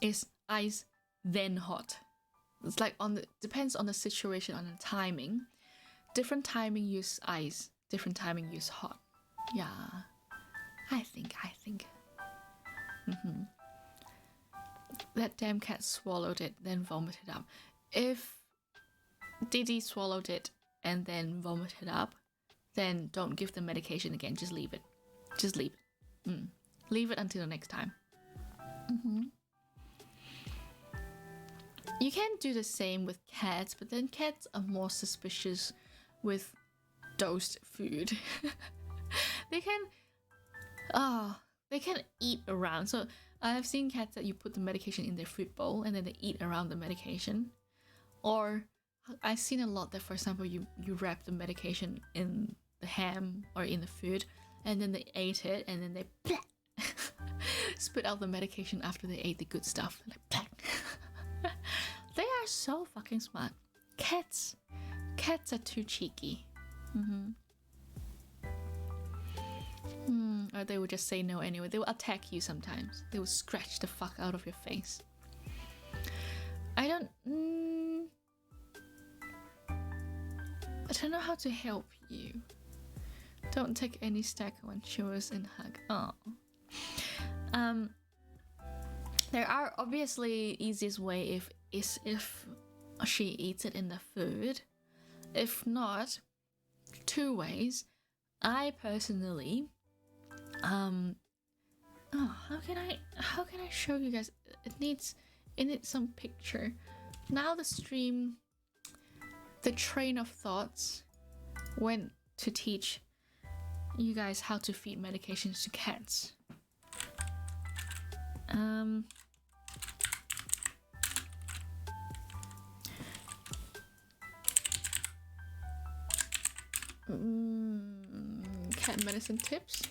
It's ice then hot. It's like depends on the situation, on the timing. Different timing use ice, different timing use hot. Yeah, I think. That damn cat swallowed it, then vomited up. If Didi swallowed it and then vomited up, then don't give the medication again. Just leave it. Leave it until the next time. You can do the same with cats, but then cats are more suspicious with dosed food. They can eat around. So I have seen cats that you put the medication in their food bowl and then they eat around the medication. Or I've seen a lot that, for example, you wrap the medication in the ham or in the food, and then they ate it, and then they spit out the medication after they ate the good stuff. Like, they are so fucking smart. Cats Cats are too cheeky. Or they will just say no anyway. They will attack you sometimes. They will scratch the fuck out of your face. I don't know how to help you. Don't take any stack when she was in hug. Oh. There are obviously easiest way if she eats it in the food. If not, 2 ways. I personally how can I show you guys? It needs some picture. Now the train of thoughts went to teach you guys how to feed medications to cats. Cat medicine tips.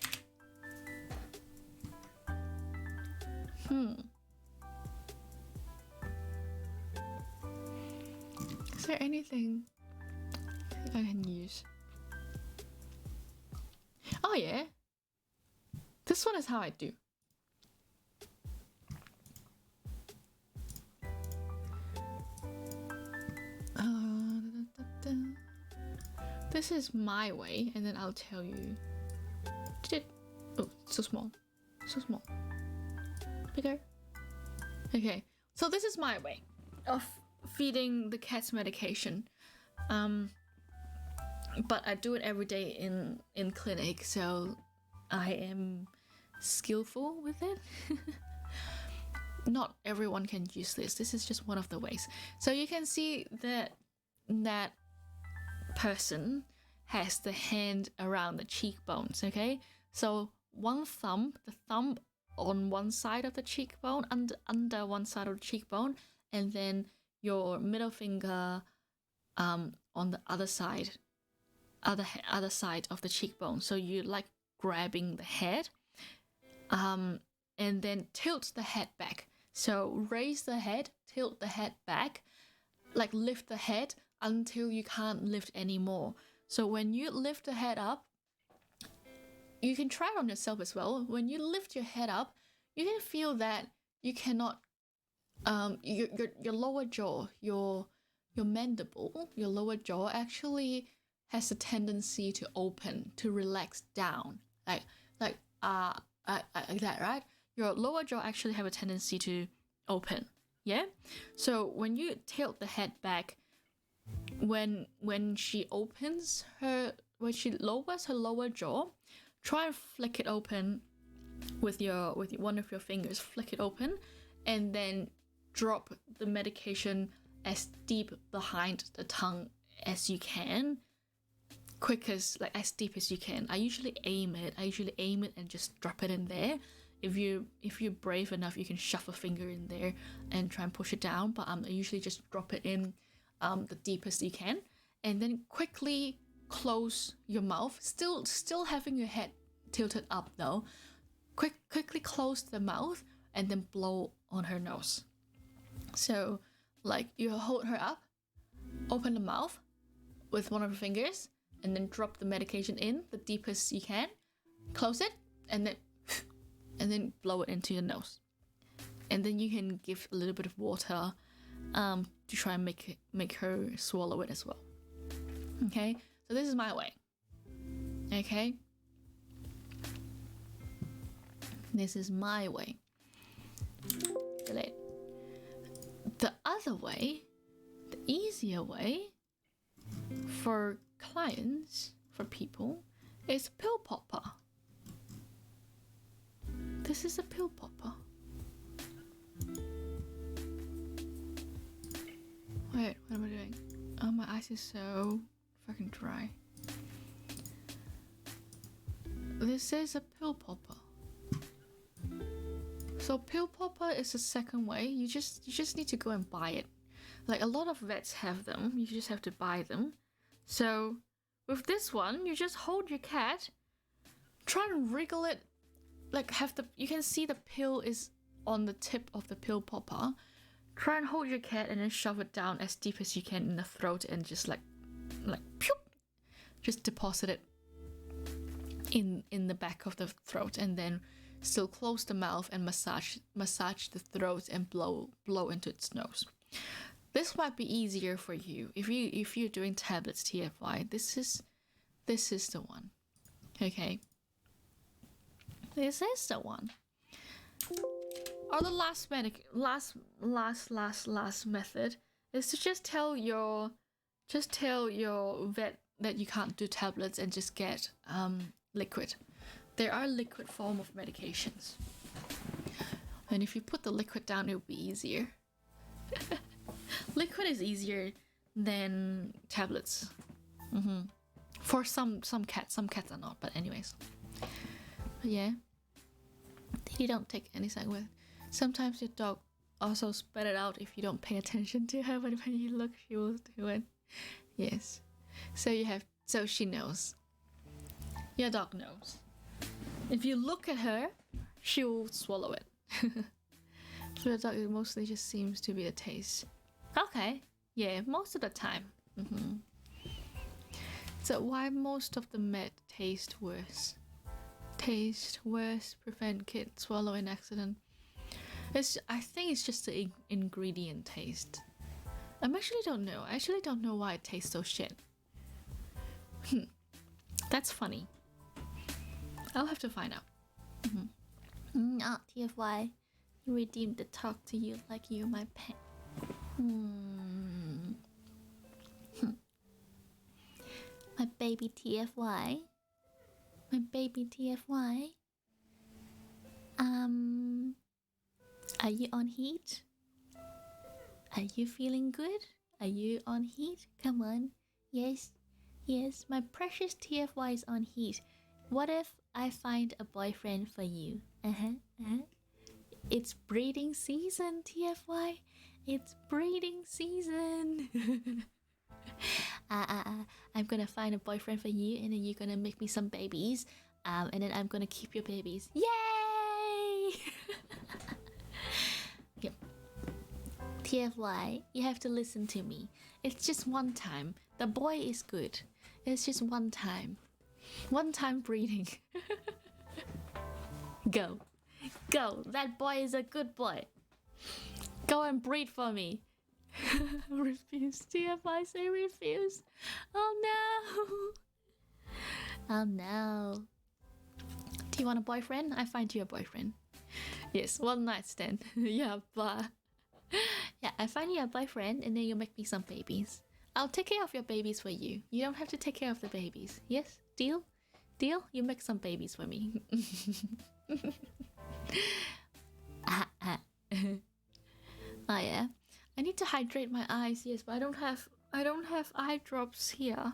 Is there anything I can use? Oh yeah. This one is how I do. This is my way, and then I'll tell you. Oh, so small. So small. Bigger. Okay, so this is my way of feeding the cat's medication. But I do it every day in clinic, so I am skillful with it. Not everyone can use this. This is just one of the ways. So you can see that person has the hand around the cheekbones, okay? So the thumb on one side of the cheekbone, under one side of the cheekbone, and then your middle finger on the other side of the cheekbone. So you like grabbing the head, and then tilt the head back. So raise the head, tilt the head back, like lift the head until you can't lift anymore. So when you lift the head up, you can try it on yourself as well. When you lift your head up, you can feel that you cannot, your lower jaw, your mandible, your lower jaw actually has a tendency to open, to relax down, like that, right? Your lower jaw actually have a tendency to open, yeah? So when you tilt the head back, when she lowers her lower jaw, try and flick it open with one of your fingers, flick it open, and then drop the medication as deep behind the tongue as you can, as deep as you can. I usually aim it and just drop it in there. If you're brave enough, you can shove a finger in there and try and push it down, but I usually just drop it in the deepest you can, and then quickly close your mouth, still having your head tilted up though. Quickly close the mouth and then blow on her nose. So like you hold her up, open the mouth with one of your fingers, and then drop the medication in the deepest you can, close it, and then blow it into your nose. And then you can give a little bit of water to try and make her swallow it as well. Okay, so this is my way. Okay, this is my way. The other way, the easier way for clients, for people, is pill popper. This is a pill popper. Wait, what am I doing? Oh, my eyes is so fucking dry. This is a pill popper. So pill popper is the second way. You just need to go and buy it. Like a lot of vets have them. You just have to buy them. So with this one, you just hold your cat, try and wriggle it, like you can see the pill is on the tip of the pill popper. Try and hold your cat and then shove it down as deep as you can in the throat and just like like pew, just deposit it in the back of the throat, and then still close the mouth and massage the throat and blow into its nose. This might be easier for you if you're doing tablets, TFY. This is the one. Okay. This is the one. Or the last method is to just tell your vet that you can't do tablets and just get liquid. There are liquid form of medications, and if you put the liquid down, it'll be easier. Liquid is easier than tablets. For some cats are not, but anyways. But yeah, you don't take anything with. Sometimes your dog also spat it out if you don't pay attention to her, but when you look, she will do it. Yes. So she knows. Your dog knows. If you look at her, she will swallow it. For the dog, it mostly just seems to be a taste. Okay. Yeah, most of the time. So why most of the med taste worse? Taste worse, prevent kid swallowing accident. I think it's just the ingredient taste. I actually don't know. I actually don't know why it tastes so shit. That's funny. I'll have to find out. TFY, you redeemed the talk to you like you're my pet. My baby TFY. My baby TFY. Are you on heat? Are you feeling good? Are you on heat? Come on. Yes, my precious TFY is on heat. What if I find a boyfriend for you? It's breeding season, TFY. It's breeding season. I'm gonna find a boyfriend for you, and then you're gonna make me some babies. And then I'm gonna keep your babies. Yay! Yep. TFY, you have to listen to me. It's just one time. The boy is good. It's just one time. One time breeding. Go. That boy is a good boy. Go and breed for me. Refuse. TFI say refuse. Oh no. Do you want a boyfriend? I find you a boyfriend. Yes, one night stand. Yeah, but I find you a boyfriend, and then you make me some babies. I'll take care of your babies for you. You don't have to take care of the babies. Yes? Deal? You make some babies for me. Oh yeah. I need to hydrate my eyes, yes, but I don't have eye drops here.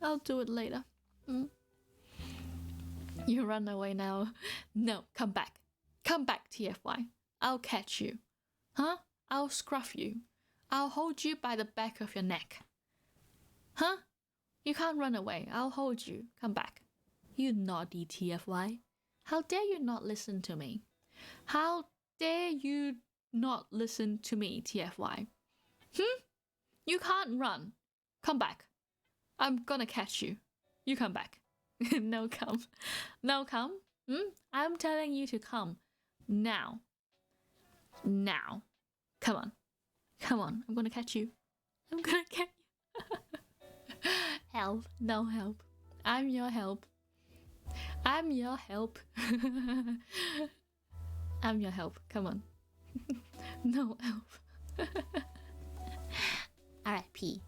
I'll do it later. You run away now. No, come back. Come back, TFY. I'll catch you. Huh? I'll scruff you. I'll hold you by the back of your neck. Huh? You can't run away. I'll hold you. Come back. You naughty TFY. How dare you not listen to me? How dare you not listen to me, TFY? You can't run. Come back. I'm gonna catch you. You come back. No, come. I'm telling you to come. Now. Come on. I'm gonna catch you. Help. No help. I'm your help. I'm your help. Come on. No help. R.I.P.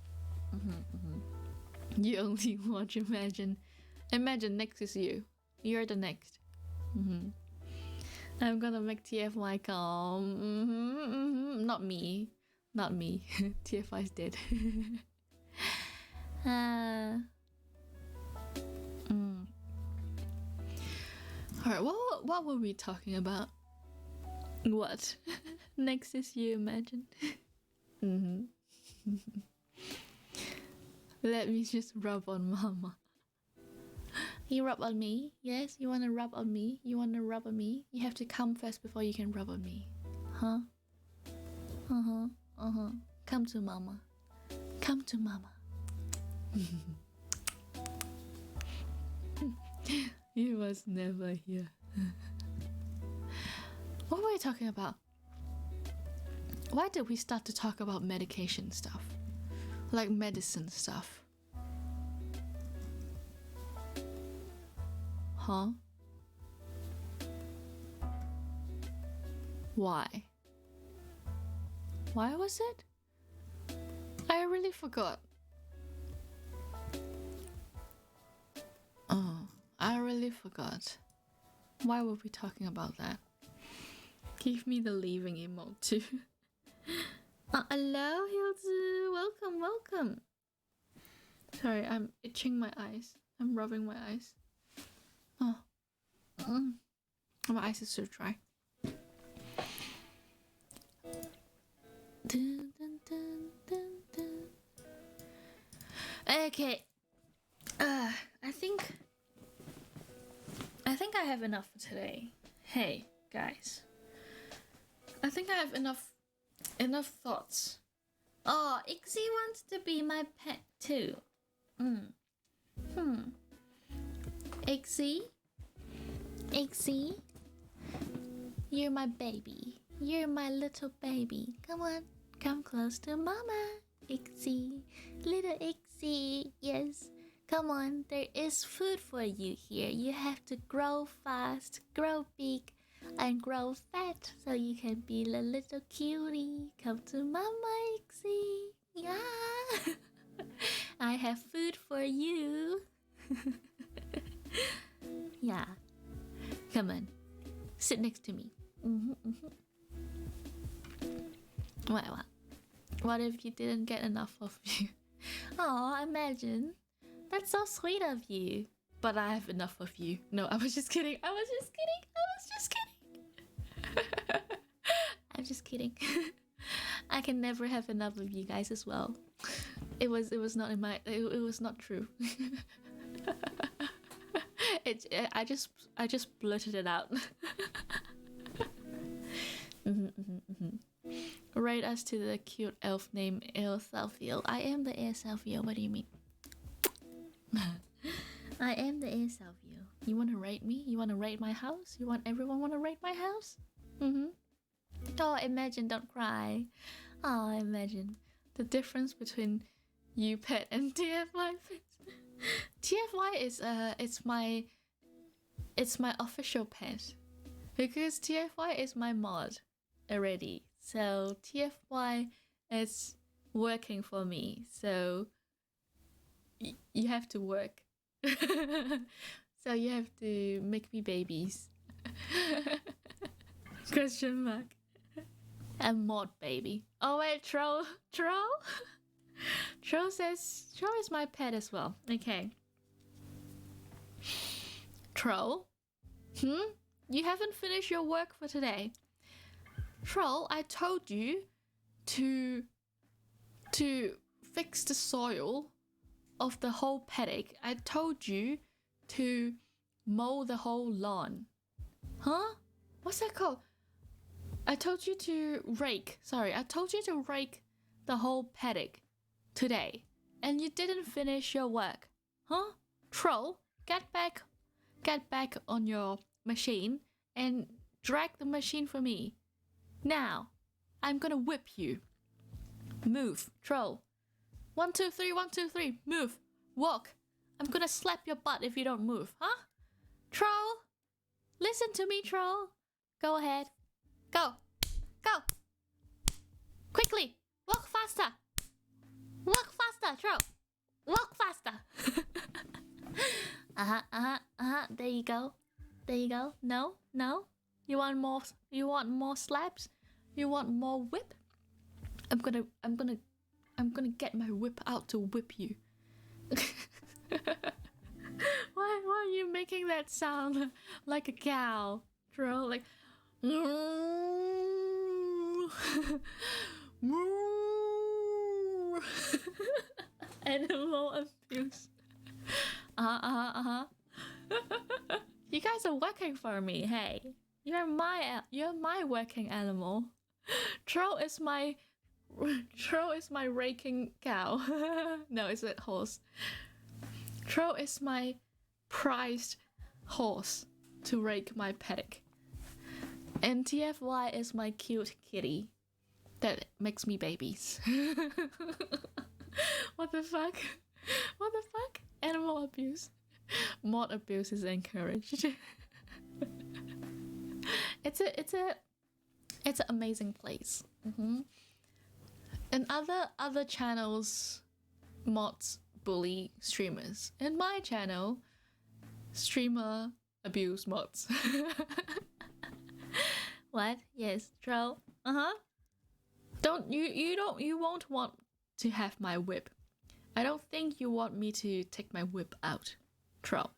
You only watch Imagine. Imagine next is you. You're the next. I'm gonna make TFY come. Not me. TFY's dead. Alright, what were we talking about? What? Next is you, Imagine. Let me just rub on Mama. You rub on me? Yes? You wanna rub on me? You have to come first before you can rub on me. Huh? Come to Mama. Come to mama. You was never here. What were we talking about? Why did we start to talk about medication stuff? Like medicine stuff? Huh? Why? Why was it? I really forgot. Oh, I really forgot. Why were we talking about that? Give me the leaving emote too. Hello, Hilde. Welcome, welcome. Sorry, I'm itching my eyes. I'm rubbing my eyes. Oh. My eyes are so dry. Dun, dun, dun, dun, dun. Okay. I think I have enough for today. Hey, guys. I think I have enough thoughts. Oh, Ixie wants to be my pet too. Ixie? You're my baby. You're my little baby. Come on, come close to mama. Ixie, little Ixie, yes. Come on, there is food for you here. You have to grow fast, grow big, and grow fat so you can be a little cutie. Come to mama, Ixie. Yeah. I have food for you. Yeah. Come on. Sit next to me. What if you didn't get enough of you? Oh, imagine. That's so sweet of you. But I have enough of you. No, I was just kidding. I'm just kidding. I can never have enough of you guys as well. It was not in my. It was not true. I just blurted it out. Rate us to the cute elf named Salveo. I am the Salveo. What do you mean? I am the Salveo. You want to rate me? You want to rate my house? You want everyone want to rate my house? Oh, imagine, don't cry. Oh, imagine the difference between you pet and TFY pet. TFY is it's my official pet because TFY is my mod already. So TFY is working for me. So you have to work. So you have to make me babies. Question mark. A mod baby. Oh wait, troll. Troll says Troll is my pet as well. Okay. Troll? You haven't finished your work for today. Troll, I told you to fix the soil of the whole paddock. I told you to mow the whole lawn. Huh? What's that called? I told you to rake. Sorry, I told you to rake the whole paddock today. And you didn't finish your work. Huh? Troll, get back on your machine and drag the machine for me. Now, I'm gonna whip you. Move, troll. 1, 2, 3, 1, 2, 3, move. Walk. I'm gonna slap your butt if you don't move, huh? Troll, listen to me, troll. Go ahead. Go. Quickly. Walk faster. Walk faster, troll. Walk faster. There you go. No. You want more slaps? You want more whip? I'm gonna get my whip out to whip you. Why are you making that sound like a cow, troll? Like animal abuse. You guys are working for me. Hey, you're my working animal. Troll is my Tro is my raking cow. No, it's a horse. Tro is my prized horse to rake my paddock. And TFY is my cute kitty that makes me babies. What the fuck? What the fuck? Animal abuse. Mod abuse is encouraged. It's an amazing place. And other channels, mods bully streamers. In my channel, streamer abuse mods. What? Yes, troll. You won't want to have my whip. I don't think you want me to take my whip out, troll.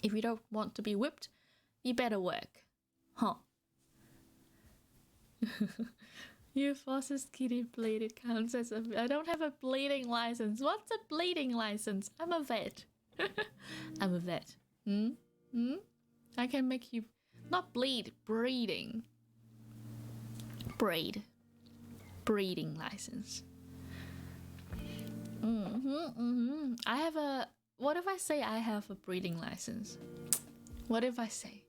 If you don't want to be whipped, you better work, huh? You forces kitty blade, it counts as a... I don't have a bleeding license. What's a bleeding license? I'm a vet. I'm a vet. I can make you... Not bleed, breeding. Breeding license. I have a... What if I say I have a breeding license? What if I say?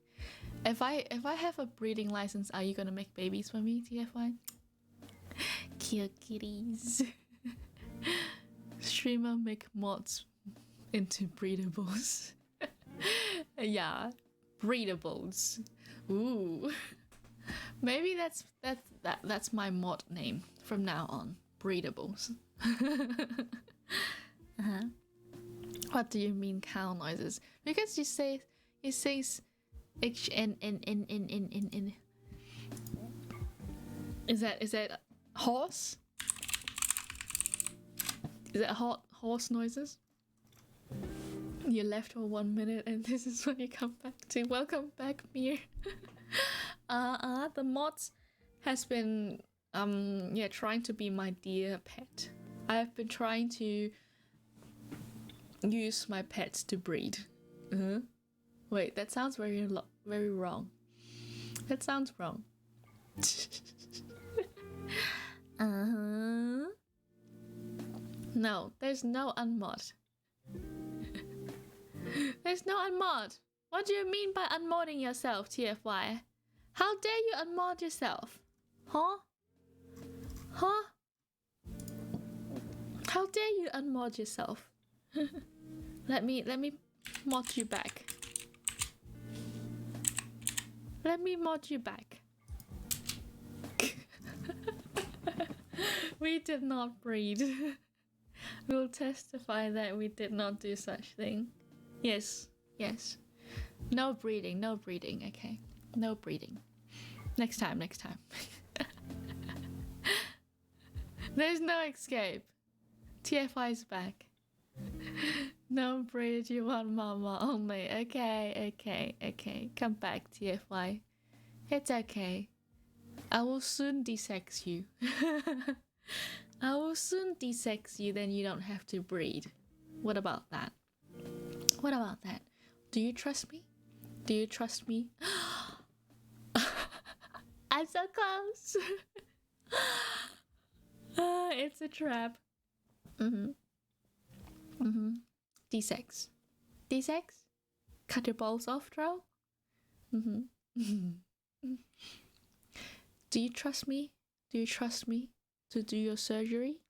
If I have a breeding license, are you gonna make babies for me, TFY? Cute kitties. Streamer make mods into breedables. Yeah, breedables. Ooh. Maybe that's my mod name from now on. Breedables. What do you mean cow noises? Because you say it says HNNNNNN. Is that horse? Is that horse noises? You left for 1 minute and this is what you come back to. Welcome back, Mir. The mods has been trying to be my dear pet. I have been trying to use my pets to breed. Wait, that sounds very wrong. That sounds wrong. No, there's no unmod. There's no unmod. What do you mean by unmodding yourself, TFY? How dare you unmod yourself? Huh? How dare you unmod yourself? Let me mod you back. Let me mod you back. We did not breed. We'll testify that we did not do such thing. Yes. No breeding, okay? No breeding. Next time. There's no escape. TFI's back. No breed, you want mama only. Okay. Come back, TFI. It's okay. I will soon desex you. I will soon desex you, then you don't have to breed. What about that? Do you trust me? I'm so close. It's a trap. D6. Cut your balls off, Drow. Do you trust me? Do you trust me to do your surgery?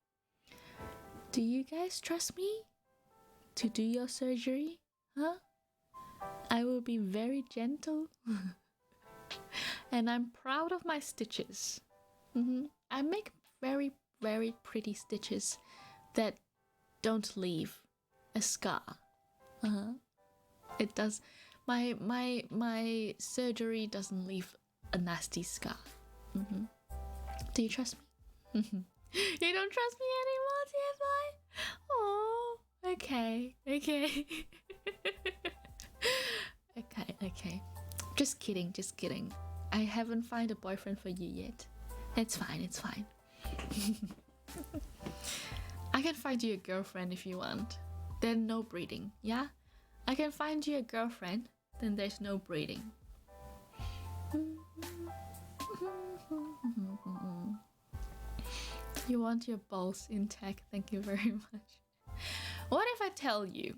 Do you guys trust me to do your surgery? Huh? I will be very gentle. And I'm proud of my stitches. I make very, very pretty stitches that don't leave a scar. It does. My surgery doesn't leave a nasty scar. Do you trust me? You don't trust me anymore, TFI? Oh, okay. Okay. Just kidding. I haven't found a boyfriend for you yet. It's fine. I can find you a girlfriend if you want. Then no breeding, yeah? I can find you a girlfriend, then there's no breeding. You want your balls intact. Thank you very much. What if I tell you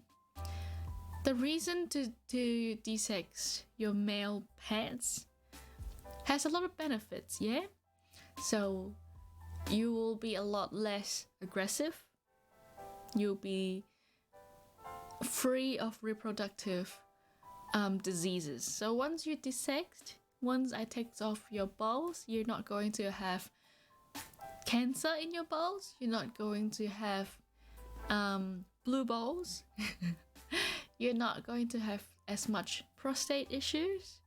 the reason to desex your male pets has a lot of benefits, yeah? So you will be a lot less aggressive. You'll be free of reproductive diseases. So once you desexed, once I take off your balls, you're not going to have cancer in your balls. You're not going to have blue balls. You're not going to have as much prostate issues.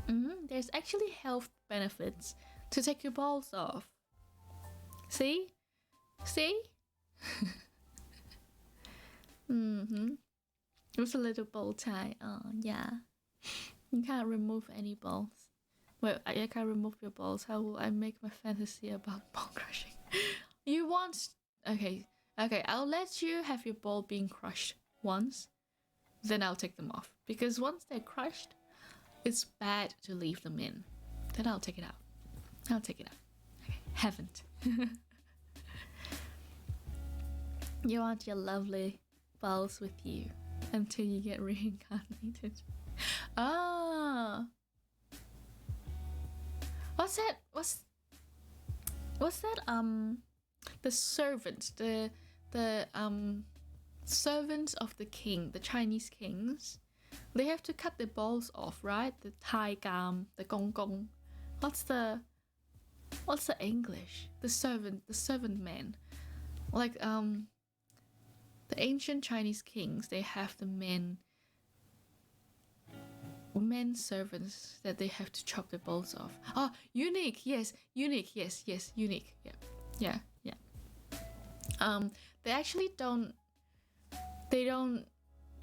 There's actually health benefits to take your balls off. See? With a little bow tie. Oh, yeah. You can't remove any balls. Well, I can't remove your balls. How will I make my fantasy about ball crushing? You want... Okay, I'll let you have your ball being crushed once. Then I'll take them off. Because once they're crushed, it's bad to leave them in. Then I'll take it out. Okay, haven't. You want your lovely balls with you until you get reincarnated. Ah, what's that? What's that? The servants, the servants of the king, the Chinese kings. They have to cut their balls off, right? The tai gam, the gong gong. What's the English? The servant man. Like the ancient Chinese kings, they have the men servants that they have to chop their balls off. Oh, eunuch, yes, eunuch. Yeah. They actually don't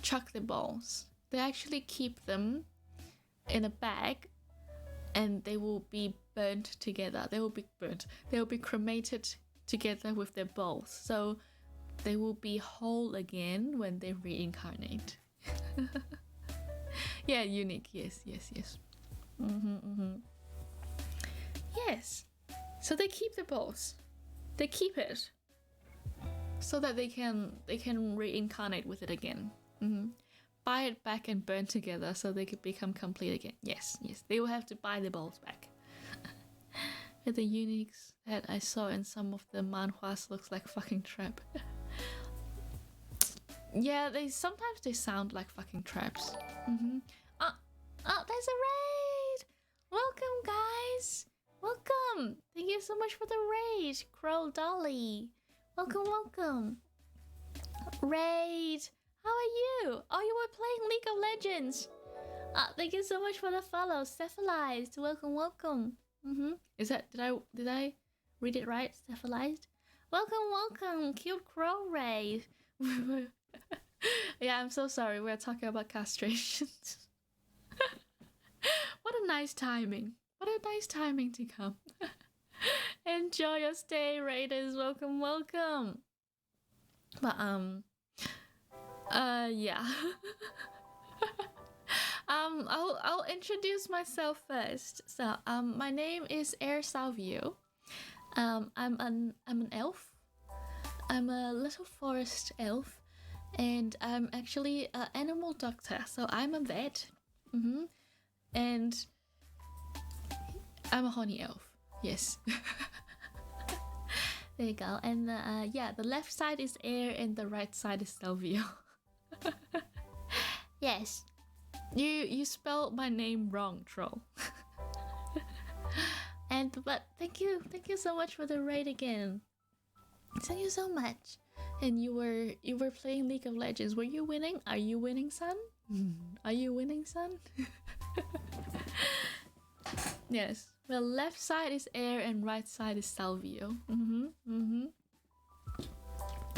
chuck the balls. They actually keep them in a bag, and they will be burnt together. They will be cremated together with their balls. So they will be whole again when they reincarnate. Yeah, eunuch. Yes. Yes. So they keep the balls. They keep it so that they can reincarnate with it again. Buy it back and burn together so they could become complete again. Yes. They will have to buy the balls back. But the eunuchs that I saw in some of the manhwas looks like fucking trap. Yeah, sometimes they sound like fucking traps. Oh, there's a raid! Welcome, guys! Welcome! Thank you so much for the raid, Crow Dolly. Welcome. Raid! How are you? Oh, you were playing League of Legends. Thank you so much for the follow. Cephalized. Welcome. Is that did I read it right? Cephalized. Welcome. Cute Crow Raid. Yeah, I'm so sorry. We're talking about castration. What a nice timing. What a nice timing to come. Enjoy your stay, Raiders. Welcome. But yeah. I'll introduce myself first. So my name is Salveo. I'm an elf. I'm a little forest elf, and I'm actually an animal doctor. So I'm a vet. And I'm a honey elf. Yes. There you go. And yeah, the left side is air and the right side is Salveo. Yes. You spelled my name wrong, troll. But thank you so much for the raid again. Thank you so much. And you were playing League of Legends. Were you winning? Are you winning, son? Are you winning, son? Yes. Well, left side is air and right side is Salveo.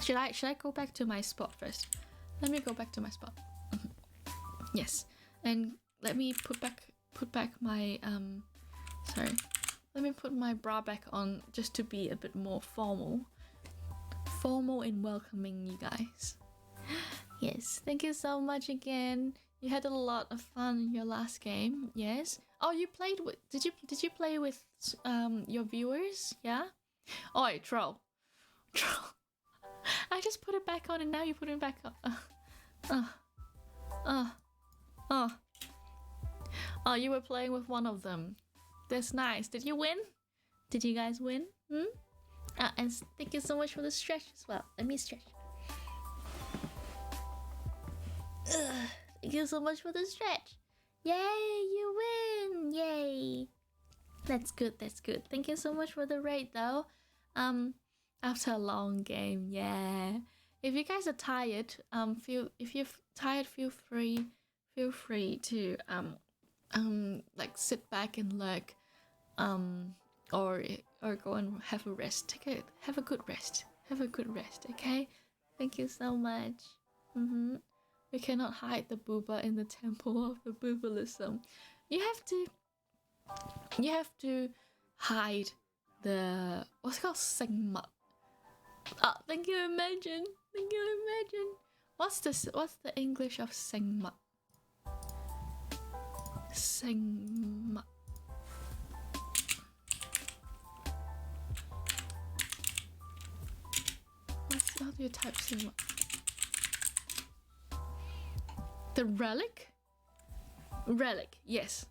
Should I go back to my spot first? Let me go back to my spot. Yes. And let me put back my sorry. Let me put my bra back on just to be a bit more formal in welcoming you guys. Yes, thank you so much again. You had a lot of fun in your last game. Yes. Oh, you played with... Did you play with your viewers? Yeah. Oi, troll. Troll. I just put it back on and now you put it back on. Oh, you were playing with one of them. That's nice. Did you win? Did you guys win? And thank you so much for the stretch as well. Let me stretch. Thank you so much for the stretch. Yay, you win! Yay! That's good, that's good. Thank you so much for the raid though. After a long game, yeah. If you guys are tired, if you're tired, feel free to like sit back and lurk, or go and have a rest. Have a good rest. Have a good rest, okay? Thank you so much. We cannot hide the booba in the temple of the boobalism. You have to hide the what's it called, Sigma. Oh, thank you, Imagine. Thank you, Imagine. What's the English of Sigma? Sigma. How do you type Sigma? The relic? Relic, yes.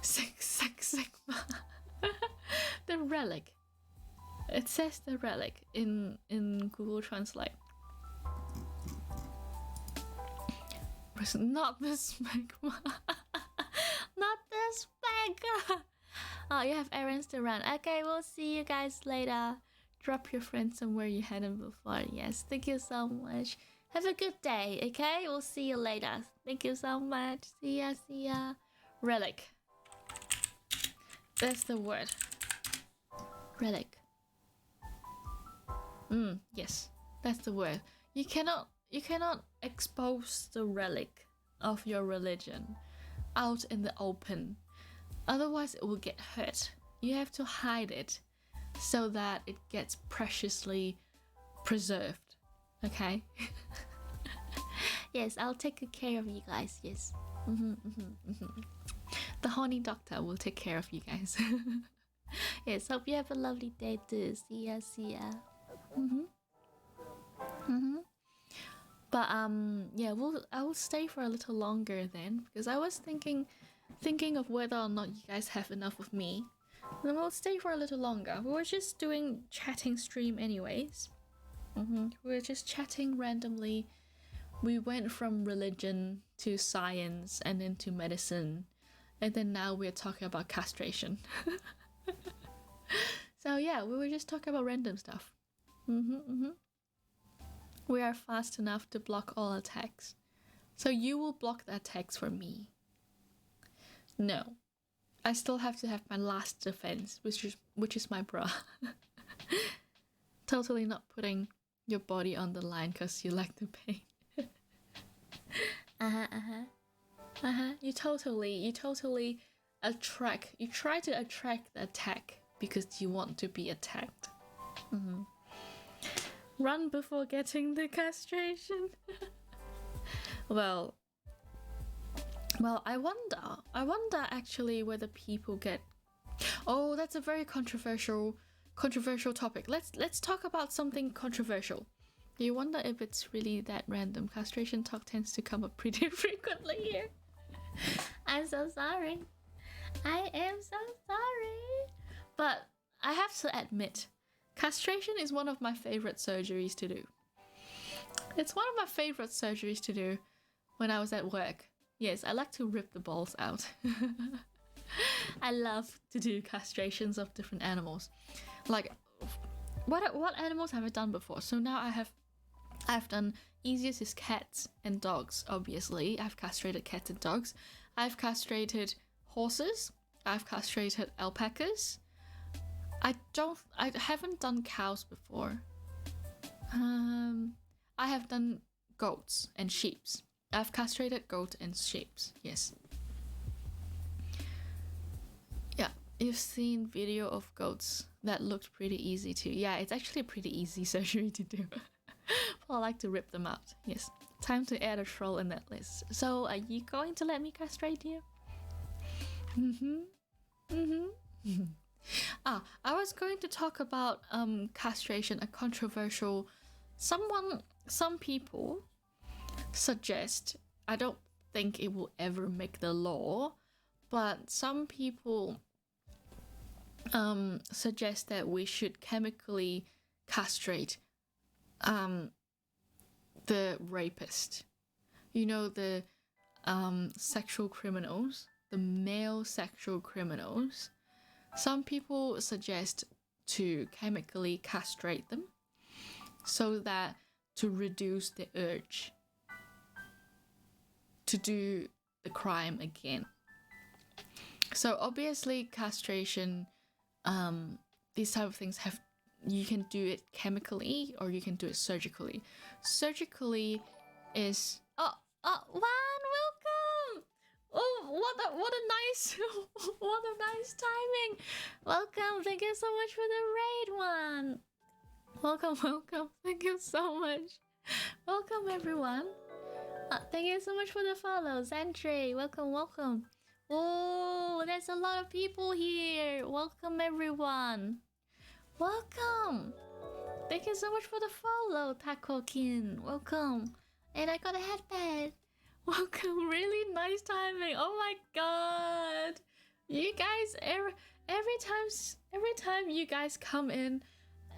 Sigma. The relic. It says the relic in Google Translate. Not the smegma. Not the smegma. Oh, you have errands to run. Okay, we'll see you guys later. Drop your friends somewhere you hadn't before. Yes, thank you so much. Have a good day, okay? We'll see you later. Thank you so much. See ya. Relic. That's the word. Relic. Yes, that's the word. You cannot expose the relic of your religion out in the open. Otherwise it will get hurt. You have to hide it so that it gets preciously preserved. Okay? Yes, I'll take good care of you guys. Yes. The honey doctor will take care of you guys. Yes, hope you have a lovely day too. See ya. But yeah, I will stay for a little longer then, because I was thinking of whether or not you guys have enough of me. Then we'll stay for a little longer. We were just doing chatting stream anyways. We were just chatting randomly. We went from religion to science and then to medicine, and then now we're talking about castration. So yeah, we were just talking about random stuff. We are fast enough to block all attacks. So you will block the attacks for me. No. I still have to have my last defense, which is my bra. Totally not putting your body on the line because you like the pain. You totally attract. You try to attract the attack because you want to be attacked. Run before getting the castration. Well, I wonder actually whether people get. Oh, that's a very controversial topic. Let's talk about something controversial. Do you wonder if it's really that random? Castration talk tends to come up pretty frequently here. I'm so sorry. I am so sorry. But I have to admit, castration is one of my favorite surgeries to do. It's one of my favorite surgeries to do when I was at work. Yes, I like to rip the balls out. I love to do castrations of different animals. Like, what animals have I done before? So now I've done, easiest is cats and dogs, obviously. I've castrated cats and dogs. I've castrated horses. I've castrated alpacas. I haven't done cows before. I have done goats and sheeps. I've castrated goat and sheeps, yes. Yeah, you've seen video of goats. That looked pretty easy too. Yeah, it's actually a pretty easy surgery to do. Well, I like to rip them out, yes. Time to add a troll in that list. So, are you going to let me castrate you? I was going to talk about castration, a controversial. Some people suggest. I don't think it will ever make the law, but some people suggest that we should chemically castrate the rapist. You know, the sexual criminals, the male sexual criminals. Some people suggest to chemically castrate them so that to reduce the urge to do the crime again. So obviously castration, these type of things have, you can do it chemically or you can do it surgically. Surgically is Juan, welcome. Oh, what a nice what a nice timing. Welcome. Thank you so much for the raid, Juan. Welcome. Thank you so much. Welcome everyone. Thank you so much for the follow, Zantry. Welcome. Oh, there's a lot of people here. Welcome everyone. Welcome. Thank you so much for the follow, Takokin. Welcome. And I got a headband. Welcome. Really nice timing. Oh my god. You guys every time you guys come in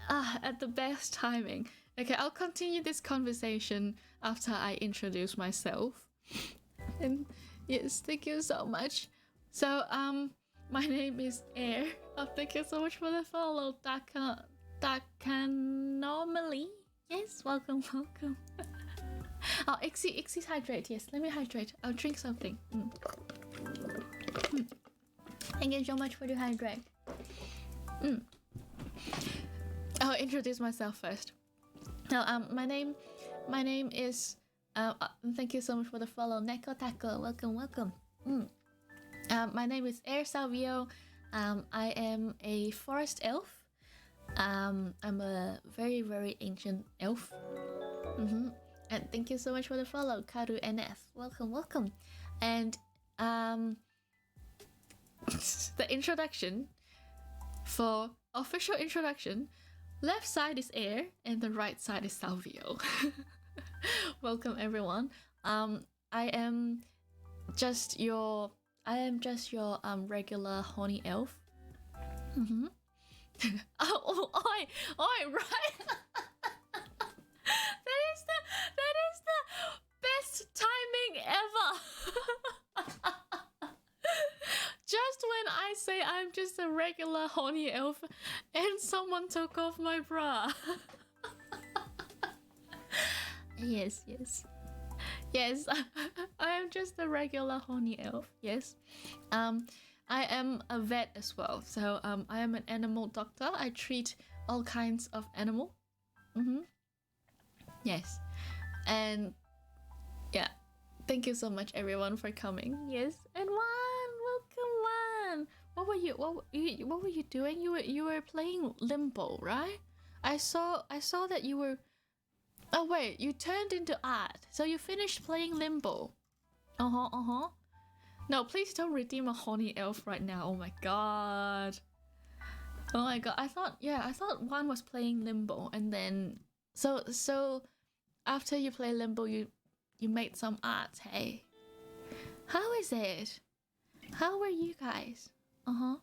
at the best timing. Okay, I'll continue this conversation after I introduce myself. And yes, thank you so much. So my name is Air. Thank you so much for the follow, Dakanomally. Yes, welcome. Oh, Ixie hydrate. Yes, let me hydrate. I'll drink something. Thank you so much for the hydrate. I'll introduce myself first. Now, my name is. Thank you so much for the follow, Neko Taco. Welcome. My name is Air Salveo. I am a forest elf. I'm a very, very ancient elf. And thank you so much for the follow, Karu NF. Welcome. And the introduction, for official introduction, left side is Air and the right side is Salveo. Welcome everyone. I am just your regular horny elf. Oi, right. that is the best timing ever. Just when I say I'm just a regular horny elf and someone took off my bra. Yes. I am just a regular horny elf. Yes. I am a vet as well. So I am an animal doctor. I treat all kinds of animal. Yes. And yeah. Thank you so much everyone for coming. Yes. And welcome Juan. What were you doing? You were playing Limbo, right? I saw that you were. Oh wait, you turned into art. So you finished playing Limbo. No, please don't redeem a horny elf right now. Oh my god. I thought Juan was playing Limbo, and then so after you play Limbo, you made some art. Hey, how is it? How are you guys? How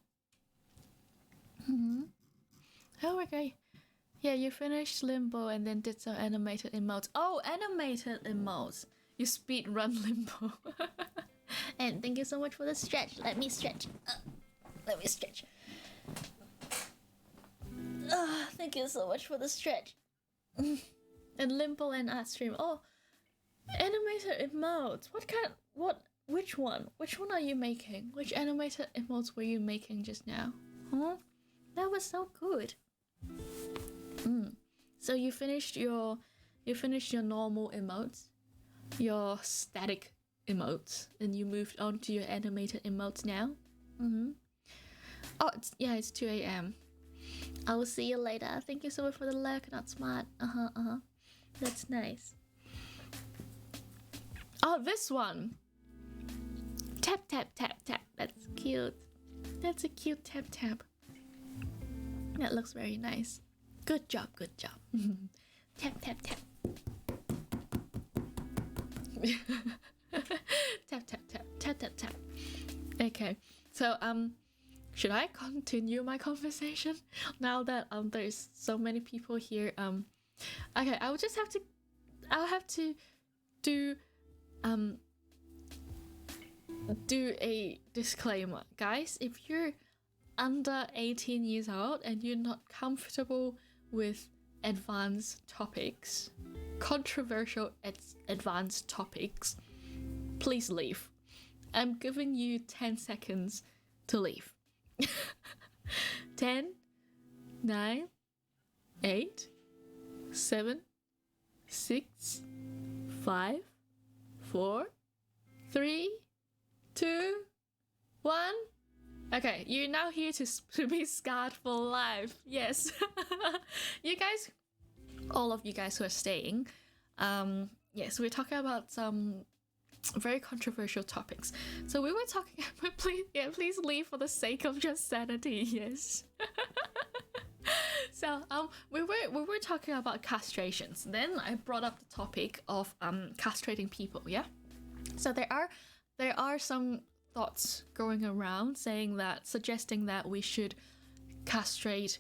are you? Yeah, you finished Limbo and then did some animated emotes. Oh, animated emotes. You speed run Limbo. And thank you so much for the stretch. Let me stretch. Thank you so much for the stretch. And Limbo and art stream. Oh, animated emotes. Which one? Which one are you making? Which animated emotes were you making just now? Huh? That was so good. So you finished your normal emotes, your static emotes, and you moved on to your animated emotes now. Oh, it's 2 a.m. I will see you later. Thank you so much for the lurk. Not smart. That's nice. Oh, this one. Tap. That's cute. That's a cute tap. That looks very nice. Good job, good job. Tap, tap, tap. Tap, tap, tap, tap, tap, tap. Okay, so should I continue my conversation now that there's so many people here? Okay, I'll have to do a disclaimer, guys. If you're under 18 years old and you're not comfortable with advanced topics, controversial advanced topics, please leave. I'm giving you 10 seconds to leave. 10, 9, 8, 7, 6, 5, 4, 3, 2, 1. Okay, you're now here to be scarred for life. Yes. You guys, all of you guys who are staying, yes, we're talking about some very controversial topics. So we were talking about, please leave for the sake of your sanity. Yes. So we were talking about castrations. Then I brought up the topic of castrating people. Yeah. So there are some thoughts going around suggesting that we should castrate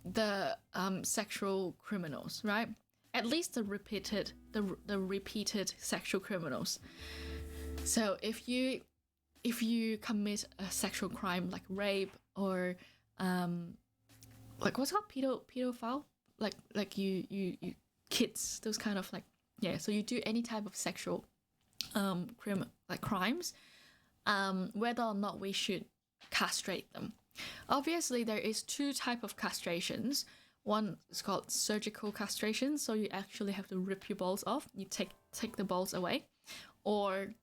the sexual criminals, right? At least the repeated sexual criminals. So if you commit a sexual crime like rape or like what's called pedophile, like you kids, those kind of like, yeah. So you do any type of sexual crimes, whether or not we should castrate them. Obviously, there is two type of castrations. One is called surgical castration, so you actually have to rip your balls off. You take the balls away, or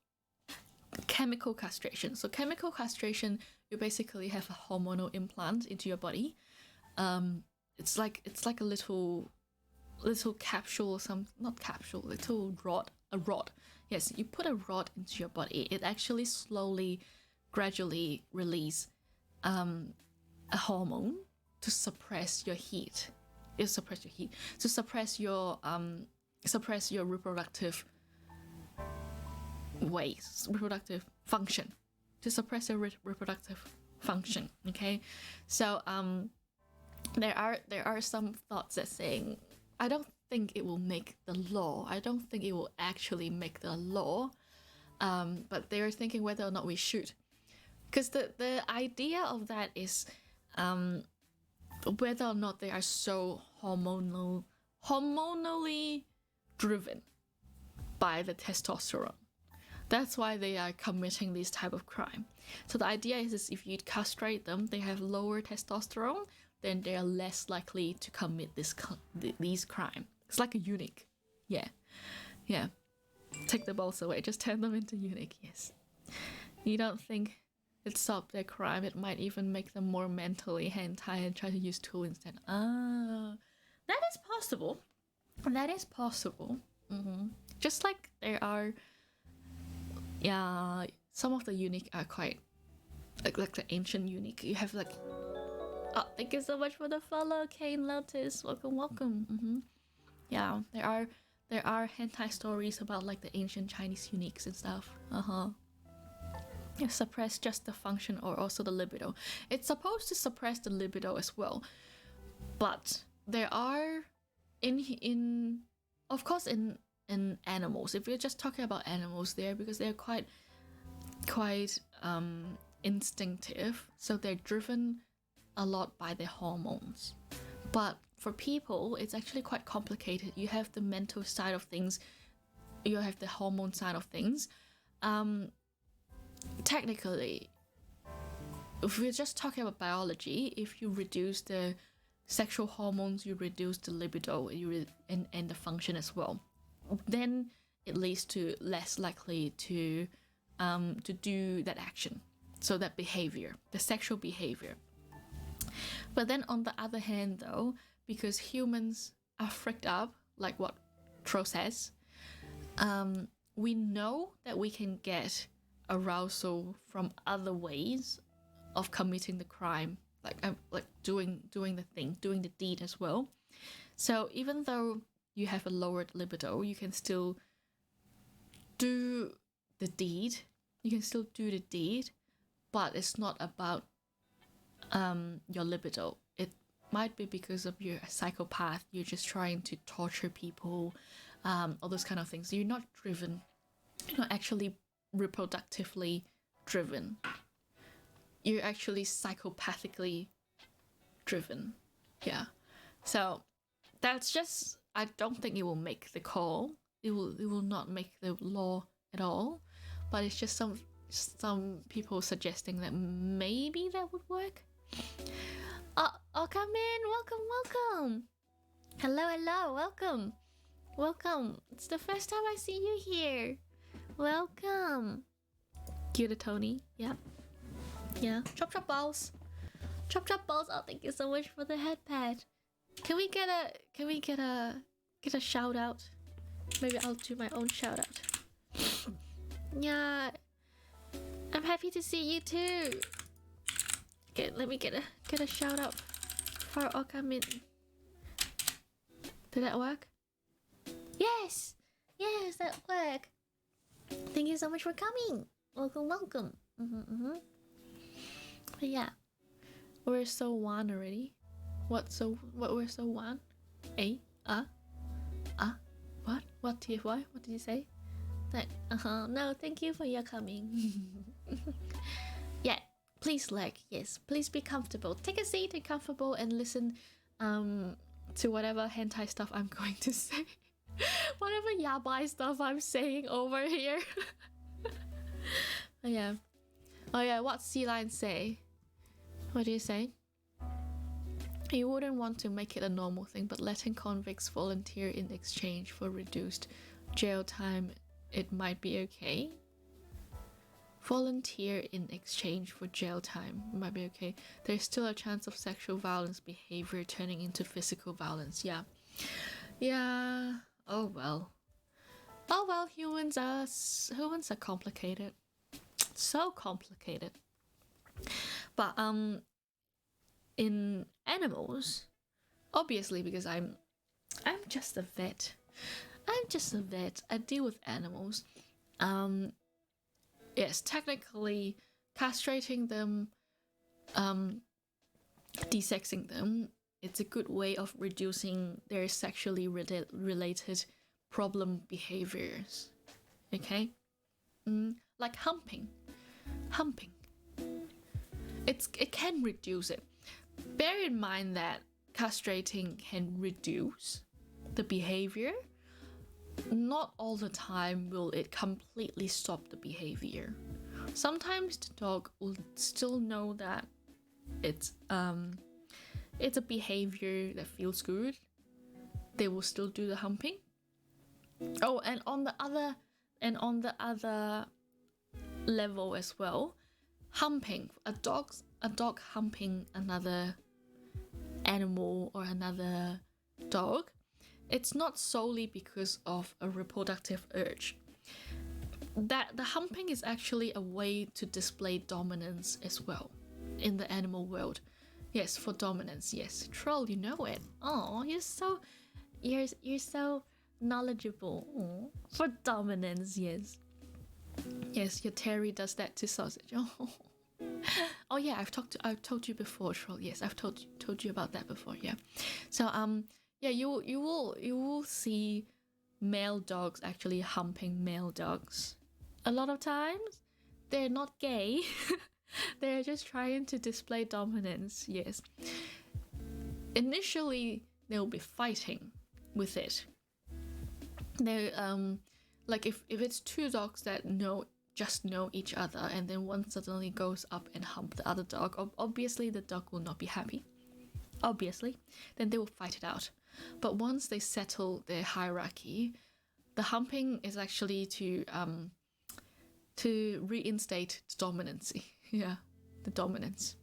chemical castration. So chemical castration, you basically have a hormonal implant into your body. It's like a little capsule or some, not capsule, little rod, a rod. Yes, you put a rod into your body. It actually slowly, gradually release a hormone to suppress your heat. To suppress your reproductive ways, reproductive function, to suppress your reproductive function. Okay, so there are some thoughts that saying, I don't think it will make the law. I don't think it will actually make the law. But they're thinking whether or not we should. Because the idea of that is whether or not they are so hormonally driven by the testosterone. That's why they are committing this type of crime. So the idea is if you castrate them, they have lower testosterone, then they are less likely to commit these crime. It's like a eunuch. Yeah. Take the balls away, just turn them into eunuch. Yes. You don't think it stopped their crime? It might even make them more mentally hentai and try to use tool instead. That is possible. That is possible. Just like there are, some of the eunuch are quite like the ancient eunuch. You have like, oh, thank you so much for the follow, Kane Lotus. Welcome. Yeah, there are hentai stories about like the ancient Chinese eunuchs and stuff. Suppress just the function or also the libido. It's supposed to suppress the libido as well, but there are in of course in animals. If we're just talking about animals there, because they're quite instinctive, so they're driven a lot by their hormones. But for people, it's actually quite complicated. You have the mental side of things, you have the hormone side of things. Technically, if we're just talking about biology, if you reduce the sexual hormones, you reduce the libido and the function as well. Then it leads to less likely to do that action, so that behavior, the sexual behavior. But then on the other hand, though, because humans are freaked up, like what Tro says, we know that we can get arousal from other ways of committing the crime like doing the thing, doing the deed as well. So even though you have a lowered libido, you can still do the deed. You can still do the deed, but it's not about your libido. It might be because of you're a psychopath. You're just trying to torture people, all those kind of things. You're not driven. You're not actually reproductively driven. You're actually psychopathically driven. Yeah. So that's just, I don't think it will make the call. It will not make the law at all. But it's just some people suggesting that maybe that would work. Oh, come in. Welcome. Hello. Welcome. It's the first time I see you here. Welcome. Cute Tony. Yeah. Chop balls. Oh, thank you so much for the head pad. Can we get a shout out? Maybe I'll do my own shout out. Yeah. I'm happy to see you too. Okay, let me get a shout out for Okamin. Did that work? Yes, that worked. Thank you so much for coming. Welcome. But yeah, we're so one already. What we're so one? What TFY? What did you say? That no, thank you for your coming. Yeah, please yes, please be comfortable. Take a seat and comfortable and listen to whatever hentai stuff I'm going to say. Whatever yabai stuff I'm saying over here. Yeah. Oh yeah, what sea lion say? What do you say? You wouldn't want to make it a normal thing, but letting convicts volunteer in exchange for reduced jail time, it might be okay. Volunteer in exchange for jail time, it might be okay. There's still a chance of sexual violence behavior turning into physical violence. Yeah. Oh well, humans are complicated. So complicated. But in animals, obviously, because I'm just a vet. I deal with animals. Yes, technically castrating them, desexing them, it's a good way of reducing their sexually related problem behaviors. Okay? Like humping. It can reduce it. Bear in mind that castrating can reduce the behavior. Not all the time will it completely stop the behavior. Sometimes the dog will still know that it's a behavior that feels good. They will still do the humping. Oh, and on the other level as well, humping. A dog humping another animal or another dog, it's not solely because of a reproductive urge. That the humping is actually a way to display dominance as well in the animal world. Yes, for dominance. Yes, Troll, you know it. Oh, you're so knowledgeable. Aww. For dominance, yes. Yes, your Terry does that to sausage. Oh yeah, I've told you before, Troll. Yes, I've told you about that before. Yeah. So yeah, you will see male dogs actually humping male dogs. A lot of times, they're not gay. They're just trying to display dominance. Yes. Initially, they'll be fighting with it. They like if it's two dogs that just know each other, and then one suddenly goes up and hump the other dog, obviously the dog will not be happy. Obviously, then they will fight it out. But once they settle their hierarchy, the humping is actually to reinstate the dominancy. Yeah, the dominance.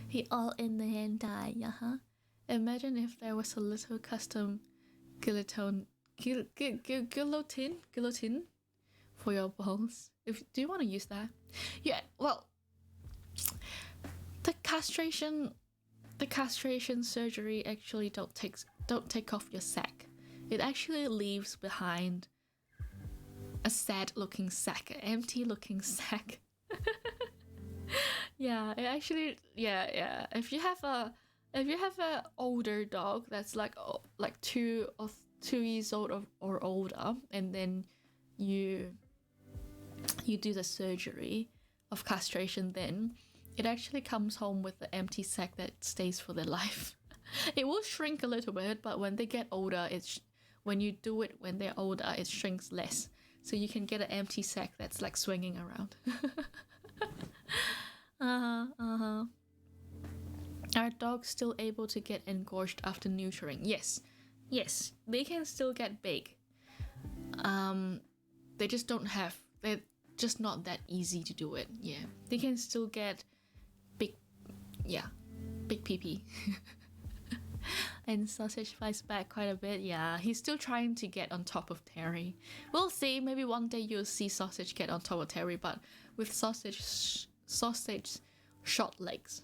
He all in the hentai, Imagine if there was a little custom guillotine for your balls. Do you want to use that? Yeah, well, castration, the castration surgery actually don't take off your sac. It actually leaves behind a sad looking sac, an empty looking sac. Yeah, it actually, yeah. If you have a older dog that's like 2 years old or older, and then you do the surgery of castration, then it actually comes home with the empty sac that stays for their life. It will shrink a little bit, but when they get older, when you do it when they're older, it shrinks less. So you can get an empty sac that's like swinging around. Are dogs still able to get engorged after neutering? Yes, they can still get big. They just don't have. They're just not that easy to do it. Yeah, they can still get big. Yeah, big pee. And Sausage fights back quite a bit. Yeah, he's still trying to get on top of Terry. We'll see. Maybe one day you'll see Sausage get on top of Terry, but with Sausage short legs,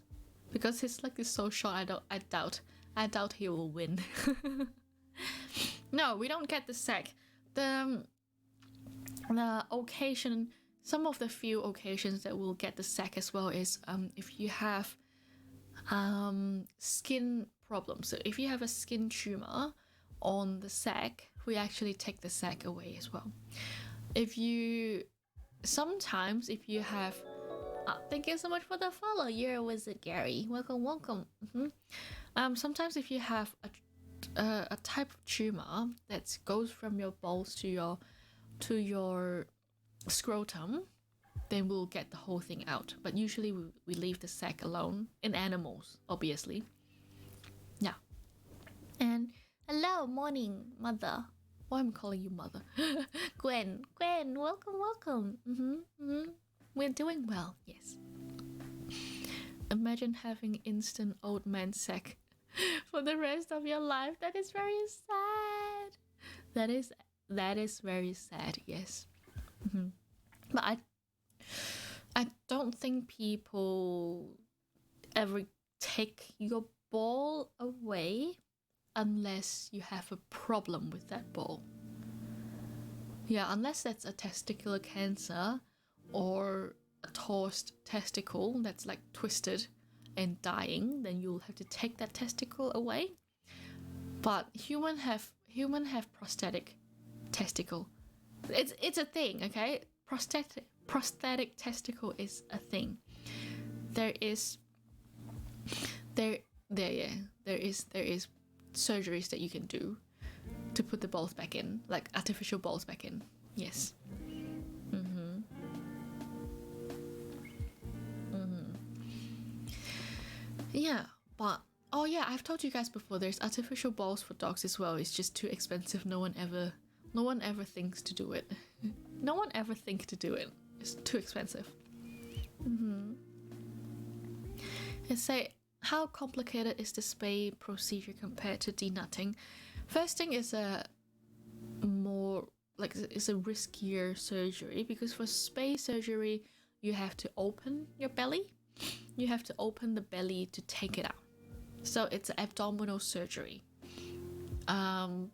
because his leg is so short. I doubt he will win. No, we don't get the sack. The occasion, some of the few occasions that we'll get the sack as well is if you have skin problems. So if you have a skin tumor on the sac, we actually take the sac away as well. Sometimes if you have thank you so much for the follow. You're a wizard, Gary. Welcome. Sometimes if you have a type of tumor that goes from your balls to your scrotum, then we'll get the whole thing out. But usually we leave the sac alone in animals, obviously. Yeah. And hello, morning, mother. Why am I calling you mother? Gwen, welcome. We're doing well, yes. Imagine having instant old man sack for the rest of your life. That is very sad. That is very sad, yes. But I don't think people ever take your ball away unless you have a problem with that ball. Yeah, unless that's a testicular cancer or a tossed testicle that's like twisted and dying, then you'll have to take that testicle away. But human have prosthetic testicle. It's a thing, okay? Prosthetic testicle is a thing. There is surgeries that you can do to put the balls back in, like artificial balls back in. Yes. Yeah, but oh yeah, I've told you guys before. There's artificial balls for dogs as well. It's just too expensive. No one ever thinks to do it. No one ever thinks to do it. It's too expensive. Let's say, how complicated is the spay procedure compared to denutting? First thing is it's a riskier surgery, because for spay surgery you have to open your belly. You have to open the belly to take it out. So it's an abdominal surgery. And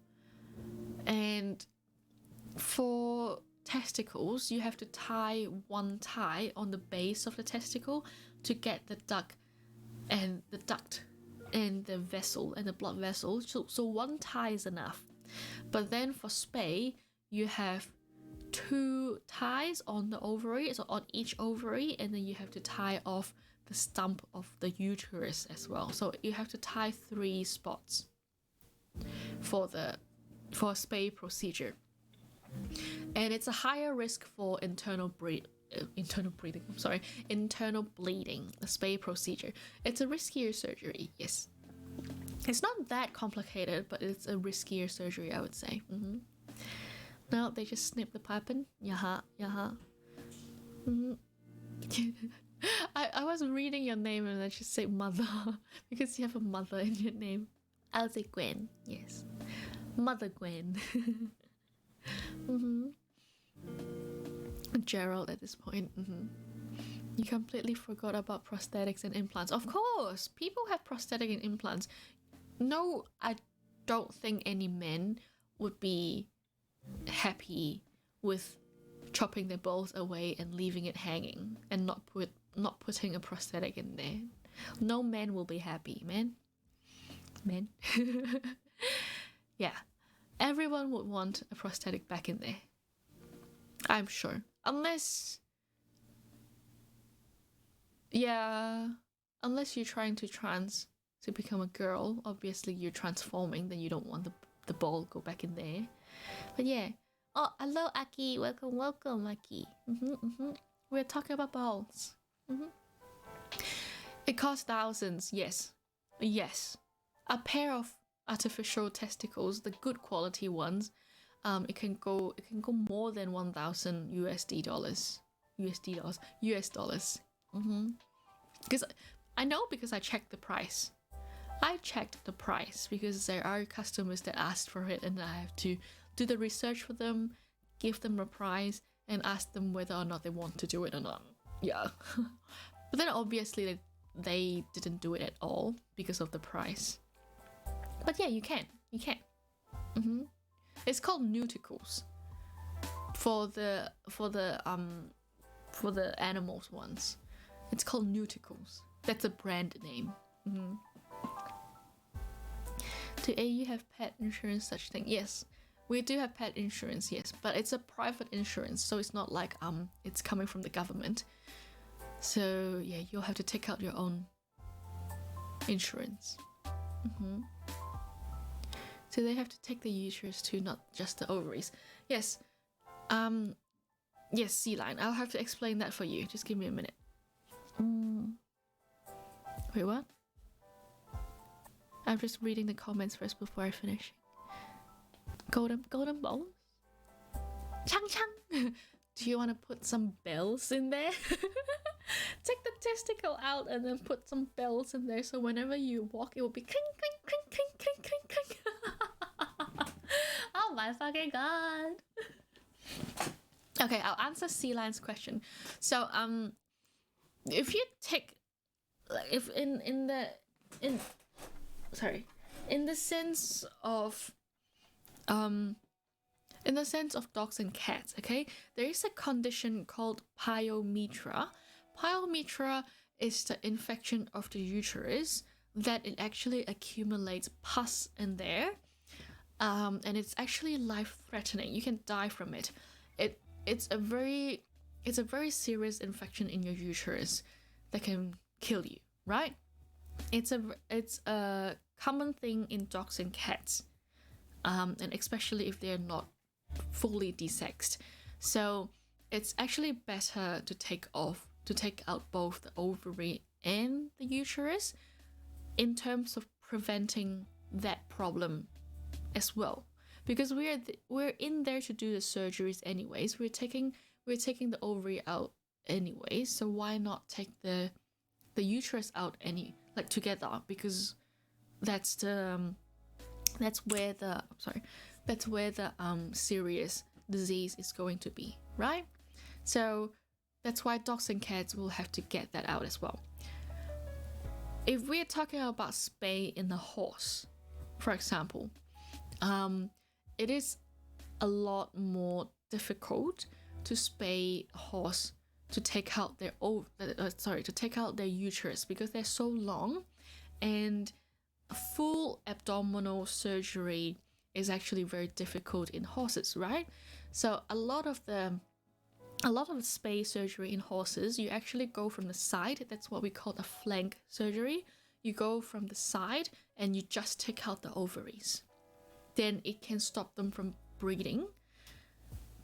for testicles, you have to tie one tie on the base of the testicle to get the duct and the vessel and the blood vessel. So one tie is enough. But then for spay, you have 2 ties on the ovary, so on each ovary, and then you have to tie off the stump of the uterus as well. So you have to tie 3 spots for a spay procedure. And it's a higher risk for internal bleeding, a spay procedure. It's a riskier surgery, yes. It's not that complicated, but it's a riskier surgery, I would say. Now they just snip the piping. Yaha. I was reading your name and I just say mother because you have a mother in your name. I'll say Gwen, yes. Mother Gwen. Gerald at this point. You completely forgot about prosthetics and implants. Of course, people have prosthetic and implants. No, I don't think any men would be happy with chopping their balls away and leaving it hanging and not putting a prosthetic in there. No man will be happy, man. Men. Yeah. Everyone would want a prosthetic back in there. I'm sure. Unless you're trying to become a girl, obviously you're transforming, then you don't want the ball go back in there. But yeah. Oh, hello, Aki. Welcome, Aki. We're talking about balls. It costs thousands. Yes. A pair of artificial testicles, the good quality ones, it can go more than 1,000 USD dollars. US dollars. Because I know, because I checked the price. Because there are customers that asked for it, and I have to do the research for them, give them a price, and ask them whether or not they want to do it or not. Yeah. But then obviously they didn't do it at all because of the price. But yeah, you can. It's called nudicles for the animals ones. It's called nudicles. That's a brand name. Do AU have pet insurance, such thing? Yes, we do have pet insurance. Yes, but it's a private insurance, so it's not like it's coming from the government. So yeah, you'll have to take out your own insurance. So they have to take the uterus too, not just the ovaries. Yes. Yes, sea lion. I'll have to explain that for you. Just give me a minute. Wait, what? I'm just reading the comments first before I finish. Golden balls? Chang. Do you want to put some bells in there? Take the testicle out and then put some bells in there, so whenever you walk, it will be clink, clink, clink, clink, clink, clink, clink. Oh my fucking god. Okay, I'll answer Sea Lion's question. So, if you take, if in the sense of dogs and cats, okay, there is a condition called pyometra. Pyometra is the infection of the uterus that it actually accumulates pus in there, and it's actually life-threatening. You can die from it. It's a very serious infection in your uterus that can kill you, right? It's a common thing in dogs and cats, and especially if they're not fully desexed. So it's actually better to take out both the ovary and the uterus in terms of preventing that problem as well, because we're in there to do the surgeries anyways. We're taking the ovary out anyways, so why not take the uterus out together, because that's where the serious disease is going to be, right? So that's why dogs and cats will have to get that out as well. If we're talking about spay in a horse, for example, it is a lot more difficult to spay a horse to take out their uterus, because they're so long, and full abdominal surgery is actually very difficult in horses, right? So a lot of the spay surgery in horses, you actually go from the side. That's what we call a flank surgery. You go from the side and you just take out the ovaries. Then it can stop them from breeding,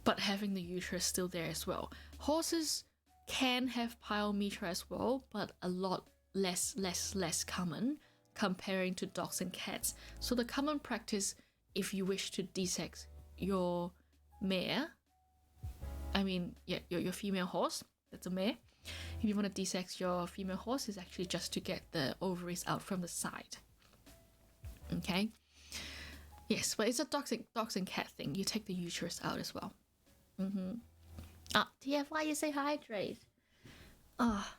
but having the uterus still there as well. Horses can have pyometra as well, but a lot less common comparing to dogs and cats. So the common practice, if you wish to desex your mare, your female horse, that's a mare. If you want to desex your female horse, is actually just to get the ovaries out from the side. Okay. Yes, but it's a dogs and cat thing. You take the uterus out as well. TFY, you say hydrate. Ah,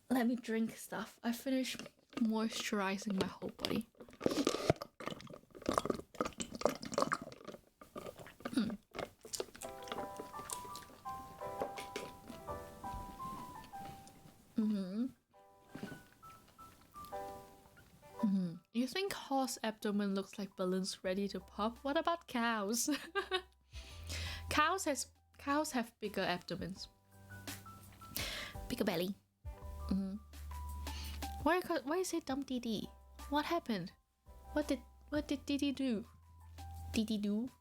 let me drink stuff. I finished moisturizing my whole body. You think horse abdomen looks like balloons ready to pop? What about cows? Cows have bigger abdomens, bigger belly. Why is it dumb Didi? What happened? What did Didi do? Didi do?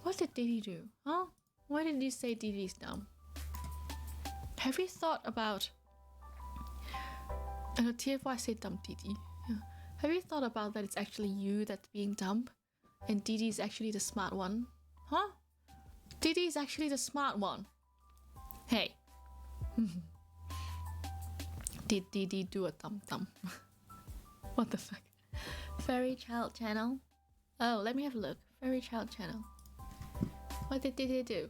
What did Didi do? Huh? Why did you say Didi's dumb? Have you thought about? TFY say dumb Didi. Yeah. Have you thought about that? It's actually you that's being dumb, and Didi is actually the smart one, huh? Didi is actually the smart one. Hey. Did Didi do a thumb? What the fuck? Fairy Child channel? Oh, let me have a look. Fairy Child channel. What did Didi do?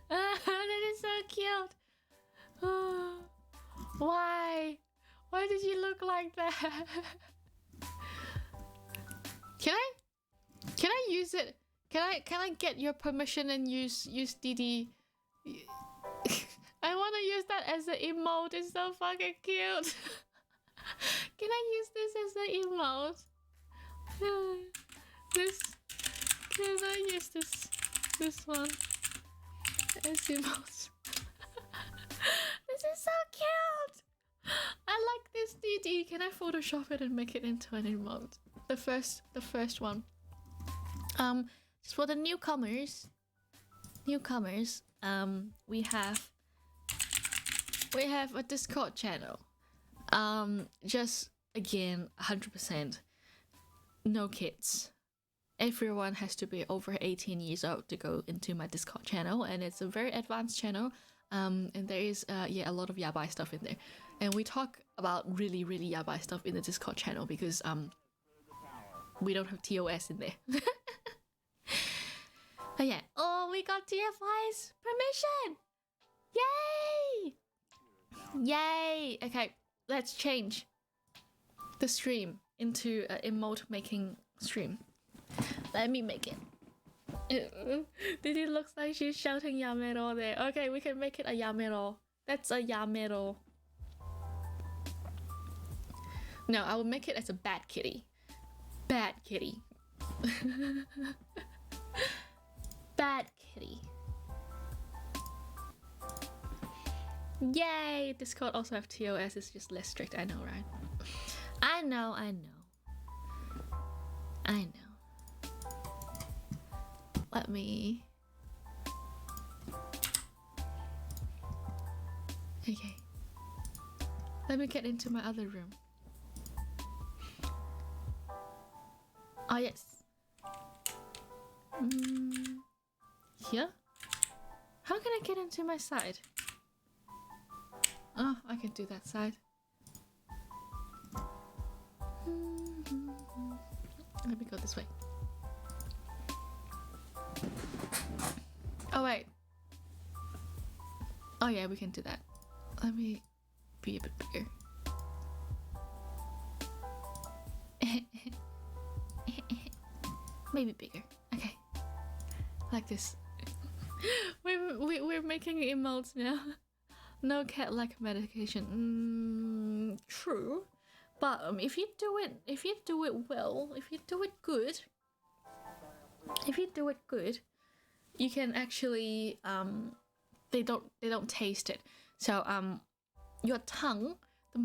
That is so cute. Why? Why did you look like that? Can I use it? Can I get your permission and use Didi? I want to use that as an emote. It's so fucking cute. Can I use this as an emote? Can I use this one as emote? This is so cute. I like this Didi. Can I Photoshop it and make it into an emote? The first one. Just for the newcomers, we have a Discord channel. Just again, 100%, no kids. Everyone has to be over 18 years old to go into my Discord channel, and it's a very advanced channel. And there is a lot of yabai stuff in there, and we talk about really yabai stuff in the Discord channel because we don't have TOS in there. But yeah, oh, we got TFY's permission! Yay! Yay! Okay, let's change the stream into an emote making stream. Let me make it. Didi looks like she's shouting Yamero there. Okay, we can make it a Yamero. That's a Yamero. No, I will make it as a bad kitty. Bad kitty. Bad kitty. Yay! Discord also have TOS. It's just less strict. I know, right? I know. Let me... Okay. Let me get into my other room. Oh, yes. Here? How can I get into my side? Oh, I can do that side. Let me go this way. Oh wait. Oh yeah, we can do that. Let me be a bit bigger. Maybe bigger. Okay. Like this. We're making emotes now. No cat like medication. True. But if you do it well, if you do it good, you can actually they don't taste it. So your tongue, the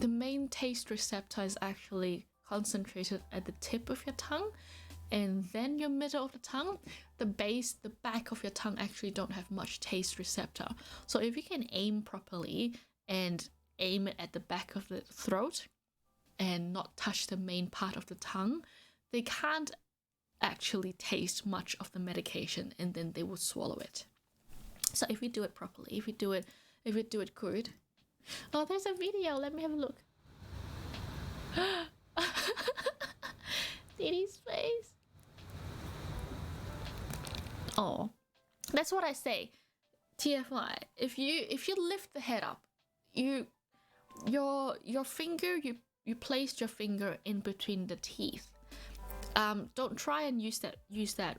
main taste receptor is actually concentrated at the tip of your tongue, and then your middle of the tongue. The back of your tongue actually don't have much taste receptor. So if you can aim properly and aim it at the back of the throat and not touch the main part of the tongue, they can't actually taste much of the medication, and then they will swallow it. So if you do it properly, if you do it good. Oh, there's a video. Let me have a look. Diddy's face. Oh, that's what I say. TFY, if you lift the head up, your finger, you placed your finger in between the teeth. Don't try and use that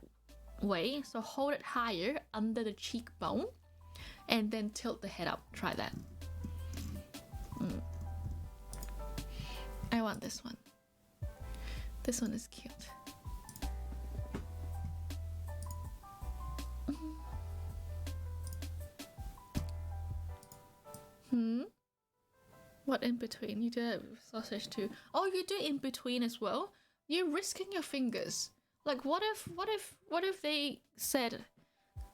way. So hold it higher under the cheekbone, and then tilt the head up. Try that. I want this one. This one is cute. What in between? You do it with sausage too. Oh, you do it in between as well? You're risking your fingers. Like, what if they said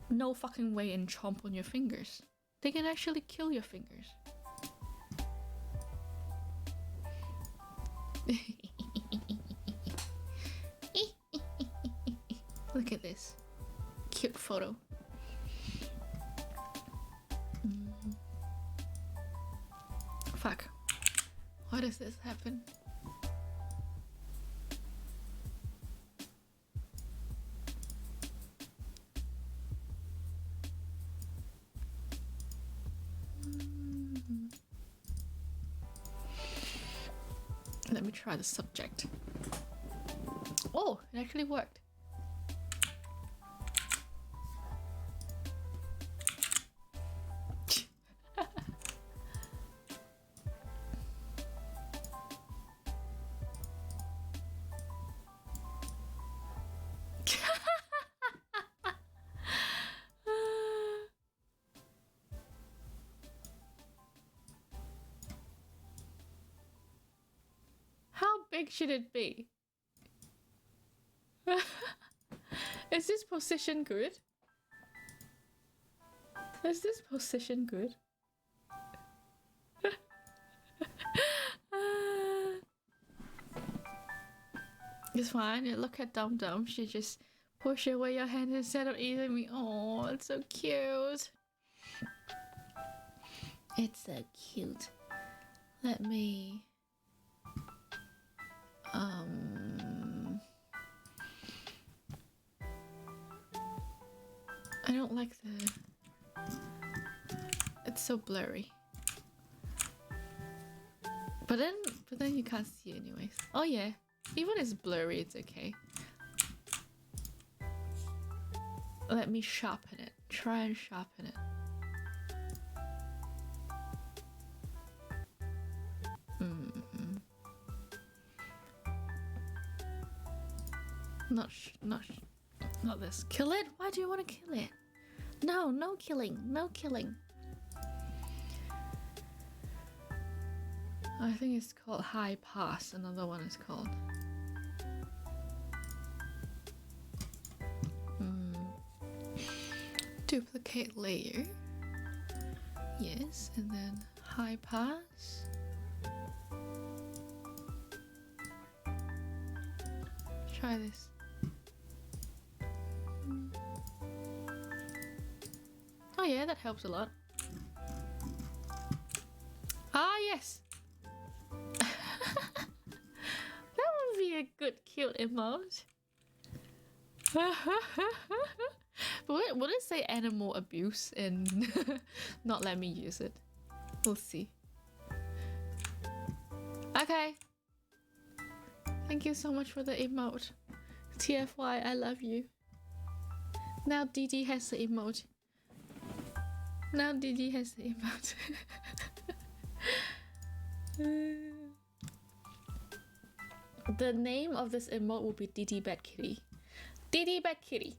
no fucking way and chomp on your fingers? They can actually kill your fingers. Look at this cute photo. Fuck. Why does this happen? Let me try the subject. Oh, it actually worked. Should it be? Is this position good? Is this position good? It's fine. You look at Dum Dum. She just push away your hand instead of eating me. Oh, it's so cute. It's so cute. Let me... I don't like the... It's so blurry. But then you can't see anyways. Oh yeah, even it's blurry, it's okay. Let me sharpen it. Try and sharpen it. Not this. Kill it? Why do you want to kill it? No, no killing. No killing. I think it's called high pass. Another one is called. Duplicate layer. Yes, and then high pass. Try this. Oh yeah, that helps a lot. Ah yes! That would be a good cute emote. But would it say animal abuse and not let me use it? We'll see. Okay. Thank you so much for the emote. TFY, I love you. Now DD has the emote. Now DD has the emote. The name of this emote will be DD Bad Kitty. DD Bad Kitty.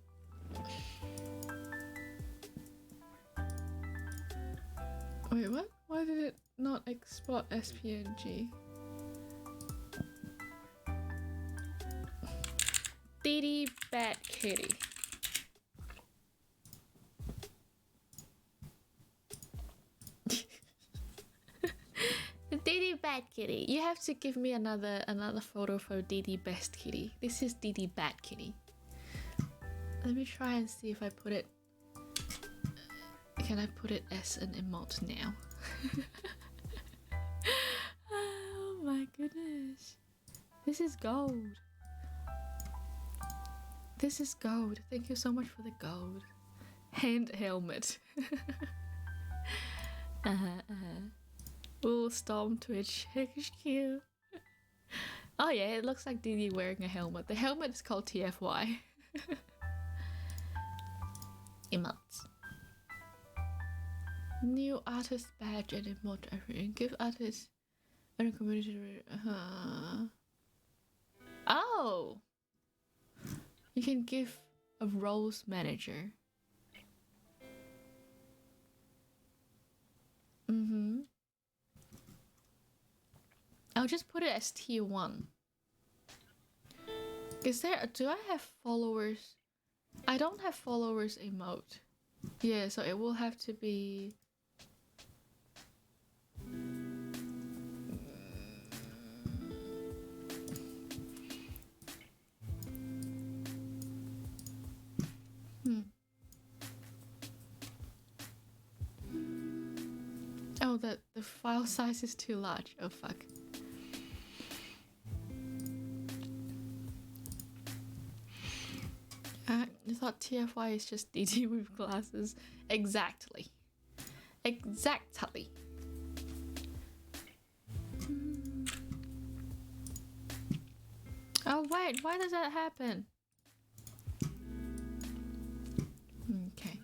Wait, what? Why did it not export as PNG? DD Bad Kitty. DD Bad Kitty. You have to give me another photo for DD Best Kitty. This is DD Bad Kitty. Let me try and see if I put it. Can I put it as an emote now? Oh my goodness. This is gold. This is gold. Thank you so much for the gold. Hand helmet. Ooh, Storm Twitch. HQ. Oh yeah, it looks like Didi wearing a helmet. The helmet is called TFY. Emotes. New artist badge and emote everything. Give artists and a community. Oh! You can give a roles manager. I'll just put it as tier 1. Do I have followers? I don't have followers emote. Yeah, so it will have to be... Oh, the file size is too large. Oh, fuck. I thought TFY is just DD with glasses. Exactly. Exactly. Oh, wait. Why does that happen? Okay.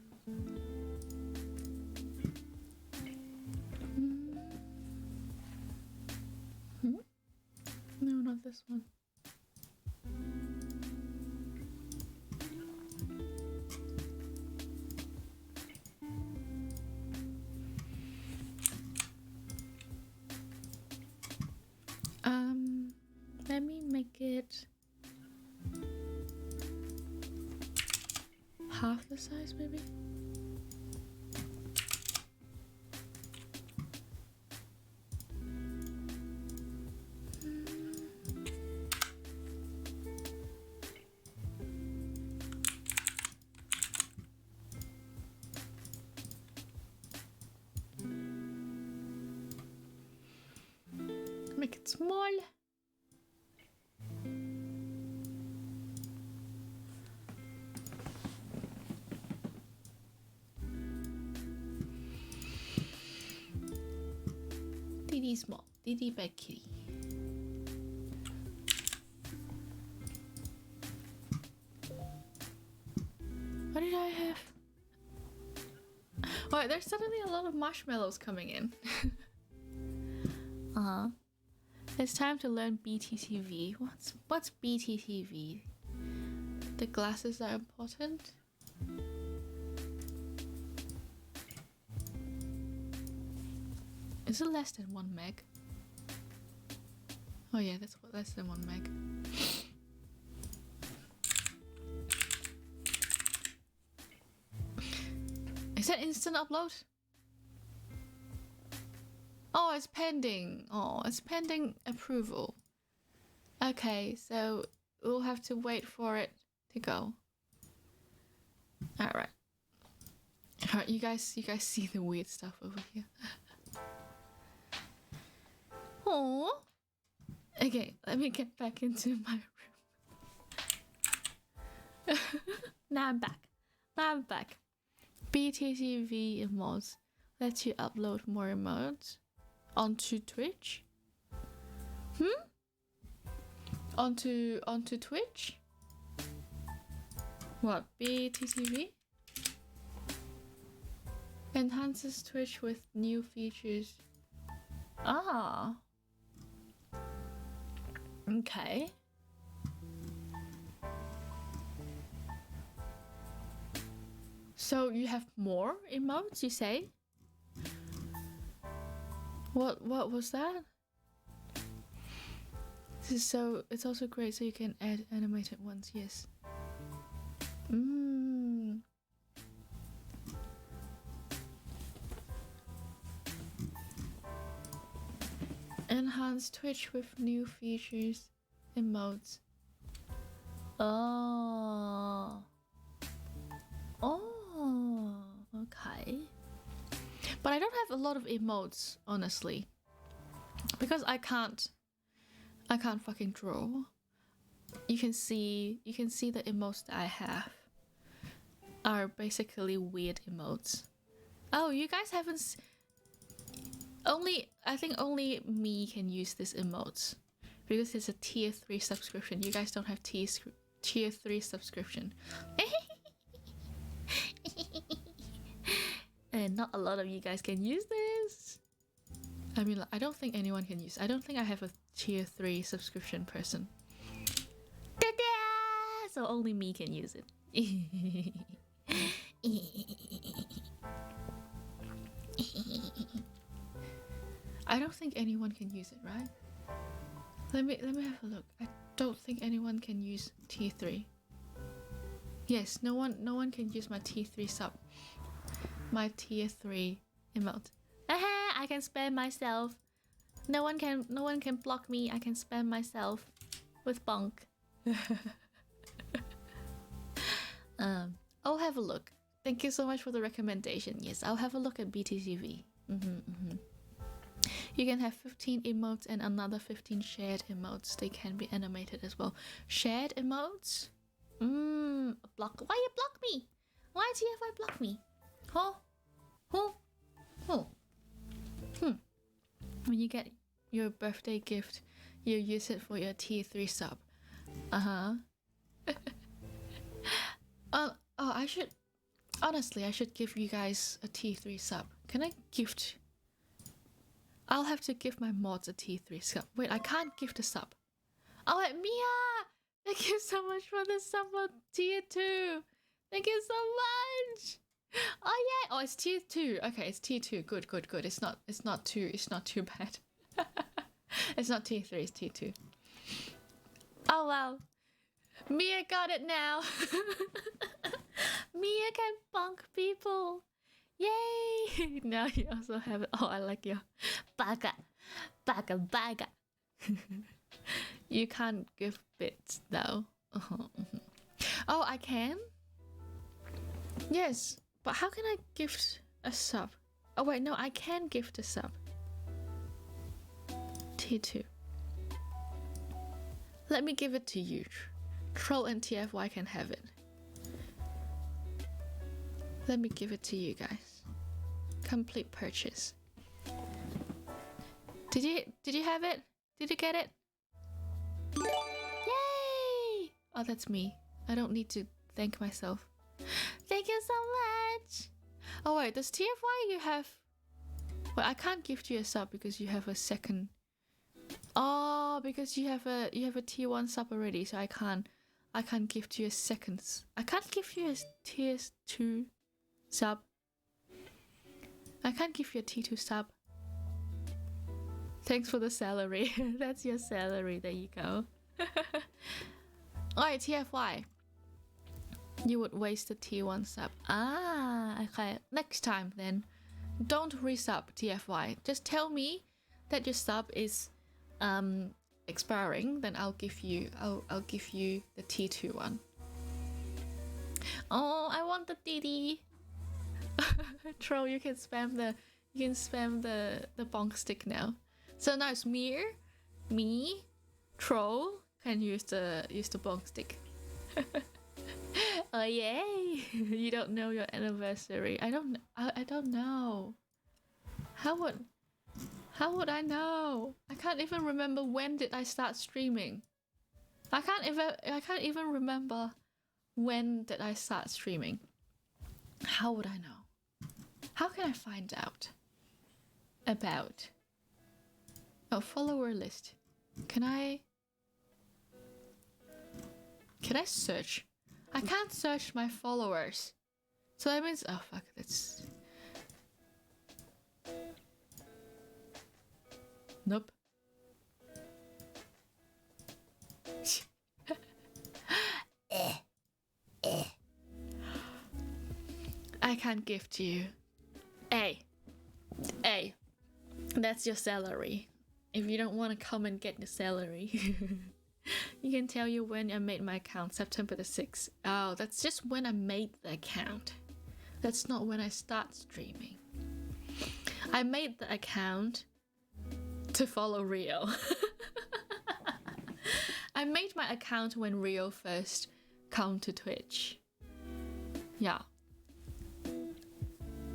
No, not this one. Let me make it half the size, maybe. Make it small. Didi small. Didi big kitty. What did I have? Oh, there's suddenly a lot of marshmallows coming in. It's time to learn BTTV. What's BTTV? The glasses are important. Is it less than 1 meg? Oh yeah, that's what less than 1 meg. Is that instant upload? Oh, it's pending. Oh, it's pending approval. Okay, so we'll have to wait for it to go. Alright. Alright, you guys see the weird stuff over here. Oh. Okay, let me get back into my room. Now I'm back. BTTV emotes lets you upload more emotes onto Twitch. Onto Twitch? What? BTTV? Enhances Twitch with new features. Ah. Okay. So you have more emotes, you say? What was that? It's also great so you can add animated ones, yes. Enhance Twitch with new features, emotes. Oh, okay. But I don't have a lot of emotes, honestly, because I can't fucking draw. you can see the emotes that I have are basically weird emotes. Oh, you guys haven't. I think only me can use this emotes because it's a tier 3 subscription. You guys don't have tier 3 subscription. And not a lot of you guys can use this. I mean, I don't think anyone can use. I don't think I have a tier 3 subscription person. So only me can use it. I don't think anyone can use it, right? Let me have a look. I don't think anyone can use tier 3. Yes, no one can use my tier 3 sub. My tier 3 emote. I can spam myself. No one can block me. I can spam myself with bonk. I'll have a look. Thank you so much for the recommendation. Yes, I'll have a look at BTTV. You can have 15 emotes and another 15 shared emotes. They can be animated as well. Shared emotes? Block. Why you block me? Why TFI block me? Huh? When you get your birthday gift, you use it for your tier 3 sub. I should... Honestly, I should give you guys a tier 3 sub. Can I gift... I'll have to give my mods a tier 3 sub. Wait, I can't gift a sub. Oh wait, Mia! Thank you so much for the sub for tier 2. Thank you so much! Oh yeah! Oh, it's tier 2. Okay, it's tier 2. Good. It's not too bad. It's not tier 3, it's tier 2. Oh wow. Mia got it now. Mia can bonk people. Yay! Now you also have it. Oh, I like your baga. You can't give bits though. Oh, I can? Yes, but how can I gift a sub? Oh wait, no, I can gift a sub. T2. Let me give it to you. Troll and TFY can have it. Let me give it to you guys. Complete purchase. Did you have it? Did you get it? Yay! Oh, that's me. I don't need to thank myself. Thank you so much. Oh wait, does TFY you have? Well, I can't gift you a sub because you have a second. Oh, because you have a tier 1 sub already, so I can't gift you a second. I can't give you a tier 2 sub. I can't give you a T2 sub. Thanks for the salary. That's your salary. There you go. Alright, TFY. You would waste a tier 1 sub. Ah, okay. Next time then. Don't resub TFY. Just tell me that your sub is expiring, then I'll give you the T2 one. Oh, I want the DD. Troll, you can spam the bonk stick now. So now it's me, Troll can use the bonk stick. Oh yay! You don't know your anniversary. I don't know. How would I know? I can't even remember when did I start streaming. I can't even remember when did I start streaming. How would I know? How can I find out about follower list? Can I search? I can't search my followers. So that means, oh fuck, that's... Nope. I can't gift you. Hey, that's your salary. If you don't want to come and get the salary, you can tell you when I made my account, September the 6th. Oh, that's just when I made the account. That's not when I start streaming. I made the account to follow Rio. I made my account when Rio first come to Twitch. Yeah.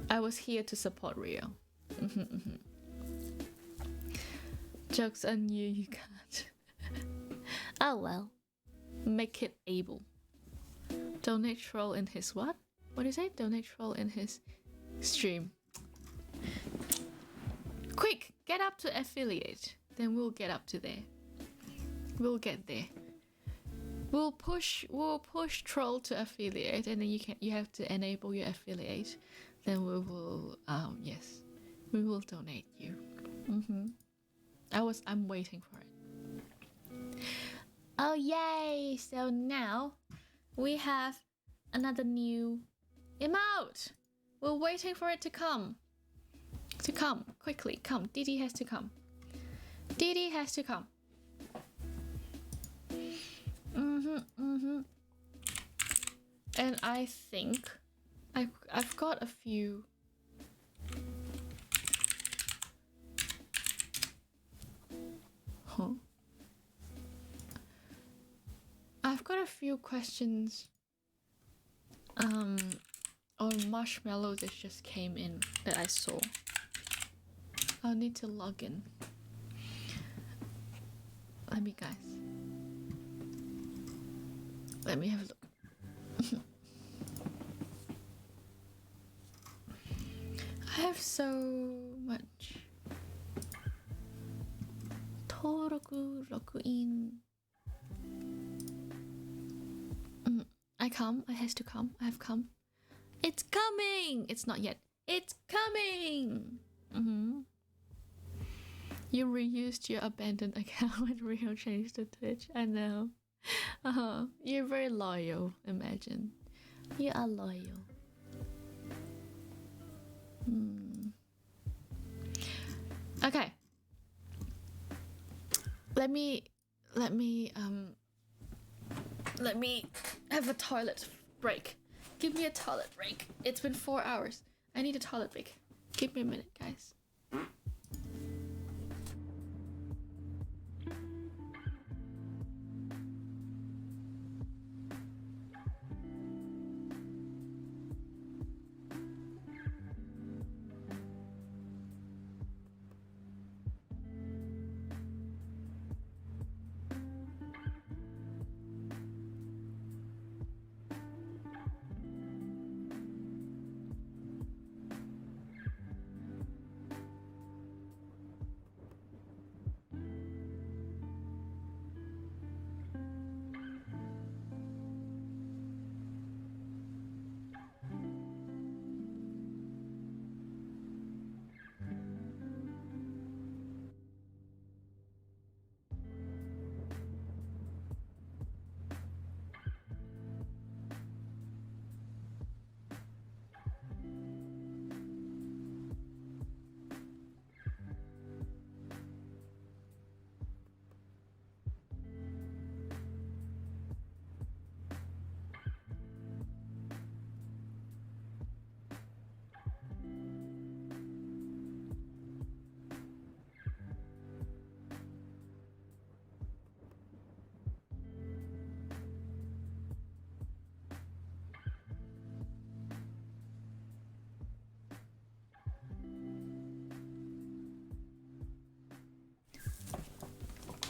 I was here to support Rio. Jokes on you, you can't. Oh well. Make it able. Donate troll in his what? What do you say? Donate troll in his stream. Quick, get up to affiliate. Then we'll get up to there. We'll get there. We'll push troll to affiliate, and then you have to enable your affiliate. Then we will yes, we will donate you. I'm waiting for it. Oh yay! So now we have another new emote. We're waiting for it to come. Quickly, come. Didi has to come. Didi has to come. And I think I've got a few. Huh? I've got a few questions on Marshmellow that just came in that I saw. I'll need to log in. Let me have a look. I have so much. Toroku Rokuin. I has to come. I have come. It's coming! It's not yet. It's coming! You reused your abandoned account when Rio changed to Twitch. I know. You're very loyal, imagine. You are loyal. Okay. Let me have a toilet break. Give me a toilet break. It's been 4 hours. I need a toilet break. Give me a minute, guys.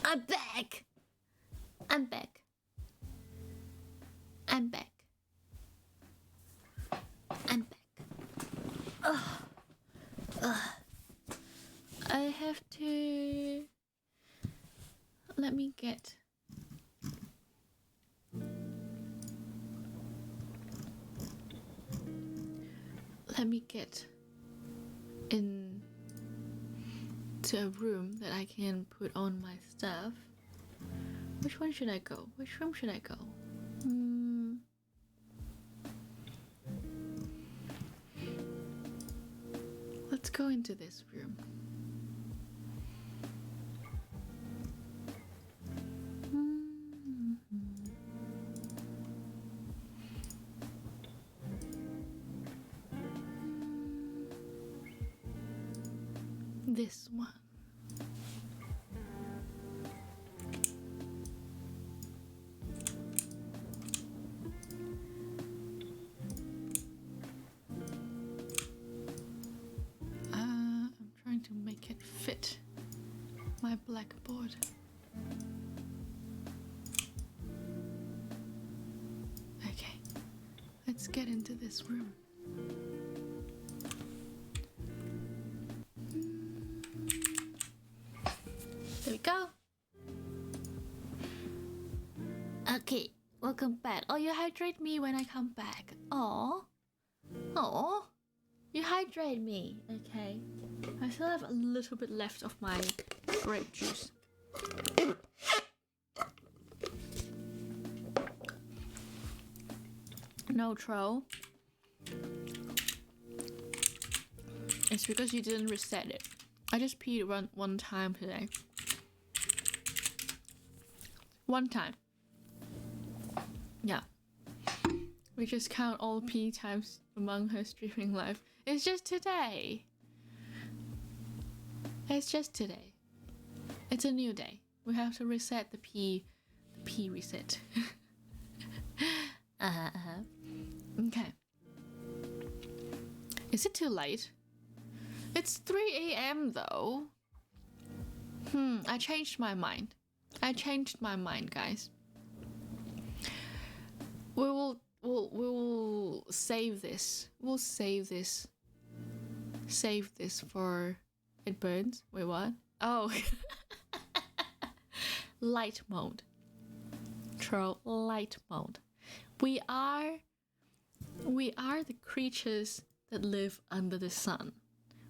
I'm back. I'm back. I'm back. I'm back. I have to... Let me get... in to a room that I can put on my stuff. Which one should I go? Which room should I go? Let's go into this room. This one. make it fit my blackboard. Okay, let's get into this room. There we go. Okay, welcome back. Oh, you hydrate me when I come back. Oh, you hydrate me. Okay, I still have a little bit left of my grape juice. No troll. It's because you didn't reset it. I just peed one time today. One time. Yeah. We just count all pee times among her streaming life. It's just today. It's just today. It's a new day. We have to reset the pee reset. Okay. Is it too late? It's 3 a.m. though. I changed my mind. Guys. We'll save this. We'll save this. Save this for it burns. Wait, what? Oh. Light mode. Troll light mode. We are the creatures that live under the sun.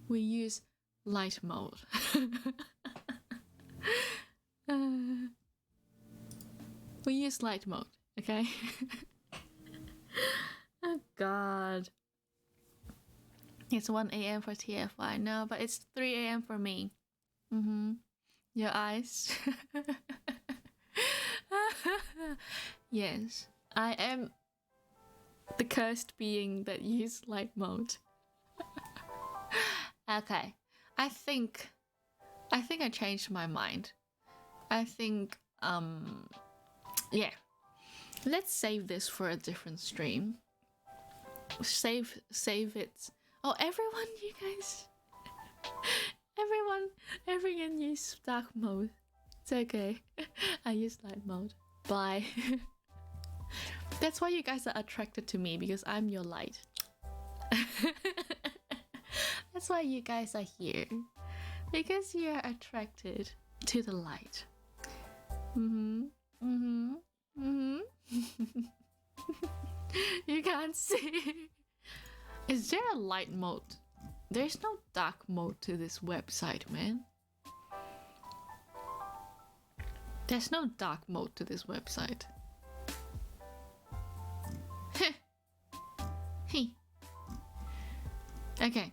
We use light mode. We use light mode, okay? Oh god. It's 1 a.m. for TFY. No, but it's 3 a.m. for me. Your eyes. Yes, I am the cursed being that used light mode. Okay, I think I changed my mind. I think yeah, let's save this for a different stream. Save it. Oh, everyone, you guys, everyone use dark mode. It's okay. I use light mode. Bye. That's why you guys are attracted to me, because I'm your light. That's why you guys are here, because you're attracted to the light. You can't see. Is there a light mode? There's no dark mode to this website, man. There's no dark mode to this website. Okay.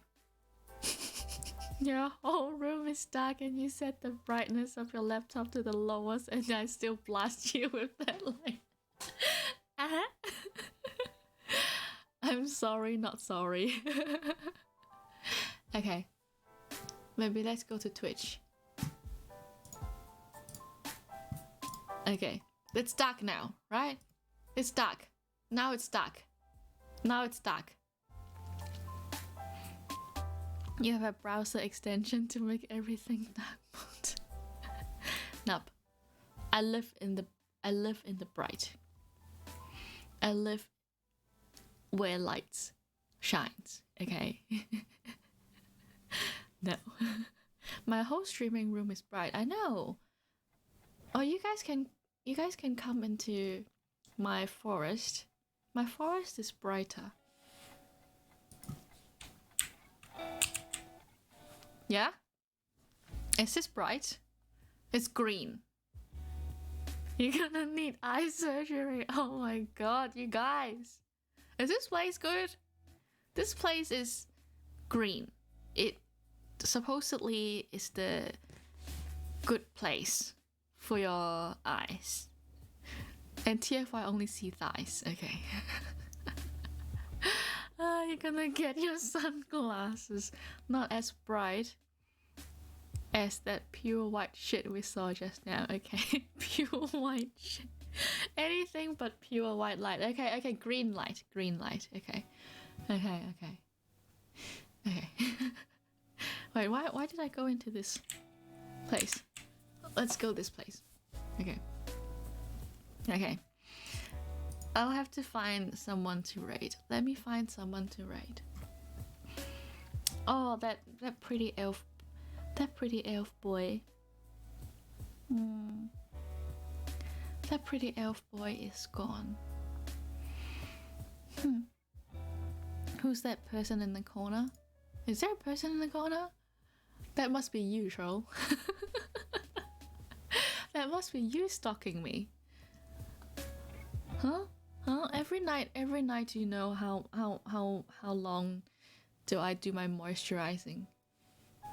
Your whole room is dark and you set the brightness of your laptop to the lowest and I still blast you with that light. I'm sorry, not sorry. Okay. Maybe let's go to Twitch. Okay. It's dark now, right? It's dark. Now it's dark. Now it's dark. You have a browser extension to make everything dark mode. Nope. I live in the bright. I live where lights shines, okay? No. My whole streaming room is bright. I know. Oh, you guys can come into my forest. My forest is brighter. Yeah? Is this bright? It's green. You're gonna need eye surgery. Oh my god, you guys. Is this place good? This place is green. It supposedly is the good place for your eyes. And TFI only see thighs. Okay. You're gonna get your sunglasses. Not as bright as that pure white shit we saw just now. Okay. Pure white shit. Anything but pure white light. Okay, green light. Okay. Wait, why did I go into this place? Let's go this place. Okay. Okay. I'll have to find someone to raid. Let me find someone to raid. Oh, that pretty elf. That pretty elf boy. That pretty elf boy is gone. Who's that person in the corner? Is there a person in the corner? That must be you, troll. That must be you stalking me. Huh? Every night, you know how long do I do my moisturizing?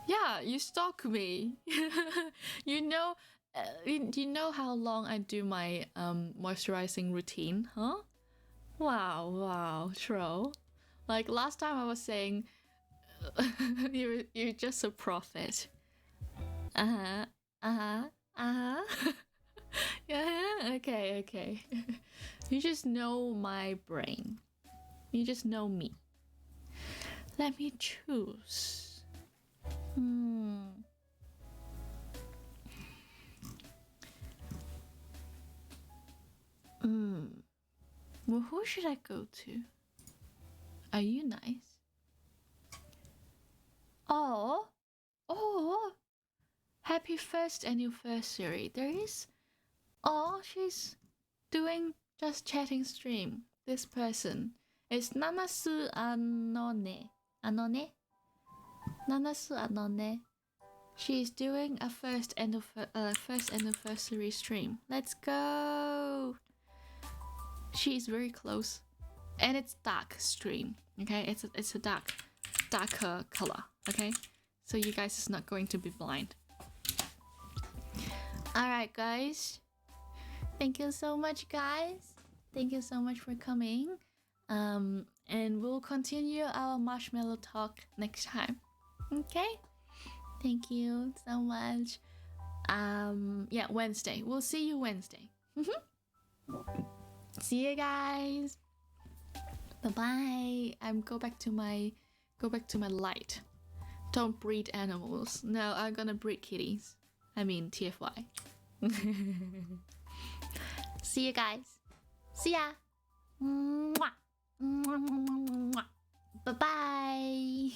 Yeah, you stalk me. You know, you know how long I do my moisturizing routine, huh? Wow, troll. Like last time I was saying, you're just a prophet. Yeah, okay. You just know my brain. You just know me. Let me choose. Well, who should I go to? Are you nice? Oh, happy first anniversary. There is. Oh, she's doing just chatting stream. This person is Nanasu Anone. Nanasu Anone. She's doing a first anniversary stream. Let's go. She's very close, and it's dark stream. Okay, it's a darker color. Okay, so you guys is not going to be blind. All right, guys. Thank you so much, guys. Thank you so much for coming. And we'll continue our Marshmellow talk next time. Okay? Thank you so much. Yeah, Wednesday. We'll see you Wednesday. See you guys. Bye-bye. Go back to my light. Don't breed animals. No, I'm gonna breed kitties. I mean TFY. See you guys. See ya. Mwah. Bye bye.